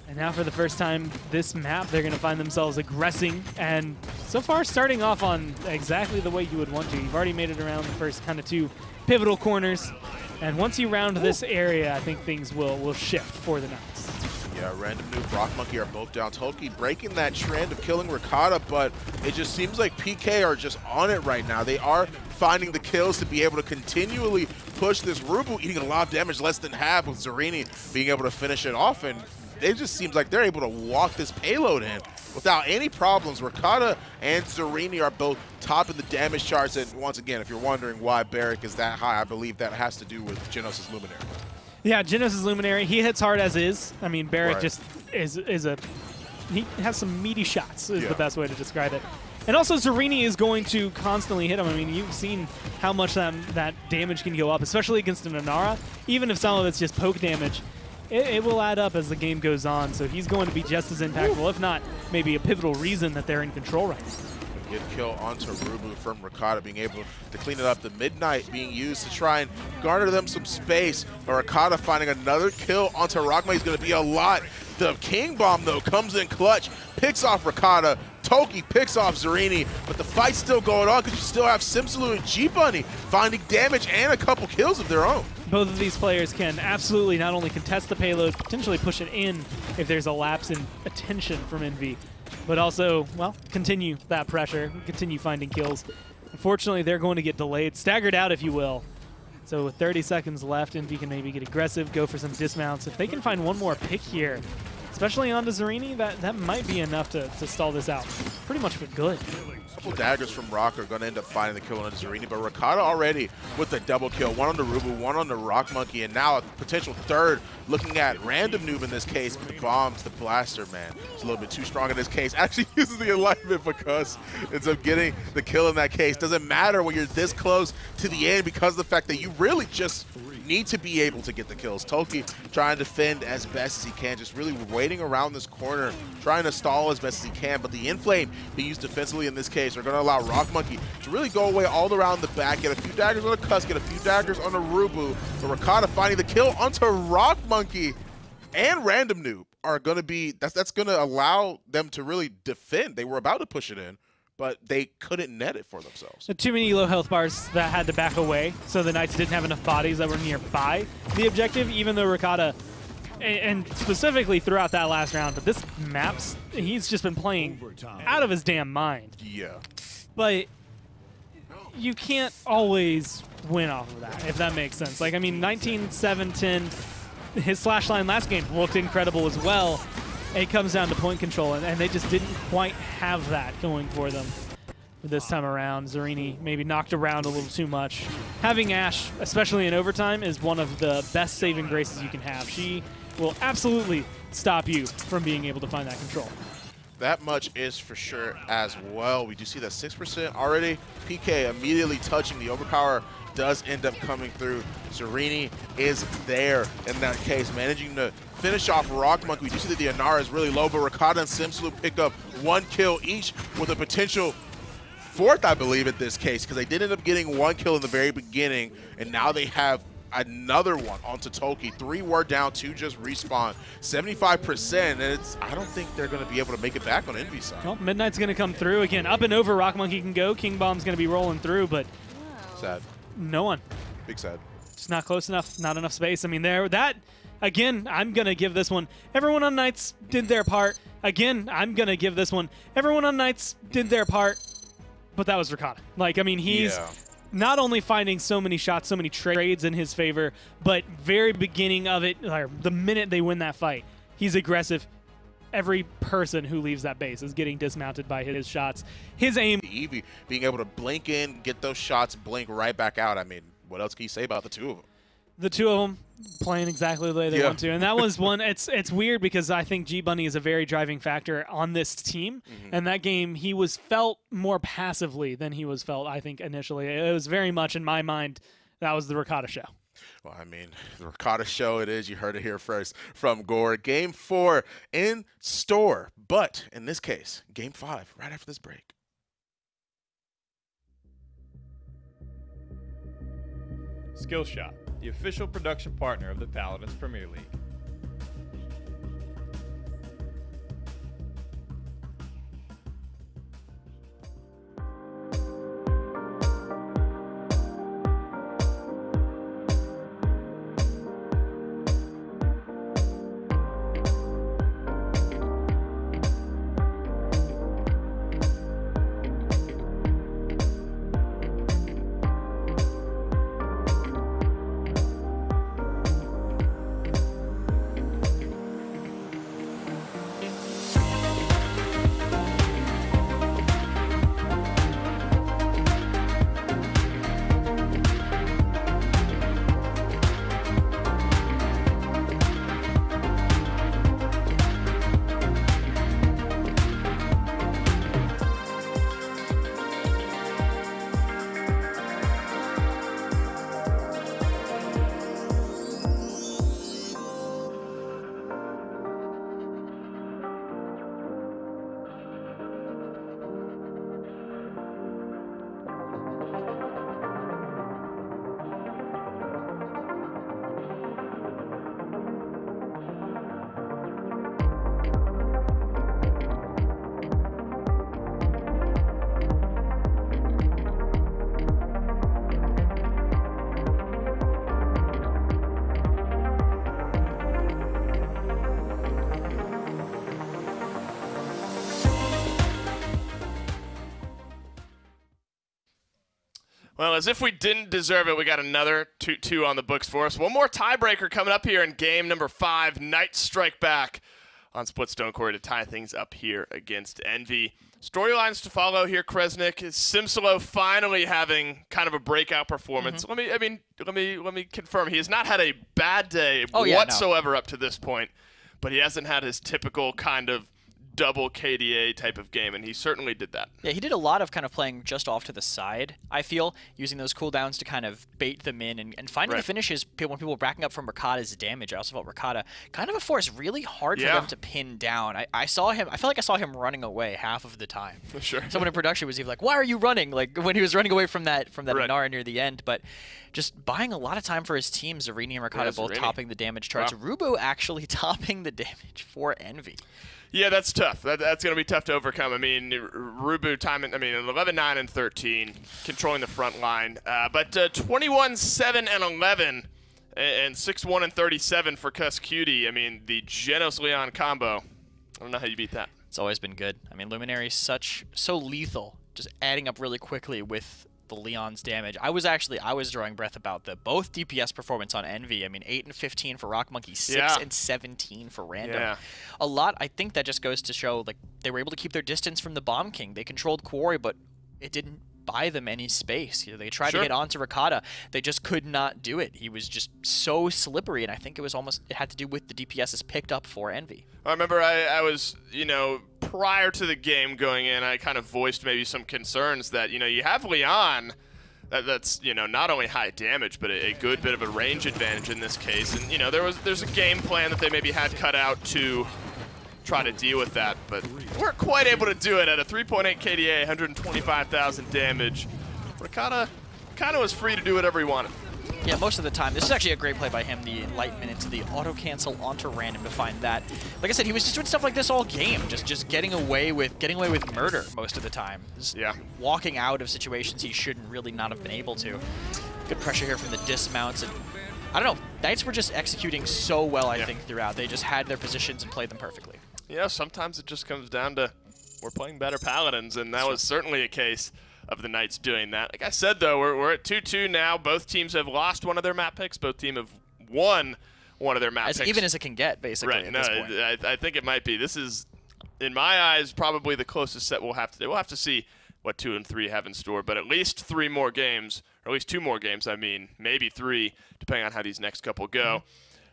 And now for the first time this map, they're going to find themselves aggressing, and so far starting off on exactly the way you would want to. You've already made it around the first kind of two pivotal corners, and once you round this area, I think things will shift for the Knights. Yeah, Random Noob, Rock Monkey are both down. Toki breaking that trend of killing Rakata, but it just seems like PK are just on it right now. They are finding the kills to be able to continually push this. Rubu eating a lot of damage, less than half, with Zerini being able to finish it off, and it just seems like they're able to walk this payload in without any problems. Rakata and Zerini are both top in the damage charts, and once again, if you're wondering why Barrick is that high, I believe that has to do with Genos' Luminary. Yeah, Genos' Luminary, he hits hard as is. I mean, Barrick just is he has some meaty shots is the best way to describe it. And also Zerini is going to constantly hit him. I mean, you've seen how much that damage can go up, especially against an Inara. Even if some of it's just poke damage, it will add up as the game goes on. So he's going to be just as impactful, if not maybe a pivotal reason that they're in control right now. Good kill onto Rubu from Rakata, being able to clean it up. The Midnight being used to try and garner them some space. But Rakata finding another kill onto Rockma is going to be a lot. The King Bomb, though, comes in clutch, picks off Rakata. Toki picks off Zerini, but the fight's still going on because you still have Simsaloo and G-Bunny finding damage and a couple kills of their own. Both of these players can absolutely not only contest the payload, potentially push it in if there's a lapse in attention from Envy, but also, well, continue that pressure, continue finding kills. Unfortunately, they're going to get delayed, staggered out, if you will. So with 30 seconds left, Envy can maybe get aggressive, go for some dismounts. If they can find one more pick here, especially onto Zerini, that might be enough to stall this out pretty much for good. A couple daggers from Rock are going to end up finding the kill on Zerini, but Rakata already with the double kill. One on the Rubu, one on the Rock Monkey, and now a potential third looking at Random Noob in this case. But the bombs, the blaster, man, it's a little bit too strong in this case. Actually uses the alignment because ends up getting the kill in that case. Doesn't matter when you're this close to the end because of the fact that you really just need to be able to get the kills. Toki trying to defend as best as he can, just really waiting around this corner, trying to stall as best as he can, but the Inflame being used defensively in this case are going to allow Rock Monkey to really go away all around the back, get a few daggers on the Cusk, get a few daggers on the Rubu, but Rakata finding the kill onto Rock Monkey and Random Noob are going to be, that's going to allow them to really defend. They were about to push it in, but they couldn't net it for themselves. So too many low health bars that had to back away, so the Knights didn't have enough bodies that were nearby the objective, even though Rakata, and specifically throughout that last round, but this maps, he's just been playing out of his damn mind. Yeah. But you can't always win off of that, if that makes sense. Like, I mean, 19-7-10, his slash line last game looked incredible as well. It comes down to point control, and they just didn't quite have that going for them. this time around. Zarini maybe knocked around a little too much. Having Ashe, especially in overtime, is one of the best saving graces you can have. She will absolutely stop you from being able to find that control. That much is for sure as well. We do see that 6% already. PK immediately touching the overpower does end up coming through. Zarini is there in that case, managing to finish off Rock Monkey. We do see that the Inara is really low, but Rakata and Simsaloo pick up 1 kill each with a potential 4th, I believe, at this case, because they did end up getting 1 kill in the very beginning, and now they have another one onto Toki. 3 were down, 2 just respawn. 75%, and I don't think they're going to be able to make it back on Envy's side. Well, Midnight's going to come through. Again, up and over Rock Monkey can go. King Bomb's going to be rolling through, but Sad. no one. Big sad. Just not close enough, not enough space. I mean, again, I'm going to give this one. Everyone on Knights did their part. Again, I'm going to give this one. Everyone on Knights did their part, but that was Rakata. Like, I mean, he's not only finding so many shots, so many trades in his favor, but very beginning of it, or the minute they win that fight, he's aggressive. Every person who leaves that base is getting dismounted by his shots. His aim. Eevee being able to blink in, get those shots, blink right back out. I mean, what else can you say about the two of them? The two of them playing exactly the way they want to. And that was one, it's weird because I think G Bunny is a very driving factor on this team. And that game, he was felt more passively than he was felt, I think, initially. It was very much, in my mind, that was the Rakata show. Well, I mean, the Rakata show it is. You heard it here first from Gore. Game 4 in store. But in this case, Game 5, right after this break. Skillshot, the official production partner of the Paladins Premier League. Well, as if we didn't deserve it, we got another 2-2 on the books for us. One more tiebreaker coming up here in game number 5. Knights strike back on Splitstone Quarry to tie things up here against Envy. Storylines to follow here, Kresnik. Is Simsaloo finally having kind of a breakout performance? Let me confirm. He has not had a bad day whatsoever up to this point, but he hasn't had his typical kind of double KDA type of game, and he certainly did that. Yeah, he did a lot of kind of playing just off to the side, I feel, using those cooldowns to kind of bait them in and finding the finishes when people were backing up from Rakata's damage. I also felt Rakata kind of a force really hard for them to pin down. I saw him, I felt like I saw him running away half of the time. For sure. Someone in production was even like, why are you running? Like when he was running away from that Inara near the end, but just buying a lot of time for his team. Zarini and Rakata both topping the damage charts. Rubu actually topping the damage for Envy. Yeah, that's tough. That's going to be tough to overcome. I mean, Rubu timing, 11, 9, and 13, controlling the front line. But 21, 7, and 11, and 6, 1, and 37 for Cuss Cutie. I mean, the Genos Leon combo. I don't know how you beat that. It's always been good. I mean, Luminary so lethal, just adding up really quickly with the Leon's damage. I was drawing breath about the both DPS performance on Envy. I mean, 8 and 15 for Rock Monkey, 6 and 17 for Random. Yeah. A lot. I think that just goes to show like they were able to keep their distance from the Bomb King. They controlled Quarry, but it didn't buy them any space. You know, they tried Sure. to get onto Ricotta. They just could not do it. He was just so slippery, and I think it had to do with the DPS's picked up for Envy. I remember I was, you know, prior to the game going in, I kind of voiced maybe some concerns that, you know, you have Leon that's, you know, not only high damage, but a good bit of a range advantage in this case. And, you know, there's a game plan that they maybe had cut out to try to deal with that, but weren't quite able to do it at a 3.8 KDA, 125,000 damage. Ricotta kind of was free to do whatever he wanted. Yeah, most of the time. This is actually a great play by him, the enlightenment into the auto-cancel onto random to find that. Like I said, he was just doing stuff like this all game, just getting away with murder most of the time. Just walking out of situations he shouldn't really not have been able to. Good pressure here from the dismounts, and I don't know, Knights were just executing so well, I think, throughout. They just had their positions and played them perfectly. Yeah, sometimes it just comes down to we're playing better Paladins, and that was certainly a case of the Knights doing that. Like I said, though, we're at 2-2 now. Both teams have lost one of their map picks. Both teams have won one of their map picks. As even as it can get, basically, right. at No, this point. I think it might be. This is, in my eyes, probably the closest set we'll have to do. We'll have to see what 2 and 3 have in store, but at least 3 more games, or at least 2 more games, I mean, maybe 3, depending on how these next couple go.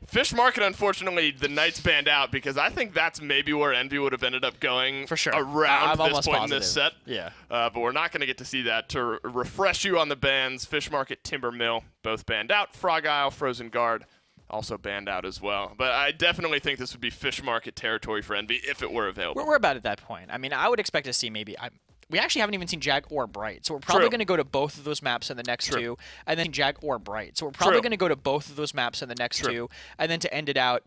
Fish Market, unfortunately, the Knights banned out because I think that's maybe where Envy would have ended up going for sure around I'm this point positive. in this set. Yeah. But we're not going to get to see that. To refresh you on the bans, Fish Market, Timber Mill, both banned out. Frog Isle, Frozen Guard, also banned out as well. But I definitely think this would be Fish Market territory for Envy if it were available. We're about at that point. I mean, I would expect to see maybe... We actually haven't even seen Jag or Bright, so we're probably going to go to both of those maps in the next 2, and then Jag or Bright. So we're probably going to go to both of those maps in the next 2, and then to end it out,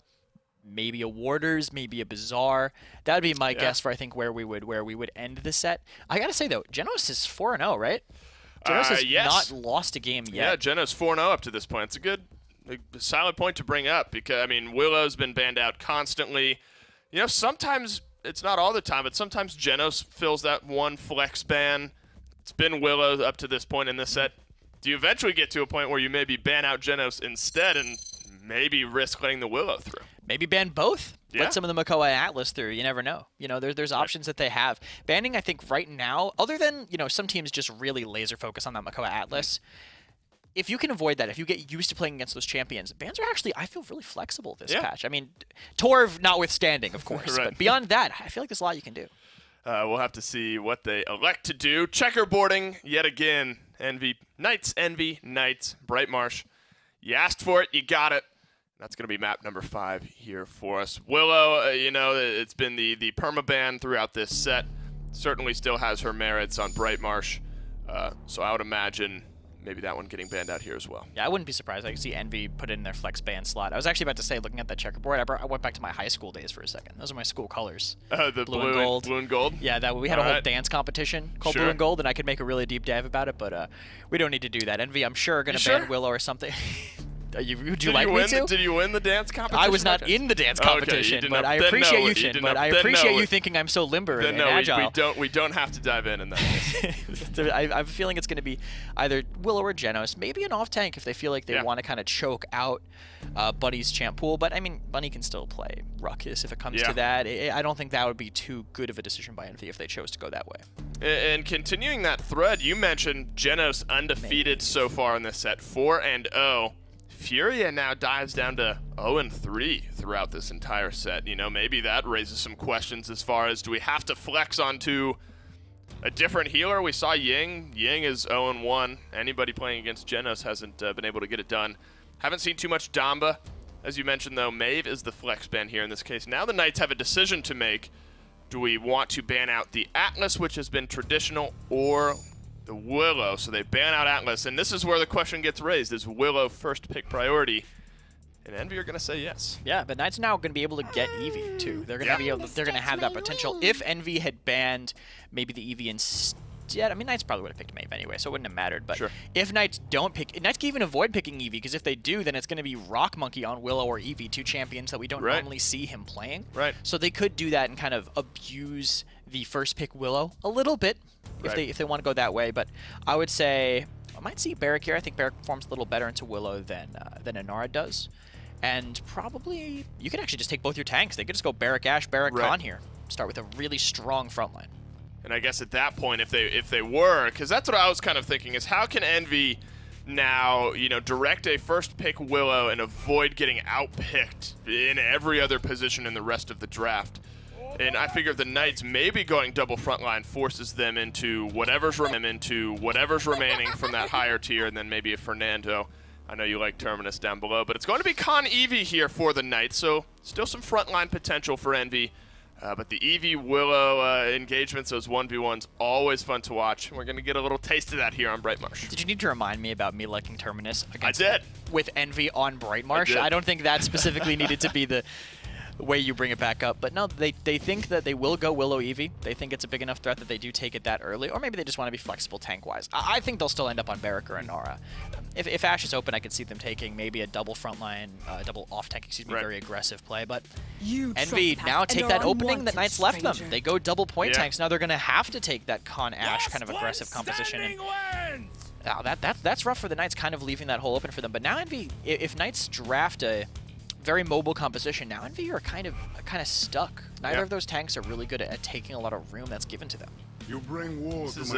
maybe a Warders, maybe a Bazaar. That would be my guess for I think where we would end the set. I gotta say though, Genos is 4-0, right? Genos has not lost a game yet. Yeah, Genos 4-0 up to this point. It's a good, solid point to bring up because I mean Willow's been banned out constantly. You know, sometimes. It's not all the time, but sometimes Genos fills that one flex ban. It's been Willow up to this point in this set. Do you eventually get to a point where you maybe ban out Genos instead and maybe risk letting the Willow through? Maybe ban both. Yeah. Let some of the Makoa Atlas through. You never know. You know, there's options that they have. Banning, I think, right now, other than, you know, some teams just really laser focus on that Makoa Atlas. If you can avoid that, if you get used to playing against those champions, bans are actually, I feel, really flexible this patch. I mean, Torv notwithstanding, of course, but beyond that, I feel like there's a lot you can do. We'll have to see what they elect to do. Checkerboarding, yet again. Envy, Knights, Bright Marsh. You asked for it, you got it. That's going to be map number 5 here for us. Willow, you know, it's been the permaban throughout this set. Certainly still has her merits on Bright Marsh. So I would imagine maybe that one getting banned out here as well. Yeah, I wouldn't be surprised. I could see Envy put in their flex ban slot. I was actually about to say, looking at that checkerboard, I went back to my high school days for a second. Those are my school colors. The blue and gold. Blue and gold? Yeah, we had a whole dance competition called Blue and Gold, and I could make a really deep dive about it, but we don't need to do that. Envy, I'm sure, are going to ban Willow or something. Would you like me to? Did you win the dance competition? I was not in the dance competition, but I appreciate you, Shin. But I appreciate you thinking I'm so limber and agile. We don't have to dive in that case. I have a feeling it's going to be either Willow or Genos, maybe an off tank if they feel like they want to kind of choke out Buddy's champ pool. But I mean, Bunny can still play Ruckus if it comes to that. I don't think that would be too good of a decision by Envy if they chose to go that way. And continuing that thread, you mentioned Genos undefeated so far in this set, 4-0. Furia now dives down to 0-3 throughout this entire set. You know, maybe that raises some questions as far as do we have to flex onto a different healer? We saw Ying. Ying is 0-1. Anybody playing against Genos hasn't been able to get it done. Haven't seen too much Damba. As you mentioned, though, Maeve is the flex ban here in this case. Now the Knights have a decision to make. Do we want to ban out the Atlas, which has been traditional, or the Willow? So they ban out Atlas, and this is where the question gets raised. Is Willow first pick priority? And Envy are going to say yes. Yeah, but Knights now going to be able to get Eevee, too. They're going to be able they're going to have that potential. If Envy had banned maybe the Eevee instead, I mean, Knights probably would have picked Maeve anyway, so it wouldn't have mattered. But if Knights don't pick, Knights can even avoid picking Eevee, because if they do, then it's going to be Rock Monkey on Willow or Eevee, 2 champions that we don't normally see him playing. So they could do that and kind of abuse the first pick Willow a little bit if they want to go that way. But I would say I might see Barrack here. I think Barrack performs a little better into Willow than Inara does. And probably you could actually just take both your tanks. They could just go Barrack Ash, Barrack Khan here. Start with a really strong front line. And I guess at that point, if they were, because that's what I was kind of thinking, is how can Envy now, you know, direct a first pick Willow and avoid getting outpicked in every other position in the rest of the draft? And I figure the Knights maybe going double frontline forces them into whatever's remaining from that higher tier, and then maybe a Fernando. I know you like Terminus down below, but it's going to be Con Eevee here for the Knights, so still some frontline potential for Envy. But the Eevee Willow engagements, those 1v1s, always fun to watch. We're going to get a little taste of that here on Bright Marsh. Did you need to remind me about me liking Terminus against I did. With Envy on Bright Marsh? I don't think that specifically needed to be the way you bring it back up. But no, they think that they will go Willow Eevee. They think it's a big enough threat that they do take it that early. Or maybe they just want to be flexible tank-wise. I think they'll still end up on Barrack or Nara. If Ashe is open, I could see them taking maybe a double frontline, double off-tank, excuse me, very aggressive play. But Envy now take that opening that Knights left them. They go double point tanks. Now they're going to have to take that Con Ashe kind of aggressive composition. And that's rough for the Knights, kind of leaving that hole open for them. But now Envy, if Knights draft a very mobile composition, now Envy are kind of stuck. Neither of those tanks are really good at taking a lot of room that's given to them. You bring war this is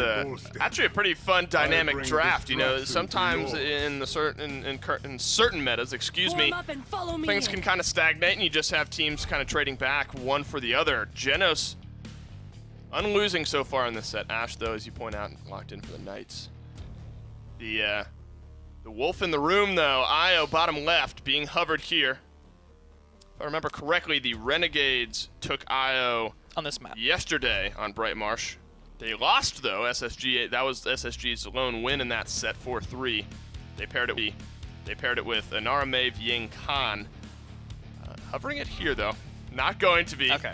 actually a pretty fun dynamic draft. You know, sometimes in certain metas, excuse me, things can kind of stagnate and you just have teams kind of trading back one for the other. Genos unlosing so far in this set. Ashe, though, as you point out, locked in for the Knights. The wolf in the room, though, Io bottom left, being hovered here. If I remember correctly, the Renegades took Io on this map yesterday on Bright Marsh. They lost, though. SSG, that was SSG's lone win in that set, 4-3. They paired it with Anara Maeve Ying Khan. Hovering it here, though. Not going to be. Okay.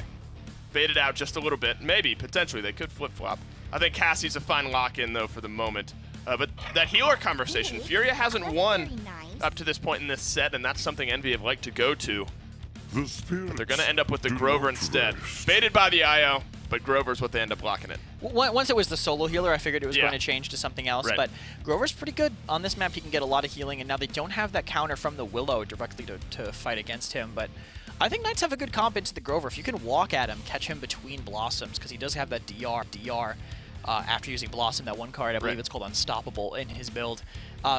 Faded out just a little bit. Maybe, potentially, they could flip-flop. I think Cassie's a fine lock-in, though, for the moment. But that healer conversation, Furia hasn't won up to this point in this set, and that's something Envy have liked to go to. But they're going to end up with the Grover instead. Baited by the IO, but Grover's what they end up locking it. Once it was the solo healer, I figured it was going to change to something else. Right. But Grover's pretty good. On this map, he can get a lot of healing, and now they don't have that counter from the Willow directly to fight against him. But I think Knights have a good comp into the Grover. If you can walk at him, catch him between Blossoms, because he does have that DR. After using Blossom, that one card, I believe it's called Unstoppable in his build.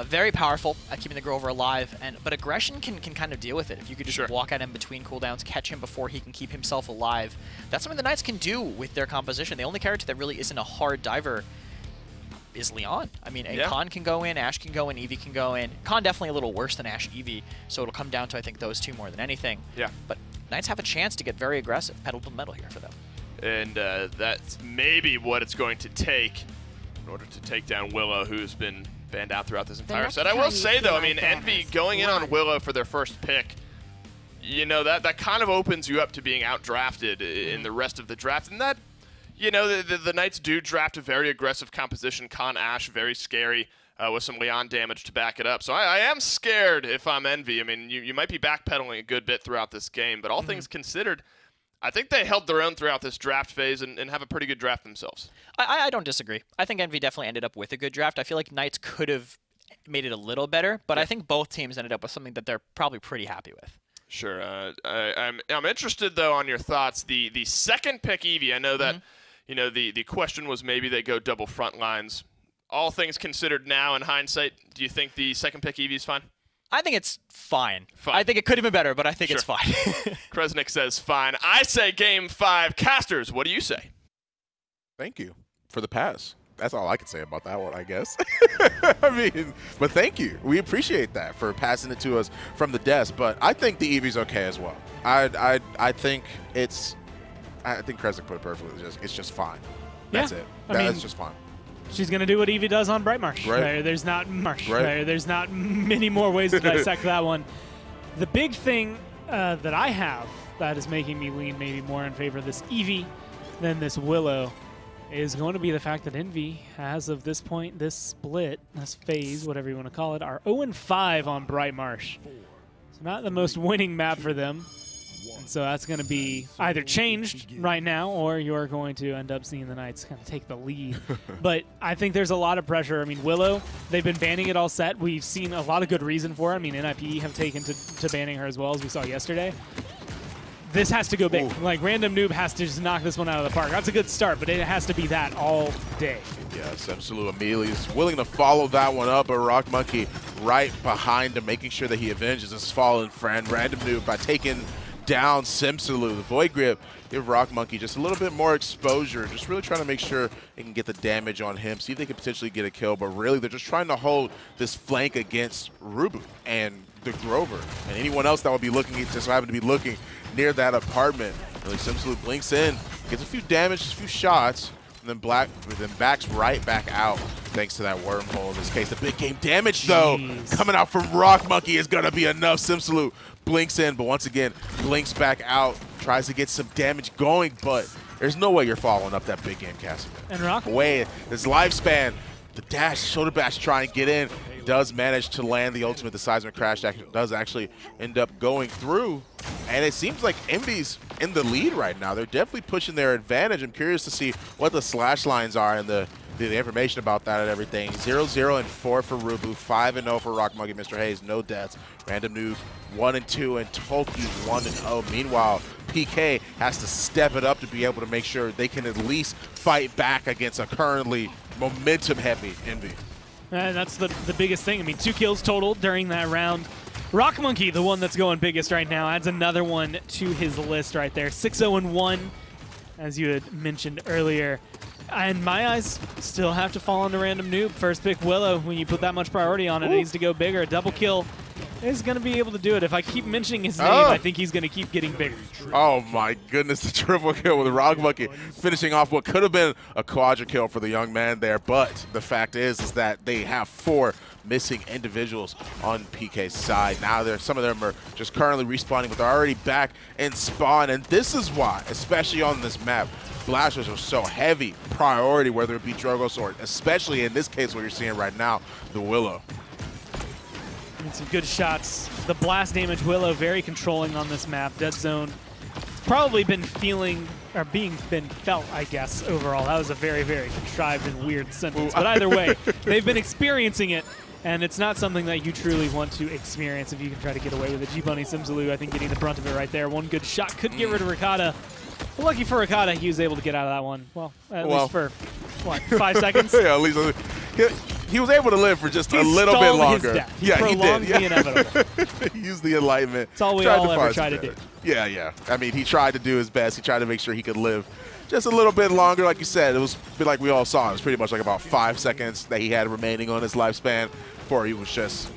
Very powerful at keeping the Grover alive, but aggression can kind of deal with it. If you could just walk at him between cooldowns, catch him before he can keep himself alive, that's something the Knights can do with their composition. The only character that really isn't a hard diver is Leon. I mean, Khan can go in, Ashe can go in, Eevee can go in. Khan definitely a little worse than Ashe Eevee, so it'll come down to, I think, those two more than anything. Yeah. But Knights have a chance to get very aggressive, pedal to the metal here for them. And that's maybe what it's going to take in order to take down Willow, who's been banned out throughout this entire set. I will say, though, I mean, Envy going in on Willow for their first pick, you know, that kind of opens you up to being outdrafted in the rest of the draft. And that, you know, the Knights do draft a very aggressive composition. Con Ashe, very scary, with some Leon damage to back it up. So I am scared if I'm Envy. I mean, you might be backpedaling a good bit throughout this game, but all things considered, I think they held their own throughout this draft phase and have a pretty good draft themselves. I don't disagree. I think Envy definitely ended up with a good draft. I feel like Knights could have made it a little better, but I think both teams ended up with something that they're probably pretty happy with. Sure. I'm interested, though, on your thoughts. The second pick, Eevee, I know that you know the question was maybe they go double front lines. All things considered now in hindsight, do you think the second pick Eevee is fine? I think it's fine. I think it could have been better, but I think it's fine. Kresnik says fine. I say game 5. Casters, what do you say? Thank you for the pass. That's all I can say about that one, I guess. I mean, but thank you. We appreciate that for passing it to us from the desk. But I think the Eevee's okay as well. I think it's. I think Kresnik put it perfectly. It's just fine. That's it. That's just fine. She's going to do what Eevee does on Bright Marsh. Right. There's not There's not many more ways to dissect that one. The big thing that I have that is making me lean maybe more in favor of this Eevee than this Willow is going to be the fact that Envy, as of this point, this split, this phase, whatever you want to call it, are 0-5 on Bright Marsh. So not the most winning map for them. And so that's going to be either changed right now, or you're going to end up seeing the Knights kind of take the lead. But I think there's a lot of pressure. I mean, Willow, they've been banning it all set. We've seen a lot of good reason for it. I mean, NIP have taken to banning her as well, as we saw yesterday. this has to go big. Ooh. Like, Random Noob has to just knock this one out of the park. That's a good start, but it has to be that all day. Yes, absolutely. Amelia is willing to follow that one up, but Rock Monkey right behind him, making sure that he avenges his fallen friend, Random Noob, by taking down Simsaloo. The Void Grip give Rock Monkey just a little bit more exposure, just really trying to make sure they can get the damage on him, see if they can potentially get a kill, but really they're just trying to hold this flank against Rubu and the Grover and anyone else that would be looking, just happen to be looking near that apartment. Really, Simsaloo blinks in, gets a few damage, a few shots, and then backs right back out thanks to that wormhole. In this case, the big game damage, though, coming out from Rock Monkey is going to be enough. Simsaloo blinks in, but once again, blinks back out, tries to get some damage going, but there's no way you're following up that big game, Cassie. And Rock? Way, his lifespan, the dash, shoulder bash, try and get in, does manage to land the ultimate, the seismic crash that does actually end up going through. And it seems like Envy's in the lead right now. They're definitely pushing their advantage. I'm curious to see what the slash lines are and the information about that and everything. 0-0 and 4 for Rubu, 5-0 for Rock Monkey, Mr. Hayes, no deaths. Random Noob 1-2 and Toki 1-0. Meanwhile, PK has to step it up to be able to make sure they can at least fight back against a currently momentum-heavy Envy. And that's the biggest thing. I mean, 2 kills total during that round. Rock Monkey, the one that's going biggest right now, adds another one to his list right there. 6-0-1, as you had mentioned earlier. And my eyes still have to fall on the Random Noob. First pick Willow. When you put that much priority on it, it needs to go bigger. A double kill is going to be able to do it. If I keep mentioning his name, I think he's going to keep getting bigger. Oh my goodness, the triple kill with Rock Monkey, finishing off what could have been a quadra kill for the young man there. But the fact is that they have 4 missing individuals on PK's side. Now some of them are just currently respawning, but they're already back in spawn. And this is why, especially on this map, blasters are so heavy priority, whether it be Drogos or, especially in this case, what you're seeing right now, the Willow. And some good shots. The blast damage Willow very controlling on this map. Dead zone probably been feeling or been felt, I guess, overall. That was a very, very contrived and weird sentence. But either way, they've been experiencing it, and it's not something that you truly want to experience if you can try to get away with it. G-Bunny Simsaloo, I think, getting the brunt of it right there. One good shot could get rid of Ricotta. But lucky for Ricotta, he was able to get out of that one. Well, at least for, what, 5 seconds? Yeah, at least he was able to live for just a little bit longer. His death. Yeah, he did. The inevitable. He used the enlightenment. It's all we all ever try to do. Yeah. I mean, he tried to do his best. He tried to make sure he could live just a little bit longer. Like you said, it was like we all saw. It was pretty much like about 5 seconds that he had remaining on his lifespan before he was just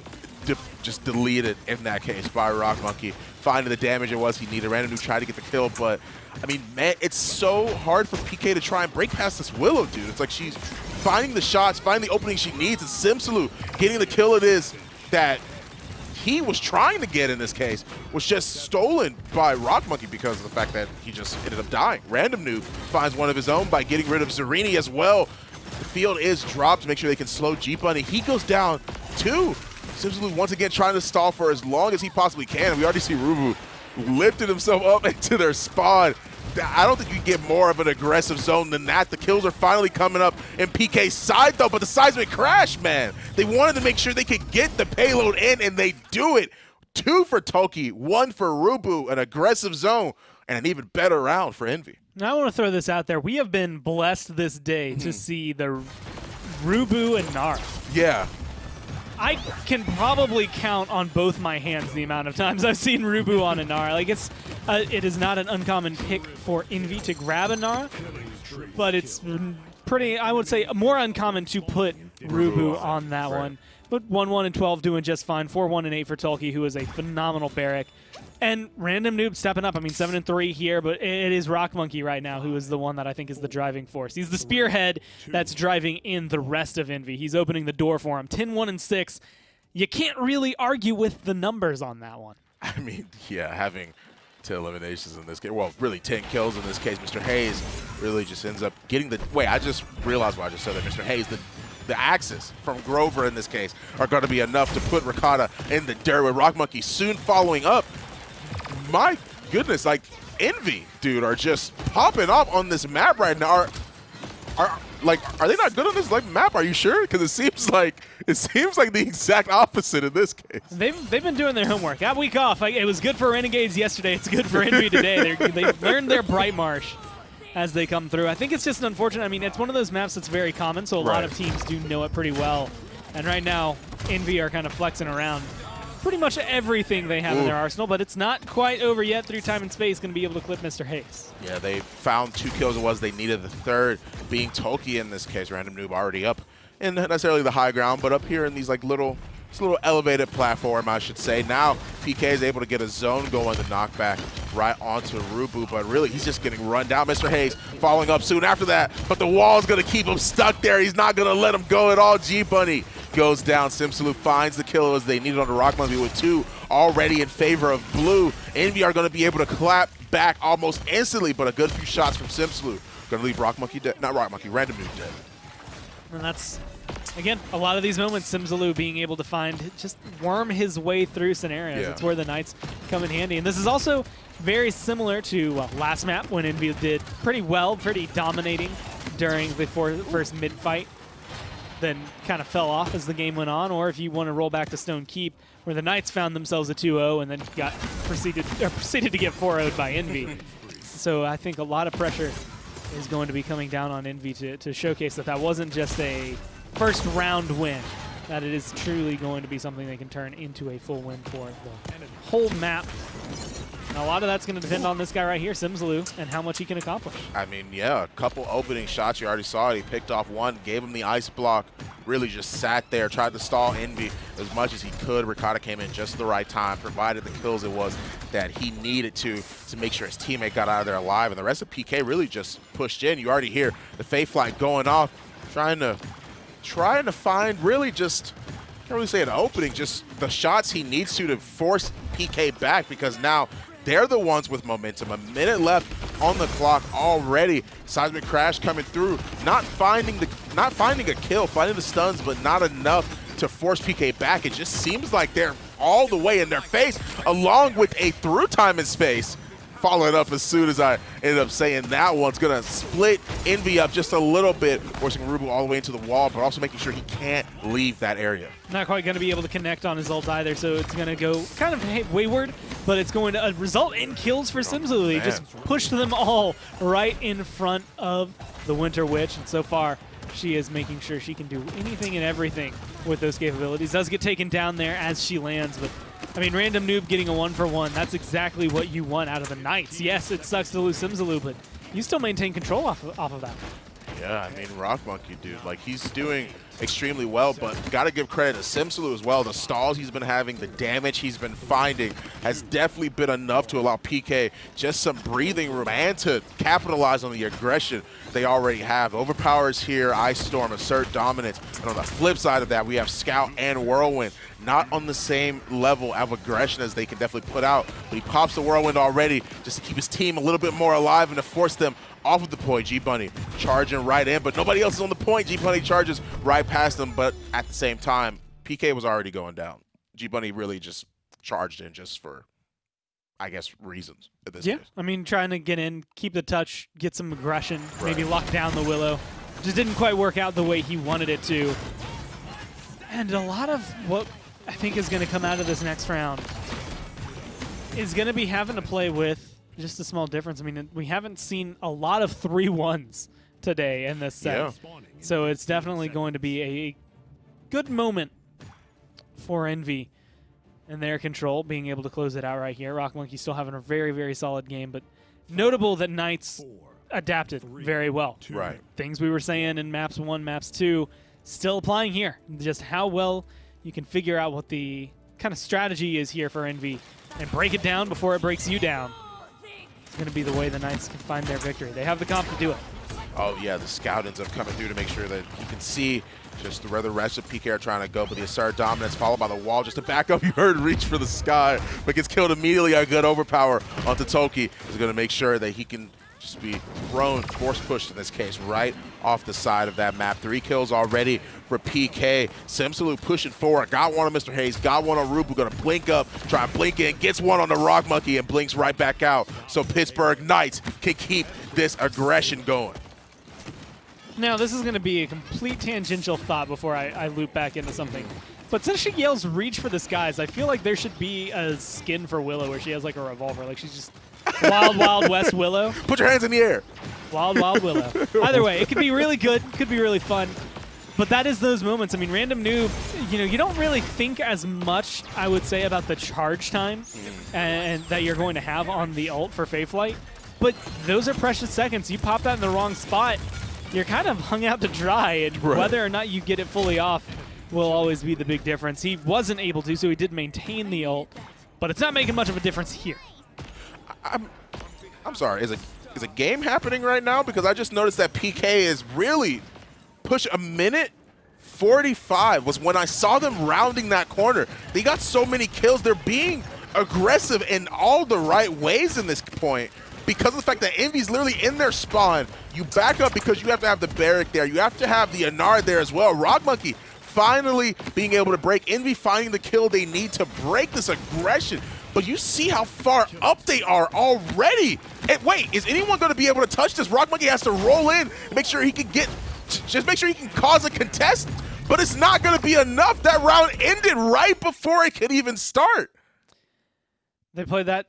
deleted in that case by Rock Monkey. Finding the damage it was he needed. Random Noob tried to get the kill, but I mean, man, it's so hard for PK to try and break past this Willow, dude. It's like she's finding the shots, finding the opening she needs, and Simsaloo getting the kill it is that he was trying to get in this case was just stolen by Rock Monkey because of the fact that he just ended up dying. Random Noob finds one of his own by getting rid of Zarini as well. The field is dropped to make sure they can slow G-Bunny. He goes down too. Simsaloo once again trying to stall for as long as he possibly can. And we already see Rubu lifted himself up into their spawn. I don't think you get more of an aggressive zone than that. The kills are finally coming up in PK's side, though, but the seismic crash, man. They wanted to make sure they could get the payload in, and they do it. 2 for Toki, 1 for Rubu, an aggressive zone, and an even better round for Envy. Now I want to throw this out there. We have been blessed this day to see the Rubu and Nara. Yeah. I can probably count on both my hands the amount of times I've seen Rubu on a Nara. Like, it is not an uncommon pick for Envy to grab a Nara, but it's pretty, I would say, more uncommon to put Rubu on that one. But 1-1 and 12 doing just fine. 4-1 and 8 for Tolki, who is a phenomenal barrack. And Random Noob stepping up. I mean, 7-3 here, but it is Rock Monkey right now who is the one that I think is the driving force. He's the spearhead that's driving in the rest of Envy. He's opening the door for him. 10-1 and 6. You can't really argue with the numbers on that one. I mean, yeah, having 10 eliminations in this case. Well, really 10 kills in this case. Mr. Hayes really just ends up getting the... Wait, I just realized why I just said that. Mr. Hayes, the axes from Grover in this case are going to be enough to put Ricotta in the dirt with Rock Monkey soon following up. My goodness, like, Envy, dude, are just popping up on this map right now. are they not good on this map? Are you sure? Because it seems like the exact opposite in this case. They've been doing their homework. That week off, it was good for Renegades yesterday. It's good for Envy today. They learned their Bright Marsh as they come through. I think it's just unfortunate. I mean, it's one of those maps that's very common, so a lot of teams do know it pretty well. And right now, Envy are kind of flexing around pretty much everything they have in their arsenal, but it's not quite over yet. Through time and space, going to be able to clip Mr. Hayes. Yeah, they found 2 kills. It was they needed the third, being Toki in this case. Random Noob already up in not necessarily the high ground, but up here in these little elevated platform, I should say. Now PK is able to get a zone going, the knockback right onto Rubu, but really he's just getting run down. Mr. Hayes following up soon after that, but the wall is going to keep him stuck there. He's not going to let him go at all. G-Bunny goes down. Simsalute finds the kill as they needed on the Rock Monkey with 2 already in favor of Blue. Envy are going to be able to clap back almost instantly, but a good few shots from Simsalute. Going to leave Rock Monkey dead. Not Rock Monkey, Random Noob dead. And that's, again, a lot of these moments, Simsalute being able to just worm his way through scenarios. That's where the Knights come in handy. And this is also very similar to last map when Envy did pretty well, pretty dominating during the first mid-fight, then kind of fell off as the game went on. Or if you want to roll back to Stone Keep, where the Knights found themselves a 2-0 and then proceeded to get 4-0'd by Envy. So I think a lot of pressure is going to be coming down on Envy to showcase that wasn't just a first round win, that it is truly going to be something they can turn into a full win for the whole map. And a lot of that's going to depend on this guy right here, Simsalute, and how much he can accomplish. I mean, yeah, a couple opening shots. You already saw it. He picked off one, gave him the ice block, really just sat there, tried to stall Envy as much as he could. Ricotta came in just the right time, provided the kills it was that he needed to make sure his teammate got out of there alive. And the rest of PK really just pushed in. You already hear the Fae Flight going off, trying to find really just, can't really say an opening, just the shots he needs to force PK back, because now they're the ones with momentum. A minute left on the clock already. Seismic Crash coming through, not finding a kill, finding the stuns, but not enough to force PK back. It just seems like they're all the way in their face, along with a through time and space. Following up as soon as I ended up saying that one's going to split Envy up just a little bit, forcing Rubu all the way into the wall, but also making sure he can't leave that area. Not quite going to be able to connect on his ult either, so it's going to go kind of wayward, but it's going to result in kills for Simsalute. Just pushed them all right in front of the Winter Witch, and so far she is making sure she can do anything and everything with those capabilities. Does get taken down there as she lands, but I mean, Random Noob getting a 1-for-1, that's exactly what you want out of the Knights. Yes, it sucks to lose Simsalute, but you still maintain control off of that. Yeah, I mean, Rock Monkey, dude, he's doing extremely well, but got to give credit to Simsalute as well. The stalls he's been having, the damage he's been finding has definitely been enough to allow PK just some breathing room and to capitalize on the aggression they already have. Overpowers here, Ice Storm, assert dominance, and on the flip side of that, we have Scout and Whirlwind. Not on the same level of aggression as they can definitely put out, but he pops the Whirlwind already just to keep his team a little bit more alive and to force them off of the point. G-Bunny charging right in, but nobody else is on the point. G-Bunny charges right past them, but at the same time, PK was already going down. G-Bunny really just charged in just for, I guess, reasons at this case. I mean, trying to get in, keep the touch, get some aggression, maybe lock down the Willow. Just didn't quite work out the way he wanted it to. And a lot of what I think is going to come out of this next round is going to be having to play with just a small difference. I mean, we haven't seen a lot of 3-1s today in this set. So it's definitely going to be a good moment for Envy and their control, being able to close it out right here. Rock Monkey still having a very, very solid game, but notable that Knights adapted very well. Things we were saying in maps 1, maps 2, still applying here. Just how well you can figure out what the kind of strategy is here for Envy and break it down before it breaks you down. It's going to be the way the Knights can find their victory. They have the comp to do it. Oh yeah, the Scout ends up coming through to make sure that you can see just where the rest of PK are trying to go, but the assert dominance followed by the wall just to back up. You heard reach for the sky, but gets killed immediately. A good overpower onto Toki is going to make sure that he can just be thrown, force pushed in this case, right off the side of that map. 3 kills already for PK. Simsalute pushing forward. Got one on Mr. Hayes, got one on Rubu. Gonna blink up, try and blink in, gets one on the Rock Monkey and blinks right back out. So Pittsburgh Knights can keep this aggression going. Now, this is going to be a complete tangential thought before I loop back into something. But since she yells reach for the skies, I feel like there should be a skin for Willow where she has like a revolver. Like she's just Wild Wild West Willow. Put your hands in the air. Wild Wild Willow. Either way, it could be really good. Could be really fun. But that is those moments. I mean, Random Noob, you know, you don't really think as much, I would say, about the charge time and that you're going to have on the ult for Fae Flight. But those are precious seconds. You pop that in the wrong spot, you're kind of hung out to dry. And whether or not you get it fully off will always be the big difference. He wasn't able to, so he did maintain the ult. But it's not making much of a difference here. I'm sorry. Is a game happening right now? Because I just noticed that PK is really push a minute 45 was when I saw them rounding that corner. They got so many kills. They're being aggressive in all the right ways in this point because of the fact that Envy's literally in their spawn. You back up because you have to have the Barrack there. You have to have the Anar there as well. Rock Monkey finally being able to break. Envy finding the kill they need to break this aggression. But you see how far up they are already. And wait, is anyone going to be able to touch this? Rock Monkey has to roll in and make sure he can get, just make sure he can cause a contest. But it's not going to be enough. That round ended right before it could even start. They played that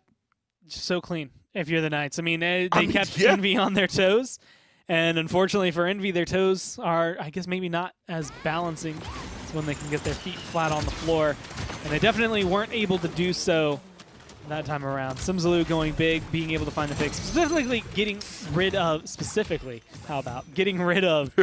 so clean, if you're the Knights. I mean, they kept Envy on their toes. And unfortunately for Envy, their toes are, I guess, maybe not as balancing as when they can get their feet flat on the floor. And they definitely weren't able to do so that time around. Simsaloo going big, being able to find the fix, specifically getting rid of, getting rid of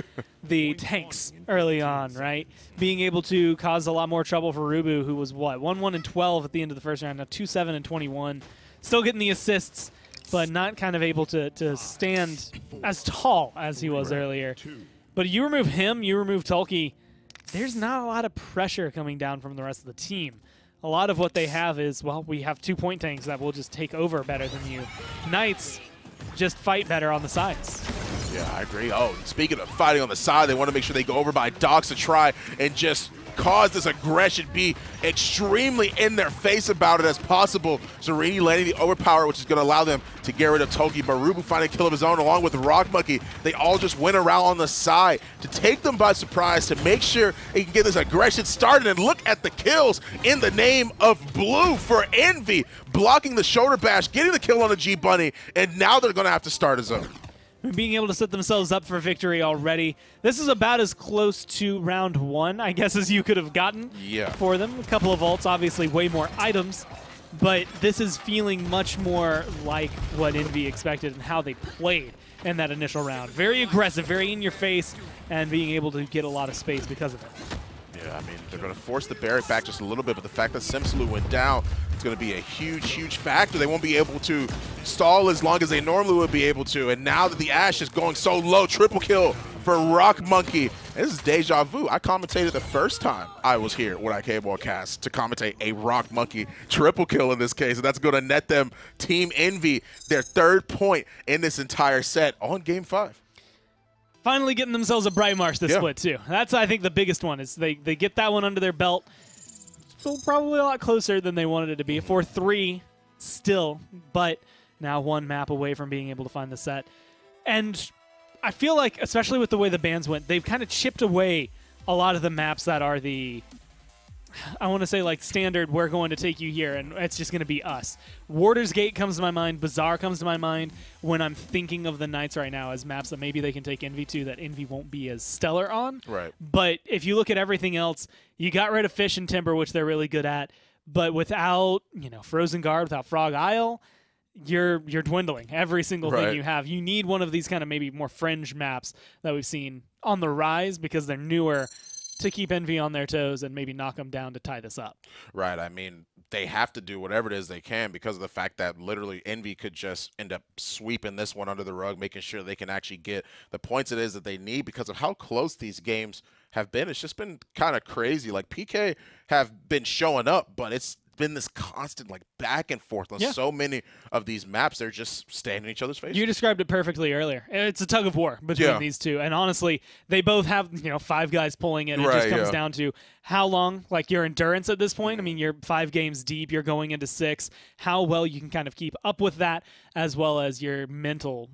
the tanks early on, right? Being able to cause a lot more trouble for Rubu, who was what, 1-1-12 at the end of the first round, now 2-7-21. Still getting the assists, but not kind of able to stand as tall as he was earlier. But you remove him, you remove Tulki, there's not a lot of pressure coming down from the rest of the team. A lot of what they have is, well, we have 2 point tanks that will just take over better than you. Knights just fight better on the sides. Yeah, I agree. Oh, speaking of fighting on the side, they want to make sure they go over by Docs to try and just cause this aggression, be extremely in their face about it as possible. Serini landing the overpower, which is going to allow them to get rid of Toki. Marubu finding a kill of his own along with Rock Monkey. They all just went around on the side to take them by surprise, to make sure they can get this aggression started. And look at the kills in the name of Blue for Envy, blocking the shoulder bash, getting the kill on the G-Bunny, and now they're going to have to start a zone. Being able to set themselves up for victory already. This is about as close to round 1, I guess, as you could have gotten for them. A couple of ults, obviously way more items, but this is feeling much more like what Envy expected and how they played in that initial round. Very aggressive, very in your face, and being able to get a lot of space because of it. Yeah, I mean, they're going to force the Barrack back just a little bit, but the fact that Simsaloo went down, it's going to be a huge, huge factor. They won't be able to stall as long as they normally would be able to. And now that the Ashe is going so low, triple kill for Rock Monkey. And this is deja vu. I commentated the first time I was here when I came on cast to commentate a Rock Monkey triple kill in this case. And that's going to net them Team Envy their 3rd point in this entire set on Game 5. Finally getting themselves a Bright Marsh this split, too. That's, I think, the biggest one, is they get that one under their belt. Still probably a lot closer than they wanted it to be. 4-3 still, but now 1 map away from being able to find the set. And I feel like, especially with the way the bans went, they've kind of chipped away a lot of the maps that are the, I want to say, like, standard, we're going to take you here, and it's just going to be us. Warder's Gate comes to my mind. Bazaar comes to my mind when I'm thinking of the Knights right now as maps that maybe they can take Envy to that Envy won't be as stellar on. Right. But if you look at everything else, you got rid of Fish and Timber, which they're really good at. But without, you know, Frozen Guard, without Frog Isle, you're dwindling every single thing you have. You need one of these kind of maybe more fringe maps that we've seen on the rise because they're newer, to keep Envy on their toes and maybe knock them down to tie this up. Right. I mean, they have to do whatever it is they can because of the fact that literally Envy could just end up sweeping this one under the rug, making sure they can actually get the points it is that they need because of how close these games have been. It's just been kind of crazy. Like, PK have been showing up, but it's been this constant like back and forth on Yeah. so many of these maps. They're just standing in each other's faces. You described it perfectly earlier. It's a tug of war between Yeah. these two, and honestly, they both have 5 guys pulling it. It just Right, comes yeah. down to how long, like your endurance at this point. I mean, you're 5 games deep. You're going into 6. How well you can kind of keep up with that, as well as your mental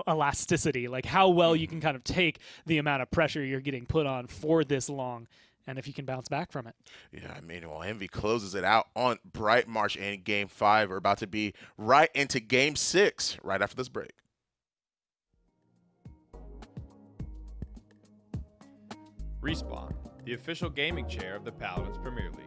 elasticity. Like how well you can kind of take the amount of pressure you're getting put on for this long. And if you can bounce back from it. Yeah, I mean, well, Envy closes it out on Bright March in Game 5. We're about to be right into Game 6 right after this break. Respawn, the official gaming chair of the Paladins Premier League.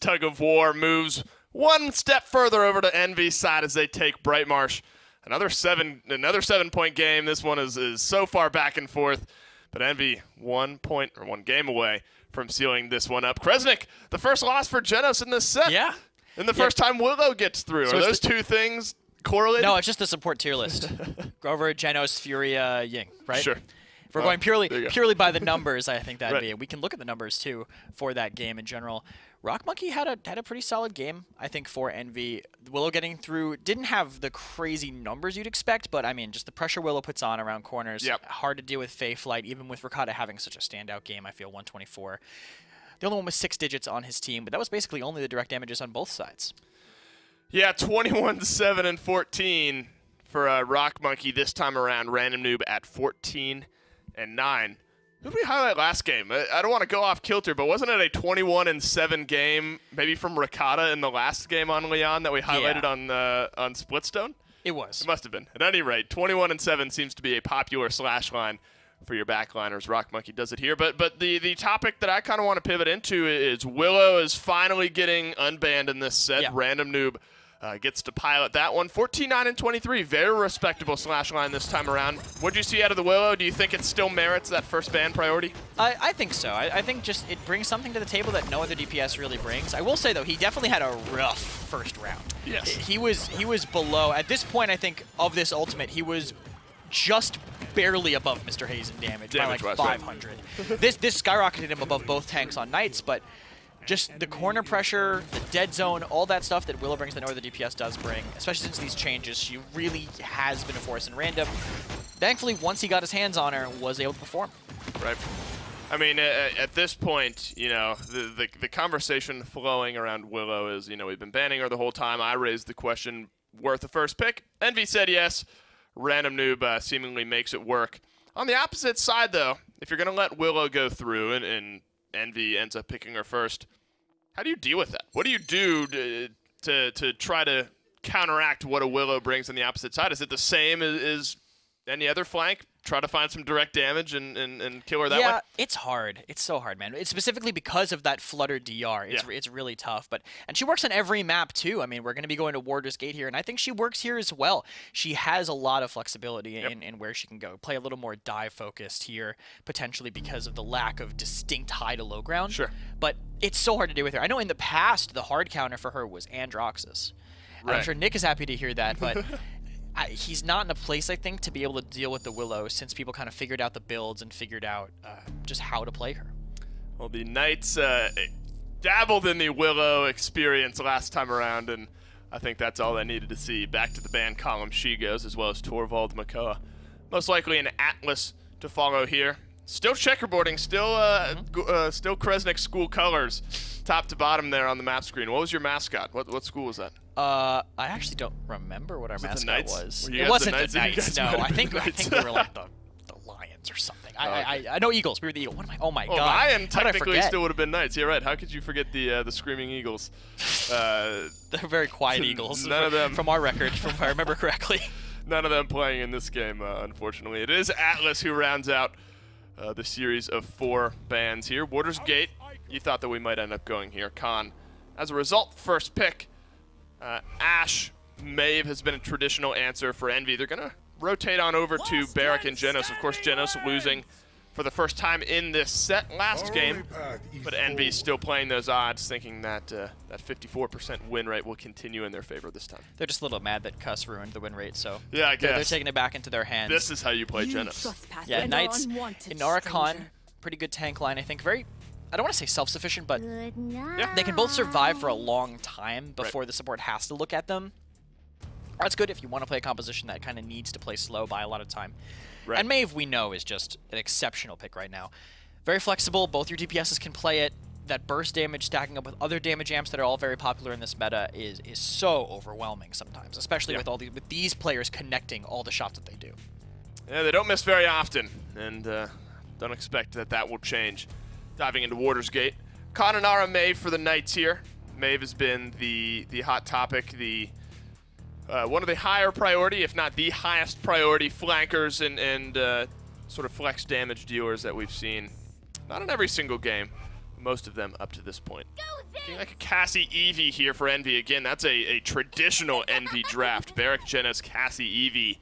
Tug of war moves one step further over to Envy's side as they take Bright Marsh. Another 7-point game. This one is so far back and forth, but Envy 1 game away from sealing this one up. Kresnik, the first loss for Genos in this set. Yeah. And the first time Willow gets through. So Are it's those two things correlated? No, it's just the support tier list. Grover, Genos, Furia, Ying, right? Sure. If we're going there you go. purely by the numbers, I think that'd Right. be it. We can look at the numbers too for that game in general. Rock Monkey had a pretty solid game, I think, for Envy. Willow getting through didn't have the crazy numbers you'd expect, but I mean, just the pressure Willow puts on around corners. Yep. Hard to deal with Fae Flight, even with Ricotta having such a standout game. I feel 124. The only one with 6 digits on his team, but that was basically only the direct damages on both sides. Yeah, 21-7 and 14 for Rock Monkey this time around. Random Noob at 14-9. Who did we highlight last game? I don't want to go off kilter, but wasn't it a 21-7 game, maybe from Ricotta in the last game on Leon that we highlighted on Splitstone? It was. It must have been. At any rate, 21-7 seems to be a popular slash line for your backliners. Rock Monkey does it here. But the topic that I kind of want to pivot into is Willow is finally getting unbanned in this set. Yeah. Random Noob gets to pilot that one. 14-9 and 23. Very respectable slash line this time around. What did you see out of the Willow? Do you think it still merits that first ban priority? I think so. I think just it brings something to the table that no other DPS really brings. I will say, though, he definitely had a rough first round. Yes. He was below. At this point, I think, of this ultimate, he was just barely above Mr. Hayes in damage by like Damage-wise, 500. This skyrocketed him above both tanks on Knights, but just the corner pressure, the dead zone, all that stuff that Willow brings that no other DPS does bring, especially since these changes, she really has been a force in random. Thankfully, once he got his hands on her, was able to perform. Right. I mean, at this point, the conversation flowing around Willow is, we've been banning her the whole time. I raised the question, worth a first pick? Envy said yes. Random Noob seemingly makes it work. On the opposite side, though, if you're going to let Willow go through and Envy ends up picking her first, how do you deal with that? What do you do to try to counteract what a Willow brings on the opposite side? Is it the same as any other flank? Try to find some direct damage and kill her that way? Yeah, it's hard. It's so hard, man. It's specifically because of that Flutter DR. It's really tough. And she works on every map, too. I mean, we're going to be going to Warder's Gate here, and I think she works here as well. She has a lot of flexibility in where she can go. Play a little more dive-focused here, potentially because of the lack of distinct high to low ground. Sure. But it's so hard to do with her. I know in the past, the hard counter for her was Androxus. Right. I'm sure Nick is happy to hear that, but he's not in a place, I think, to be able to deal with the Willow since people kind of figured out the builds and figured out just how to play her. Well, the Knights dabbled in the Willow experience last time around, and I think that's all they needed to see. Back to the ban column she goes, as well as Torvald Makoa. Most likely an Atlas to follow here. Still checkerboarding, still Kresnik school colors, top to bottom there on the map screen. What was your mascot? What school was that? I actually don't remember what our mascot was. It wasn't the the Knights. No, I think we were like the Lions or something. I know Eagles. We were the Eagles. What am I? Oh my God! Lion How did I technically forget? still would have been Knights. You're right. How could you forget the screaming Eagles? They're very quiet Eagles. None of them. From our record, from if I remember correctly. None of them playing in this game, unfortunately. It is Atlas who rounds out the series of 4 bans here. Waters Gate, you thought that we might end up going here. Khan, as a result, first pick. Ash, Maeve has been a traditional answer for Envy. They're going to rotate on over to Barrack and Genos. Of course, Genos losing for the first time in this set last game, but Envy's still playing those odds, thinking that that 54% win rate will continue in their favor this time. They're just a little mad that Cuss ruined the win rate, so yeah, I guess they're taking it back into their hands. This is how you play Genos. Yeah, Knights in Narcon, pretty good tank line, I think. Very, I don't want to say self-sufficient, but they can both survive for a long time before the support has to look at them. That's good if you want to play a composition that kind of needs to play slow by a lot of time. Right. And Maeve, we know, is just an exceptional pick right now. Very flexible. Both your DPSs can play it. That burst damage stacking up with other damage amps that are all very popular in this meta is so overwhelming sometimes, especially with with these players connecting all the shots that they do. Yeah, they don't miss very often, and don't expect that will change. Diving into Waters Gate. Kananara Maeve for the Knights here. Maeve has been the hot topic, one of the higher priority, if not the highest priority, flankers and sort of flex damage dealers that we've seen. Not in every single game, most of them up to this point. Looking like a Cassie Eevee here for Envy. Again, that's a traditional Envy draft. Barrack, Genos, Cassie Eevee.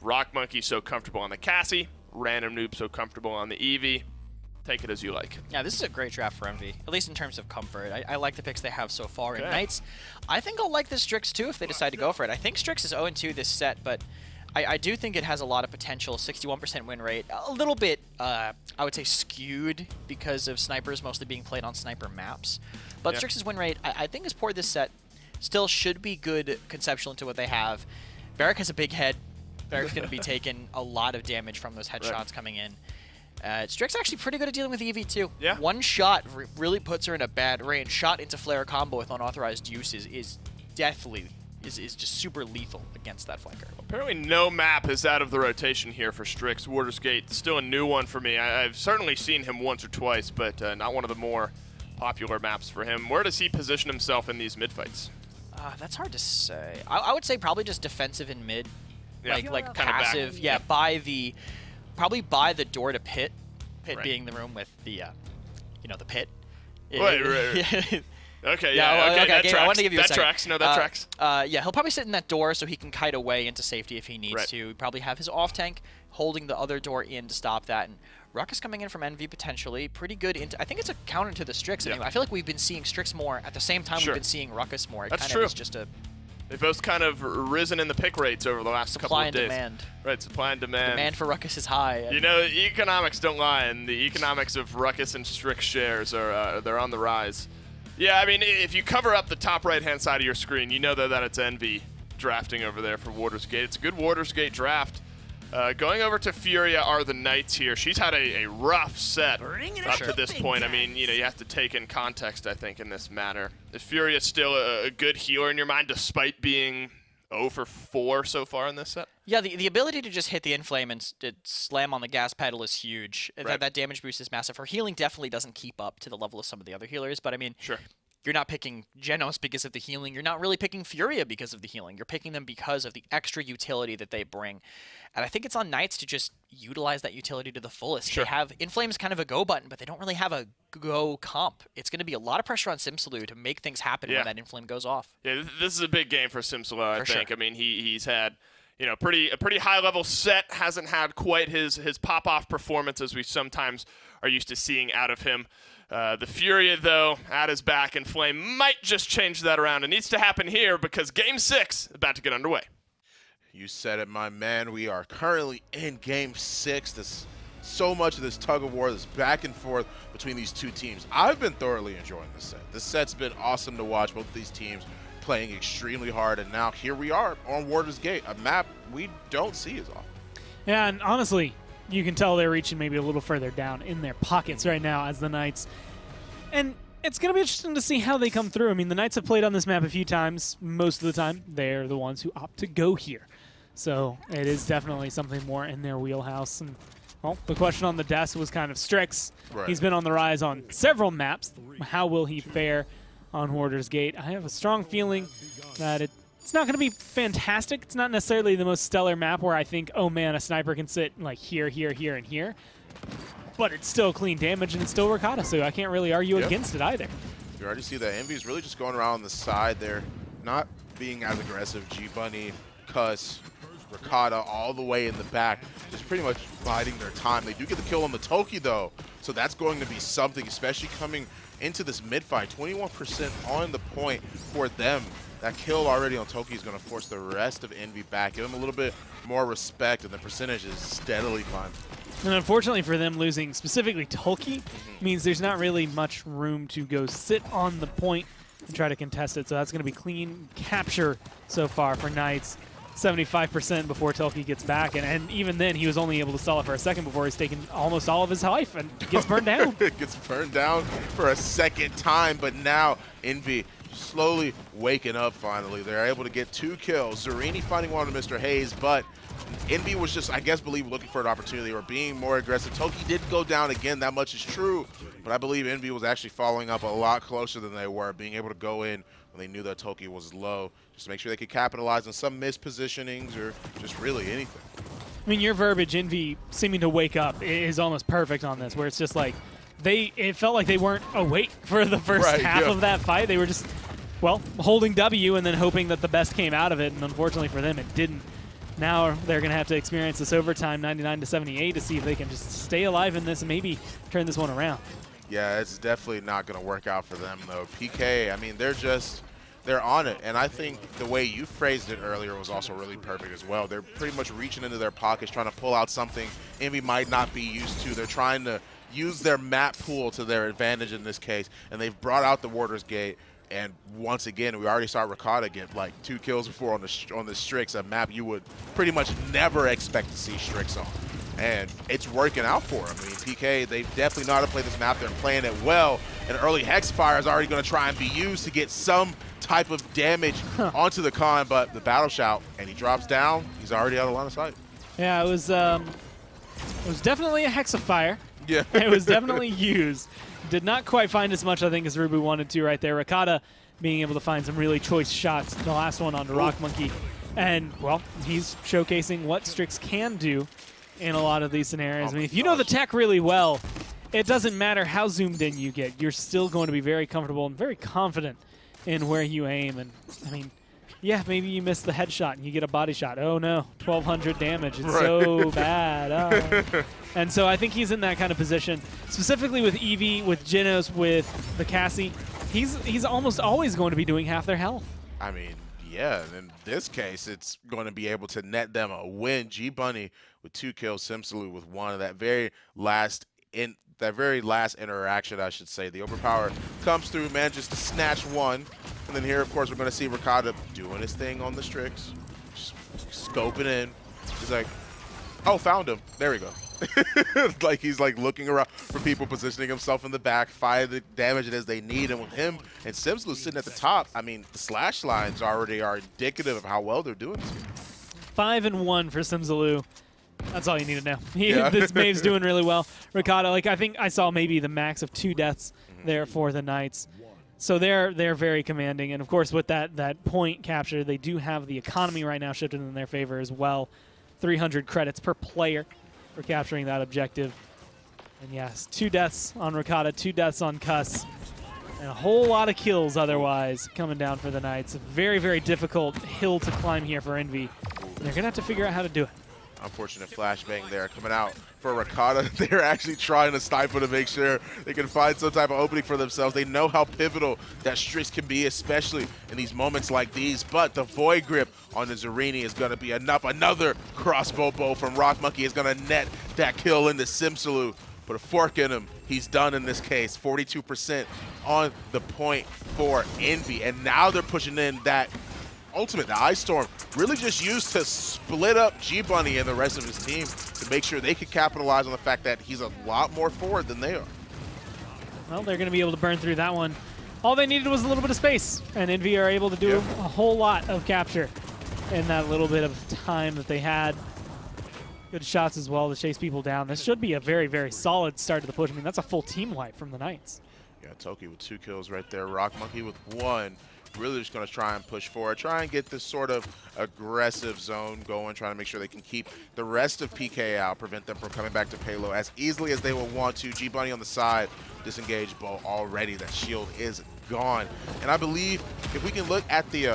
Rock Monkey so comfortable on the Cassie. Random Noob so comfortable on the Eevee. Take it as you like. Yeah, this is a great draft for Envy, at least in terms of comfort. I like the picks they have so far in Knights. I think I'll like this Strix too if they decide to go for it. I think Strix is 0-2 this set, but I do think it has a lot of potential. 61% win rate, a little bit, I would say, skewed because of snipers mostly being played on sniper maps. But Strix's win rate, I think, is poor this set. Still should be good conceptual into what they have. Barrack has a big head. Barrack's going to be taking a lot of damage from those headshots coming in. Strix actually pretty good at dealing with Eevee too. Yeah. One shot really puts her in a bad range. Shot into flare combo with unauthorized use is definitely just super lethal against that flanker. Apparently no map is out of the rotation here for Strix. Waters Gate, still a new one for me. I've certainly seen him once or twice, but not one of the more popular maps for him. Where does he position himself in these mid fights? That's hard to say. I would say probably just defensive in mid, like kind passive. Of yeah, probably by the door to pit. Pit being the room with the, the pit. Right. Okay, that tracks. I want to give you a second. Tracks. No, that tracks. Yeah, he'll probably sit in that door so he can kite away into safety if he needs to. He'd probably have his off tank holding the other door in to stop that. And Ruckus coming in from Envy potentially. Pretty good. I think it's a counter to the Strix. Anyway. I feel like we've been seeing Strix more at the same time we've been seeing Ruckus more. That's true. Is just a... They've both kind of risen in the pick rates over the last couple of days. Supply and demand. Right, supply and demand. Demand for Ruckus is high. You know, economics don't lie, and the economics of Ruckus and Strix shares are they're on the rise. Yeah, I mean, if you cover up the top right-hand side of your screen, you know that it's Envy drafting over there for Waters Gate. It's a good Waters Gate draft. Going over to Furia are the Knights here. She's had a rough set up to this point. I mean, you have to take in context, I think, in this matter. Is Furia still a good healer in your mind, despite being 0 for 4 so far in this set? Yeah, the ability to just hit the Inflame and slam on the gas pedal is huge. That damage boost is massive. Her healing definitely doesn't keep up to the level of some of the other healers, but I mean, you're not picking Genos because of the healing. You're not really picking Furia because of the healing. You're picking them because of the extra utility that they bring. And I think it's on Knights to just utilize that utility to the fullest. They have Inflame's kind of a go button, but they don't really have a go comp. It's going to be a lot of pressure on Simsalou to make things happen when that Inflame goes off. Yeah, this is a big game for Simsalou, I think. I mean, he's had a pretty high level set. Hasn't had quite his pop off performance as we sometimes are used to seeing out of him. The Furia, though, at his back, and Flame might just change that around. It needs to happen here because Game 6 is about to get underway. You said it, my man. We are currently in Game 6. So much of this tug of war, this back and forth between these two teams. I've been thoroughly enjoying this set. This set's been awesome to watch. Both of these teams playing extremely hard, and now here we are on Warder's Gate, a map we don't see as often. Yeah, and honestly, you can tell they're reaching maybe a little further down in their pockets right now as the Knights. And it's going to be interesting to see how they come through. I mean, the Knights have played on this map a few times. Most of the time, they're the ones who opt to go here. So it is definitely something more in their wheelhouse. And well, the question on the desk was kind of Strix. Right. He's been on the rise on several maps. How will he fare on Hoarder's Gate? I have a strong feeling that it's not going to be fantastic. It's not necessarily the most stellar map where I think, oh man, a sniper can sit like here, here, here, and here. But it's still clean damage and it's still Ricotta, so I can't really argue against it either. You already see that Envy's really just going around the side there, not being as aggressive. G-Bunny, Cuss, Ricotta all the way in the back, just pretty much biding their time. They do get the kill on the Toki though, so that's going to be something, especially coming into this mid-fight. 21% on the point for them. That kill already on Toki is going to force the rest of Envy back, give them a little bit more respect, and the percentage is steadily climbing. And unfortunately for them, losing specifically Toki means there's not really much room to go sit on the point and try to contest it. So that's going to be clean capture so far for Knights. 75% before Toki gets back. And even then, he was only able to stall it for a second before he's taken almost all of his life and gets burned down. Gets burned down for a second time, but now Envy slowly waking up finally. They're able to get 2 kills. Zarini finding one of Mr. Hayes, but Envy was just, I guess, looking for an opportunity or being more aggressive. Toki did go down again, that much is true, but I believe Envy was actually following up a lot closer than they were, being able to go in when they knew that Toki was low, just to make sure they could capitalize on some mispositionings or just really anything. I mean, your verbiage, Envy seeming to wake up, is almost perfect on this, where it's just like, it felt like they weren't awake for the first half of that fight. They were just, well, holding W and then hoping that the best came out of it, and unfortunately for them, it didn't. Now they're going to have to experience this overtime, 99-78, to see if they can just stay alive in this and maybe turn this one around. Yeah, it's definitely not going to work out for them, though. PK, I mean, they're on it. And I think the way you phrased it earlier was also really perfect as well. They're pretty much reaching into their pockets, trying to pull out something Envy might not be used to. They're trying to use their map pool to their advantage in this case, and they've brought out the Warder's Gate. And once again, we already saw Ricotta get like 2 kills before on the Strix, a map you would pretty much never expect to see Strix on. And it's working out for them. I mean, PK, they definitely know how to play this map. They're playing it well. And early Hexfire is already going to try and be used to get some type of damage onto the Khan, but the battle shout, and he drops down. He's already out of line of sight. Yeah, it was definitely a Hexafire. Yeah. It was definitely used. Did not quite find as much, I think, as Rubu wanted to right there. Ricotta being able to find some really choice shots. The last one onto Rock Monkey. And, well, he's showcasing what Strix can do in a lot of these scenarios. I mean, if you know the tech really well, it doesn't matter how zoomed in you get. You're still going to be very comfortable and very confident in where you aim. And, I mean, yeah, maybe you miss the headshot and you get a body shot. Oh, no, 1,200 damage. It's so bad. Oh. And so I think he's in that kind of position, specifically with Eevee, with Genos, with the Cassie. He's almost always going to be doing half their health. I mean, yeah, in this case, it's going to be able to net them a win. G-Bunny with 2 kills, Simsaloo with 1 of that very last interaction, I should say. The overpower comes through, manages to snatch 1. And then here, of course, we're going to see Ricotta doing his thing on the Strix, just scoping in. He's like, oh, found him. There we go. Like he's like looking around for people, positioning himself in the back, fire the damage it is they need. And with him and Simsaloo sitting at the top, I mean, the slash lines already are indicative of how well they're doing this year. 5-1 for Simsaloo. That's all you need to know. This Maeve's doing really well. Ricotta, like I think I saw maybe the max of 2 deaths there for the Knights. So they're very commanding. And of course, with that point capture, they do have the economy right now shifted in their favor as well. 300 credits per player for capturing that objective. And yes, 2 deaths on Ricotta, 2 deaths on Cuss, and a whole lot of kills otherwise coming down for the Knights. A very, very difficult hill to climb here for Envy. They're going to have to figure out how to do it. Unfortunate flashbang there coming out for Ricotta. They're actually trying to stifle to make sure they can find some type of opening for themselves. They know how pivotal that Strix can be, especially in these moments like these. But the Void Grip on the Zarini is going to be enough. Another crossbow bow from Rock Monkey is going to net that kill into Simsaloo. Put a fork in him. He's done in this case. 42% on the point for Envy. And now they're pushing in that ultimate, the Ice Storm, really just used to split up G-Bunny and the rest of his team to make sure they could capitalize on the fact that he's a lot more forward than they are. Well, they're going to be able to burn through that one. All they needed was a little bit of space, and Envy are able to do a whole lot of capture in that little bit of time that they had. Good shots as well to chase people down. This should be a very, very solid start to the push. I mean, that's a full team wipe from the Knights. Yeah, Toki with 2 kills right there. Rock Monkey with 1. Really just going to try and push forward, try and get this sort of aggressive zone going, trying to make sure they can keep the rest of PK out, prevent them from coming back to payload as easily as they will want to. G-Bunny on the side, disengaged bow already. That shield is gone. And I believe if we can look at the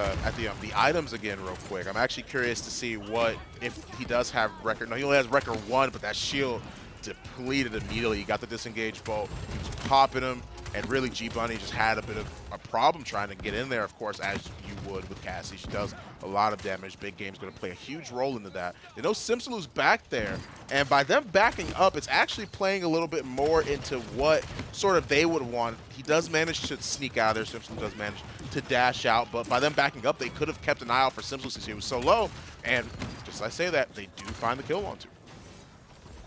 items again real quick, I'm actually curious to see what, if he does have record. No, he only has record 1, but that shield depleted immediately. He got the disengaged bolt, he was popping him, and really G-Bunny just had a bit of a problem trying to get in there, of course, as you would with Cassie. She does a lot of damage. Big Game's going to play a huge role into that. They know Simsalu's back there, and by them backing up, it's actually playing a little bit more into what sort of they would want. He does manage to sneak out of there. Simsalu does manage to dash out, but by them backing up, they could have kept an eye out for Simsalu since he was so low, and just as I say that, they do find the kill on to.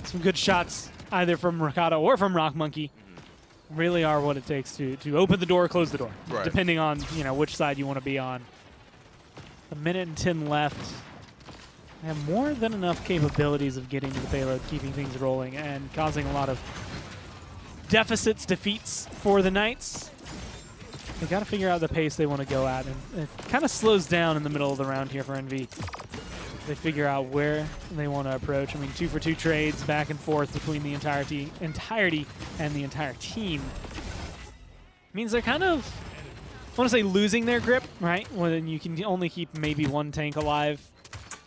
Some good shots either from Ricardo or from Rock Monkey. Really are what it takes to open the door or close the door, depending on which side you want to be on. A minute and 10 left. They have more than enough capabilities of getting to the payload, keeping things rolling, and causing a lot of deficits, defeats for the Knights. They got to figure out the pace they want to go at, and it kind of slows down in the middle of the round here for Envy. They figure out where they want to approach. I mean, 2-for-2 trades back and forth between the entirety and the entire team. Means they're kind of, I want to say, losing their grip, right? When you can only keep maybe one tank alive.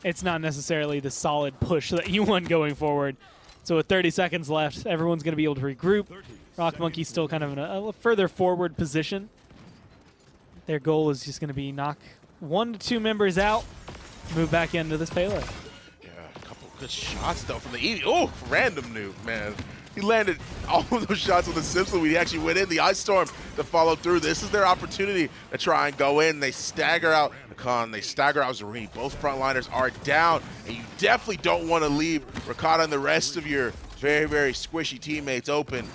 It's not necessarily the solid push that you want going forward. So with 30 seconds left, everyone's going to be able to regroup. Rock Monkey's still kind of in a further forward position. Their goal is just going to be knock 1 to 2 members out, move back into this payload. Yeah, a couple good shots, though, from the Eevee. Oh, random nuke, man. He landed all of those shots on the Simpson. He actually went in the Ice Storm to follow through. This is their opportunity to try and go in. They stagger out Rakan. They stagger out Zarini. Both frontliners are down, and you definitely don't want to leave Ricardo and the rest of your very, very squishy teammates open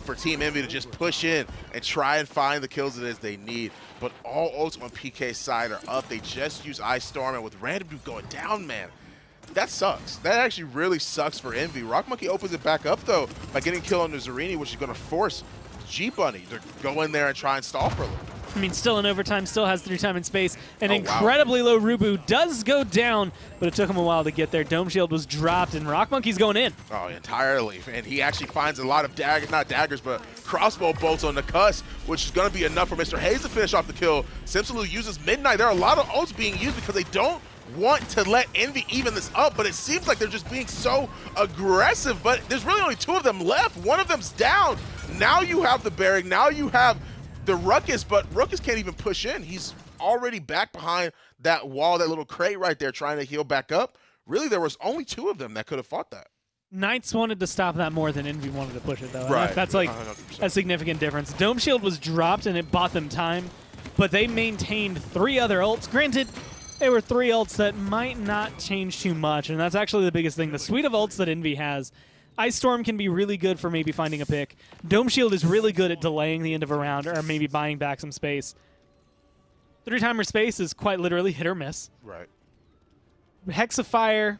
for Team Envy to just push in and try and find the kills that they need. But all ults on PK's side are up. They just use Ice Storm, and with random dude going down, man, that sucks. That actually really sucks for Envy. Rock Monkey opens it back up, though, by getting kill on the Zarini, which is going to force G-Bunny to go in there and try and stall for a little. I mean, still in overtime, still has 3 time and space. An incredibly low Rubu does go down, but it took him a while to get there. Dome Shield was dropped, and Rock Monkey's going in. Oh, entirely. And he actually finds a lot of not daggers, but crossbow bolts on the cusp, which is going to be enough for Mr. Hayes to finish off the kill. Simsalu uses Midnight. There are a lot of ults being used because they don't want to let Envy even this up, but it seems like they're just being so aggressive. But there's really only 2 of them left. One of them's down. Now you have the Barrack. Now you have the Ruckus, but Ruckus can't even push in. He's already back behind that wall, that little crate right there, trying to heal back up. Really, there was only 2 of them that could have fought that. Knights wanted to stop that more than Envy wanted to push it, though. Right. That's like 100%. a significant difference. Dome Shield was dropped, and it bought them time, but they maintained 3 other ults. Granted, they were 3 ults that might not change too much, and that's actually the biggest thing. The suite of ults that Envy has, Ice Storm can be really good for maybe finding a pick. Dome Shield is really good at delaying the end of a round or maybe buying back some space. 3-timer space is quite literally hit or miss. Right. Hexafire,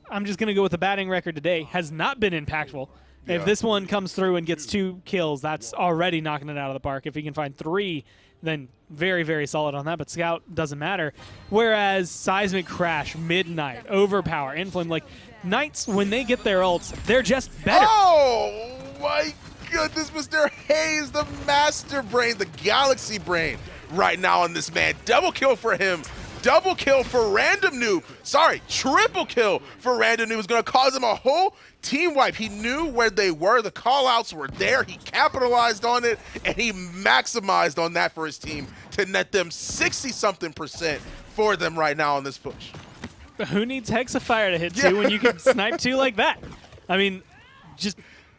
I'm just going to go with the batting record today, has not been impactful. Yeah. If this one comes through and gets 2 kills, that's already knocking it out of the park. If he can find 3, then very, very solid on that, but Scout doesn't matter. Whereas Seismic Crash, Midnight, Overpower, Inflame, like Knights, when they get their ults, they're just better. Oh my goodness, Mr. Hayes, the master brain, the galaxy brain right now on this man. Double kill for him. Double kill for Random Noob. Sorry, triple kill for Random Noob is going to cause him a whole team wipe. He knew where they were. The call-outs were there. He capitalized on it, and he maximized on that for his team to net them 60-something% for them right now on this push. Who needs Hexafire to hit 2 when you can snipe 2 like that? I mean, just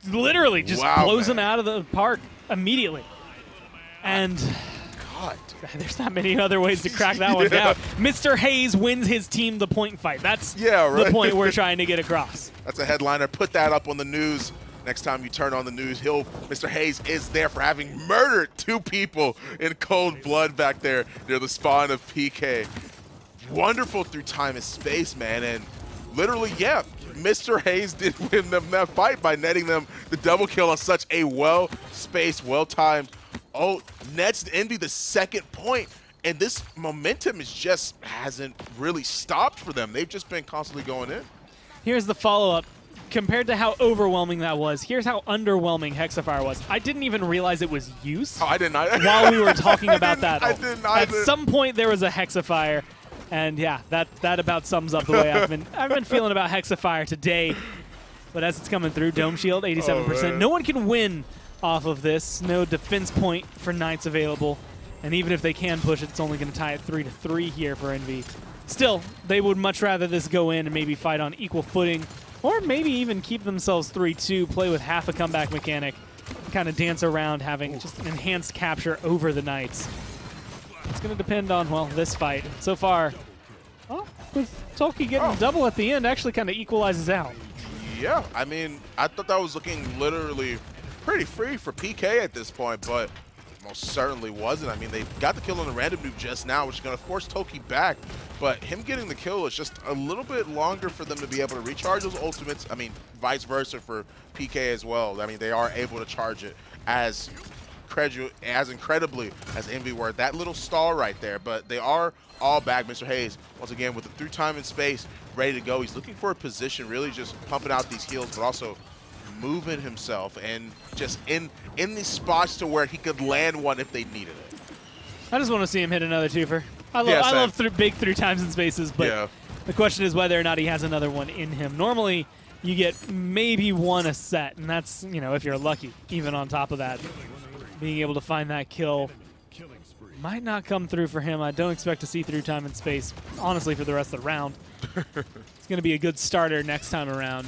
literally just blows them out of the park immediately. And God. there's not many other ways to crack that one down. Mr. Hayes wins his team the point fight. That's the point we're trying to get across. That's a headliner. Put that up on the news. Next time you turn on the news, Mr. Hayes is there for having murdered 2 people in cold blood back there near the spawn of PK. Wonderful through time and space, man. And literally, yeah, Mr. Hayes did win them that fight by netting them the double kill on such a well-spaced, well-timed. Oh, nets Envy the 2nd point. And this momentum hasn't really stopped for them. They've just been constantly going in. Here's the follow-up. Compared to how overwhelming that was, here's how underwhelming Hexafire was. I didn't even realize it was used. Oh, I didn't either. While we were talking about that. I didn't either. At some point, there was a Hexafire. And yeah, that about sums up the way I've been feeling about Hexafire today. But as it's coming through, Dome Shield, 87%. No one can win off of this. No defense point for Knights available. And even if they can push it, it's only going to tie it 3-3 here for Envy. Still, they would much rather this go in and maybe fight on equal footing. Or maybe even keep themselves 3-2, play with half a comeback mechanic, kind of dance around having just an enhanced capture over the Knights. It's going to depend on, well, this fight. So far, well, with Tolkien getting a double at the end, actually kind of equalizes out. Yeah, I mean, I thought that was looking literally pretty free for PK at this point, but most certainly wasn't. I mean, they got the kill on the random nuke just now, which is going to force Toki back, but him getting the kill is just a little bit longer for them to be able to recharge those ultimates. I mean, vice versa for PK as well. I mean, they are able to charge it as incredibly as Envy were. That little stall right there, but they are all back. Mr. Hayes, once again, with the through time and space, ready to go. He's looking for a position, really just pumping out these heals, but also moving himself and just in these spots to where he could land one if they needed it. I just want to see him hit another twofer. I love big through times and spaces, but the question is whether or not he has another one in him. Normally, you get maybe one a set, and that's, you know, if you're lucky. Even on top of that, being able to find that kill might not come through for him. I don't expect to see through time and space, honestly, for the rest of the round. It's going to be a good starter next time around.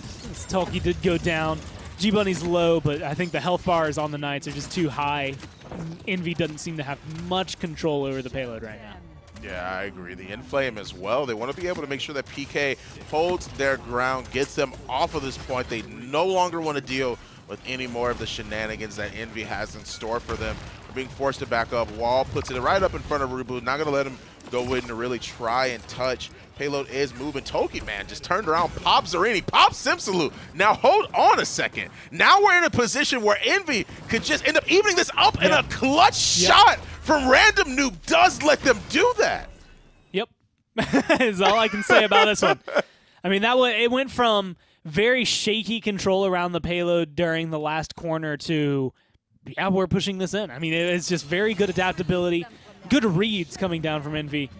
Tolkien did go down. G-Bunny's low, but I think the health bars on the Knights are just too high. Envy doesn't seem to have much control over the payload right now. Yeah, I agree. The Inflame as well. They want to be able to make sure that PK holds their ground, gets them off of this point. They no longer want to deal with any more of the shenanigans that Envy has in store for them. They're being forced to back up. Wall puts it right up in front of Rubu. Not going to let him go in to really try and touch. Payload is moving. Toki, man, just turned around. Pop Zarini, pop Simsalute. Now hold on a second. Now we're in a position where Envy could just end up evening this up, and a clutch shot from Random Noob does let them do that. Yep. Is all I can say about this one. I mean, it went from very shaky control around the payload during the last corner to, yeah, we're pushing this in. I mean, it's just very good adaptability, good reads coming down from Envy.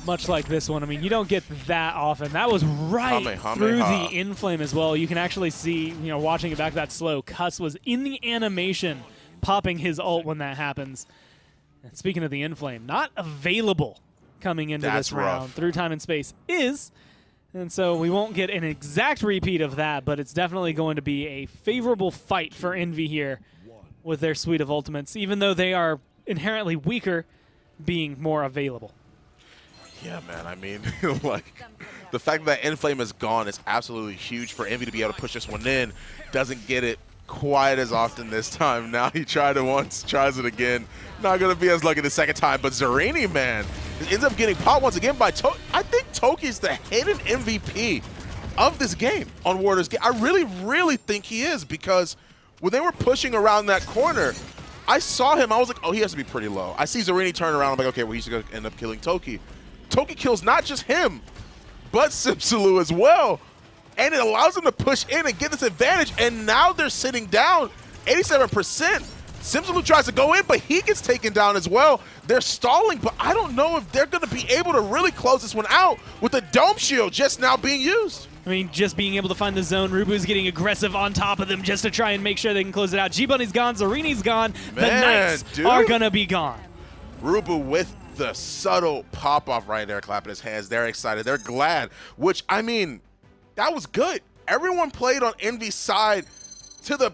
Much like this one. I mean, you don't get that often. That was right through the Inflame as well. You can actually see, you know, watching it back that slow, Cuss was in the animation popping his ult when that happens. And speaking of the Inflame, not available coming into this round. Through time and space is. And so we won't get an exact repeat of that, but it's definitely going to be a favorable fight for Envy here with their suite of ultimates, even though they are inherently weaker, being more available. Yeah, man, I mean, like, the fact that Inflame is gone is absolutely huge for Envy to be able to push this one in. Doesn't get it quite as often this time. Now he tried it once, tries it again. Not going to be as lucky the second time, but Zarini, man, ends up getting popped once again by Toki. I think Toki's the hidden MVP of this game on Warder's game. I really, really think he is, because when they were pushing around that corner, I saw him. I was like, oh, he has to be pretty low. I see Zarini turn around. I'm like, okay, well, he's going to end up killing Toki. Toki kills not just him, but Simsalute as well. And it allows them to push in and get this advantage. And now they're sitting down 87%. Simsalute tries to go in, but he gets taken down as well. They're stalling, but I don't know if they're going to be able to really close this one out with the Dome Shield just now being used. I mean, just being able to find the zone. Rubu's getting aggressive on top of them just to try and make sure they can close it out. G-Bunny's gone. Zarini's gone. Man, the Knights are going to be gone. Rubu with the subtle pop-off right there, clapping his hands. They're excited. They're glad, which, I mean, that was good. Everyone played on Envy's side to the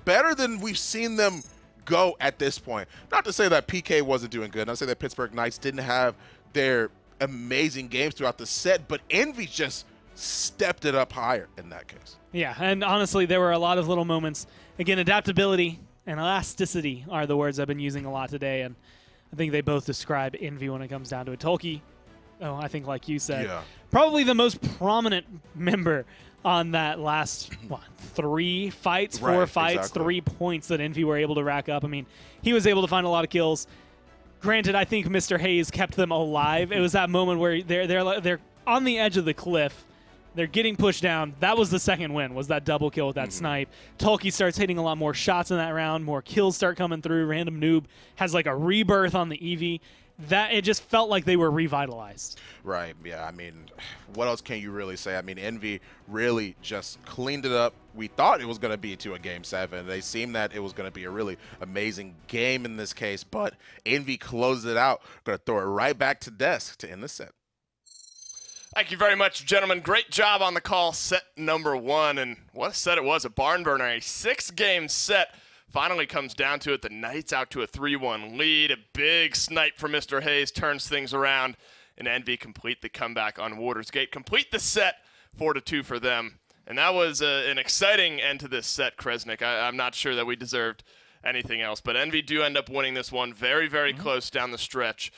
better than we've seen them go at this point. Not to say that PK wasn't doing good. Not to say that Pittsburgh Knights didn't have their amazing games throughout the set, but Envy just stepped it up higher in that case. Yeah, and honestly, there were a lot of little moments. Again, adaptability and elasticity are the words I've been using a lot today, and I think they both describe Envy when it comes down to it. Tolkien, I think like you said, probably the most prominent member on that last, what, 3 fights, 4 fights, exactly. 3 points that Envy were able to rack up. I mean, he was able to find a lot of kills. Granted, I think Mr. Hayes kept them alive. It was that moment where they're on the edge of the cliff. They're getting pushed down. That was the second win, was that double kill with that snipe. Tolkien starts hitting a lot more shots in that round. More kills start coming through. Random Noob has like a rebirth on the Eevee. That it just felt like they were revitalized. Right, yeah, I mean, what else can you really say? I mean, Envy really just cleaned it up. We thought it was going to be to a Game 7. They seemed that it was going to be a really amazing game in this case, but Envy closed it out. Going to throw it right back to Desk to end the set. Thank you very much, gentlemen. Great job on the call, set number 1. And what a set it was, a barn burner, a 6-game set. Finally comes down to it. The Knights out to a 3-1 lead. A big snipe from Mr. Hayes turns things around. And Envy complete the comeback on Waters Gate. Complete the set, 4-2 for them. And that was an exciting end to this set, Kresnik. I'm not sure that we deserved anything else. But Envy do end up winning this one very, very close down the stretch.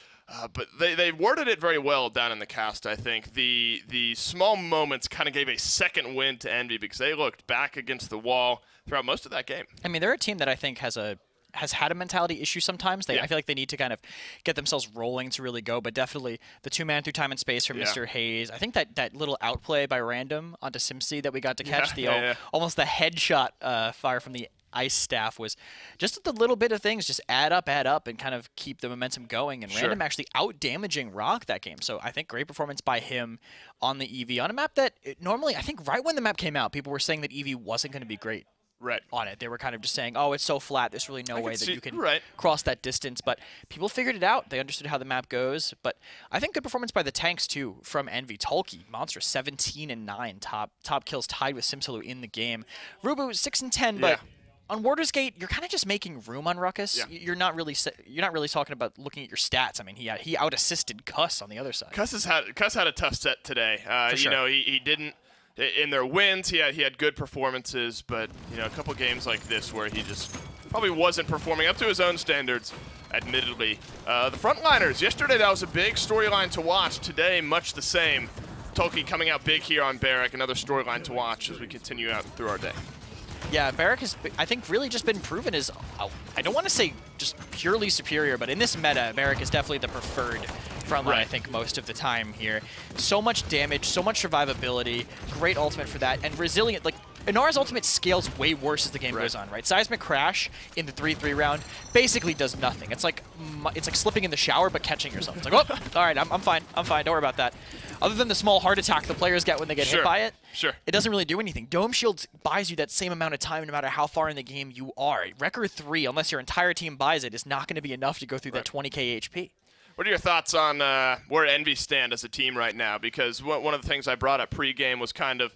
But they worded it very well down in the cast, I think. The small moments kind of gave a second win to Envy because they looked back against the wall throughout most of that game. I mean, they're a team that I think has had a mentality issue sometimes. I feel like they need to kind of get themselves rolling to really go, but definitely the 2-man through time and space from Mr. Hayes. I think that little outplay by Random onto Simpsy that we got to catch, almost the headshot fire from the ice staff was just the little bit of things just add up and kind of keep the momentum going, and Random actually out-damaging Rock that game. So I think great performance by him on the Eevee on a map that normally, I think right when the map came out, people were saying that Eevee wasn't going to be great on it. They were kind of just saying, oh, it's so flat, there's really no way that you can cross that distance. But people figured it out. They understood how the map goes. But I think good performance by the tanks, too, from Envy. Tolkien, monstrous, 17 and 9, top kills tied with Simsaloo in the game. Rubu, 6 and 10, but on Waters Gate, you're kind of just making room on Ruckus. You're not really talking about looking at your stats. I mean, he out-assisted Cuss on the other side. Cuss had a tough set today. You know, he didn't. In their wins, he had good performances, but you know, a couple games like this where he just probably wasn't performing up to his own standards, admittedly. The frontliners, yesterday that was a big storyline to watch. Today, much the same. Tolkien coming out big here on Barrack, another storyline to watch as we continue out through our day. Yeah, Barrack has, I think, really just been proven as, I don't want to say just purely superior, but in this meta, Barrack is definitely the preferred frontline, I think, most of the time here. So much damage, so much survivability, great ultimate for that, and resilient. Like, Inara's ultimate scales way worse as the game goes on, right? Seismic Crash in the 3-3 round basically does nothing. It's like slipping in the shower but catching yourself. It's like, oh, all right, I'm fine, don't worry about that. Other than the small heart attack the players get when they get hit by it, it doesn't really do anything. Dome Shield buys you that same amount of time no matter how far in the game you are. Record 3, unless your entire team buys it, is not going to be enough to go through that 20k HP. What are your thoughts on where Envy stand as a team right now? Because one of the things I brought up pre-game was kind of,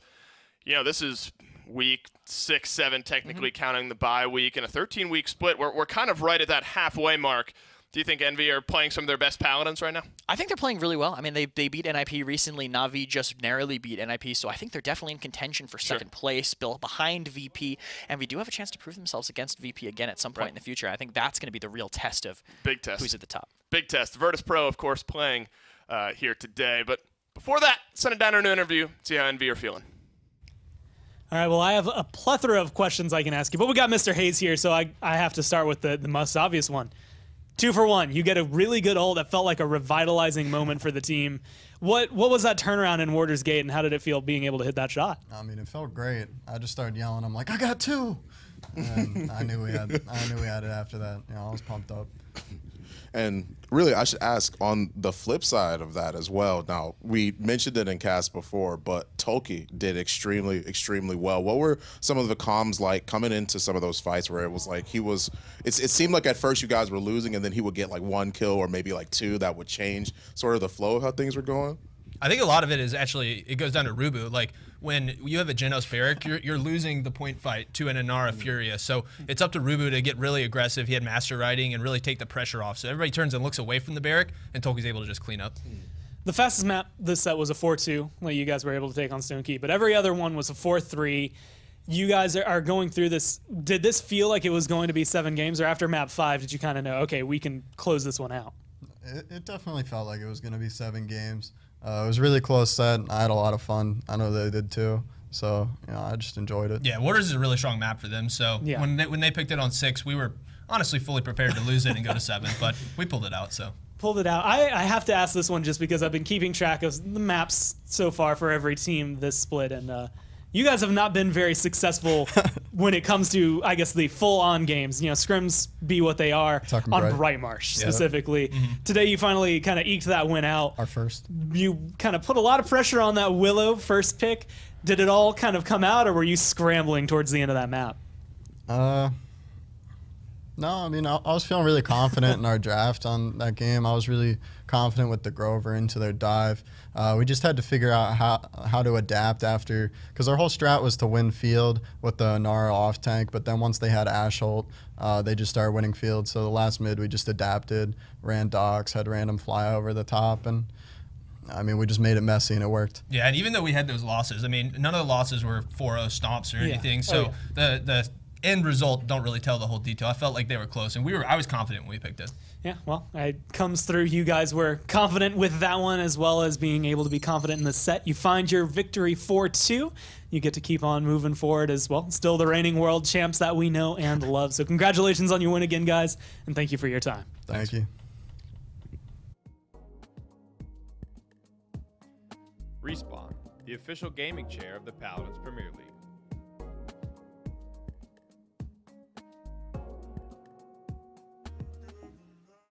you know, this is week 6, 7, technically counting the bye week, and a 13-week split. We're kind of right at that halfway mark. Do you think Envy are playing some of their best Paladins right now? I think they're playing really well. I mean, they beat NIP recently. Na'Vi just narrowly beat NIP, so I think they're definitely in contention for second place, built behind VP. And we do have a chance to prove themselves against VP again at some point in the future. I think that's going to be the real test of who's at the top. Big test. Virtus Pro, of course, playing here today. But before that, send it down to an interview, see how Envy are feeling. All right, well, I have a plethora of questions I can ask you, but we got Mr. Hayes here, so I have to start with the most obvious one. 2 for 1. You get a really good ult that felt like a revitalizing moment for the team. What was that turnaround in Waters Gate, and how did it feel being able to hit that shot? I mean, it felt great. I just started yelling. I'm like, I got 2, and I knew we had it after that. You know, I was pumped up. And really, I should ask on the flip side of that as well. Now, we mentioned it in cast before, but Tolkien did extremely, extremely well. What were some of the comms like coming into some of those fights where it was like it seemed like at first you guys were losing and then he would get like 1 kill or maybe like 2 that would change sort of the flow of how things were going? I think a lot of it is actually, it goes down to Rubu. Like, when you have a Genos Barrack, you're losing the point fight to an Inara Furia. So it's up to Rubu to get really aggressive. He had Master Riding and really take the pressure off. So everybody turns and looks away from the Barrack, and Tolkien's able to just clean up. The fastest map this set was a 4-2, like you guys were able to take on Stone Key, but every other one was a 4-3. You guys are going through this. Did this feel like it was going to be 7 games, or after map 5, did you kind of know, okay, we can close this one out? It definitely felt like it was going to be 7 games. It was a really close set. I had a lot of fun. I know they did too. So, I just enjoyed it. Yeah, Waters is a really strong map for them. So Yeah. when they picked it on 6, we were honestly fully prepared to lose it and go to 7, but we pulled it out. So Pulled it out. I have to ask this one just because I've been keeping track of the maps so far for every team this split, and you guys have not been very successful when it comes to, I guess, the full-on games. Scrims be what they are Talking on Bright. Brightmarsh specifically. Today you finally kind of eked that win out. Our first. You kind of put a lot of pressure on that Willow first pick. Did it all kind of come out, or were you scrambling towards the end of that map? No, I mean, I was feeling really confident in our draft on that game. I was really confident with the Grover into their dive. We just had to figure out how to adapt after, because our whole strat was to win field with the Nara off tank, but then once they had Ashholt, they just started winning field. So the last mid, we just adapted, ran docks, had random fly over the top, and I mean, we just made it messy and it worked. yeah, and even though we had those losses, I mean, none of the losses were 4-0 stomps or anything. So the end result don't really tell the whole detail. I felt like they were close, and I was confident when we picked it. Yeah, well, it comes through. You guys were confident with that one, as well as being able to be confident in the set. You find your victory 4-2. You get to keep on moving forward as well. Still the reigning world champs that we know and love. So congratulations on your win again, guys, and thank you for your time. Thank you. Respawn, the official gaming chair of the Paladins Premier League.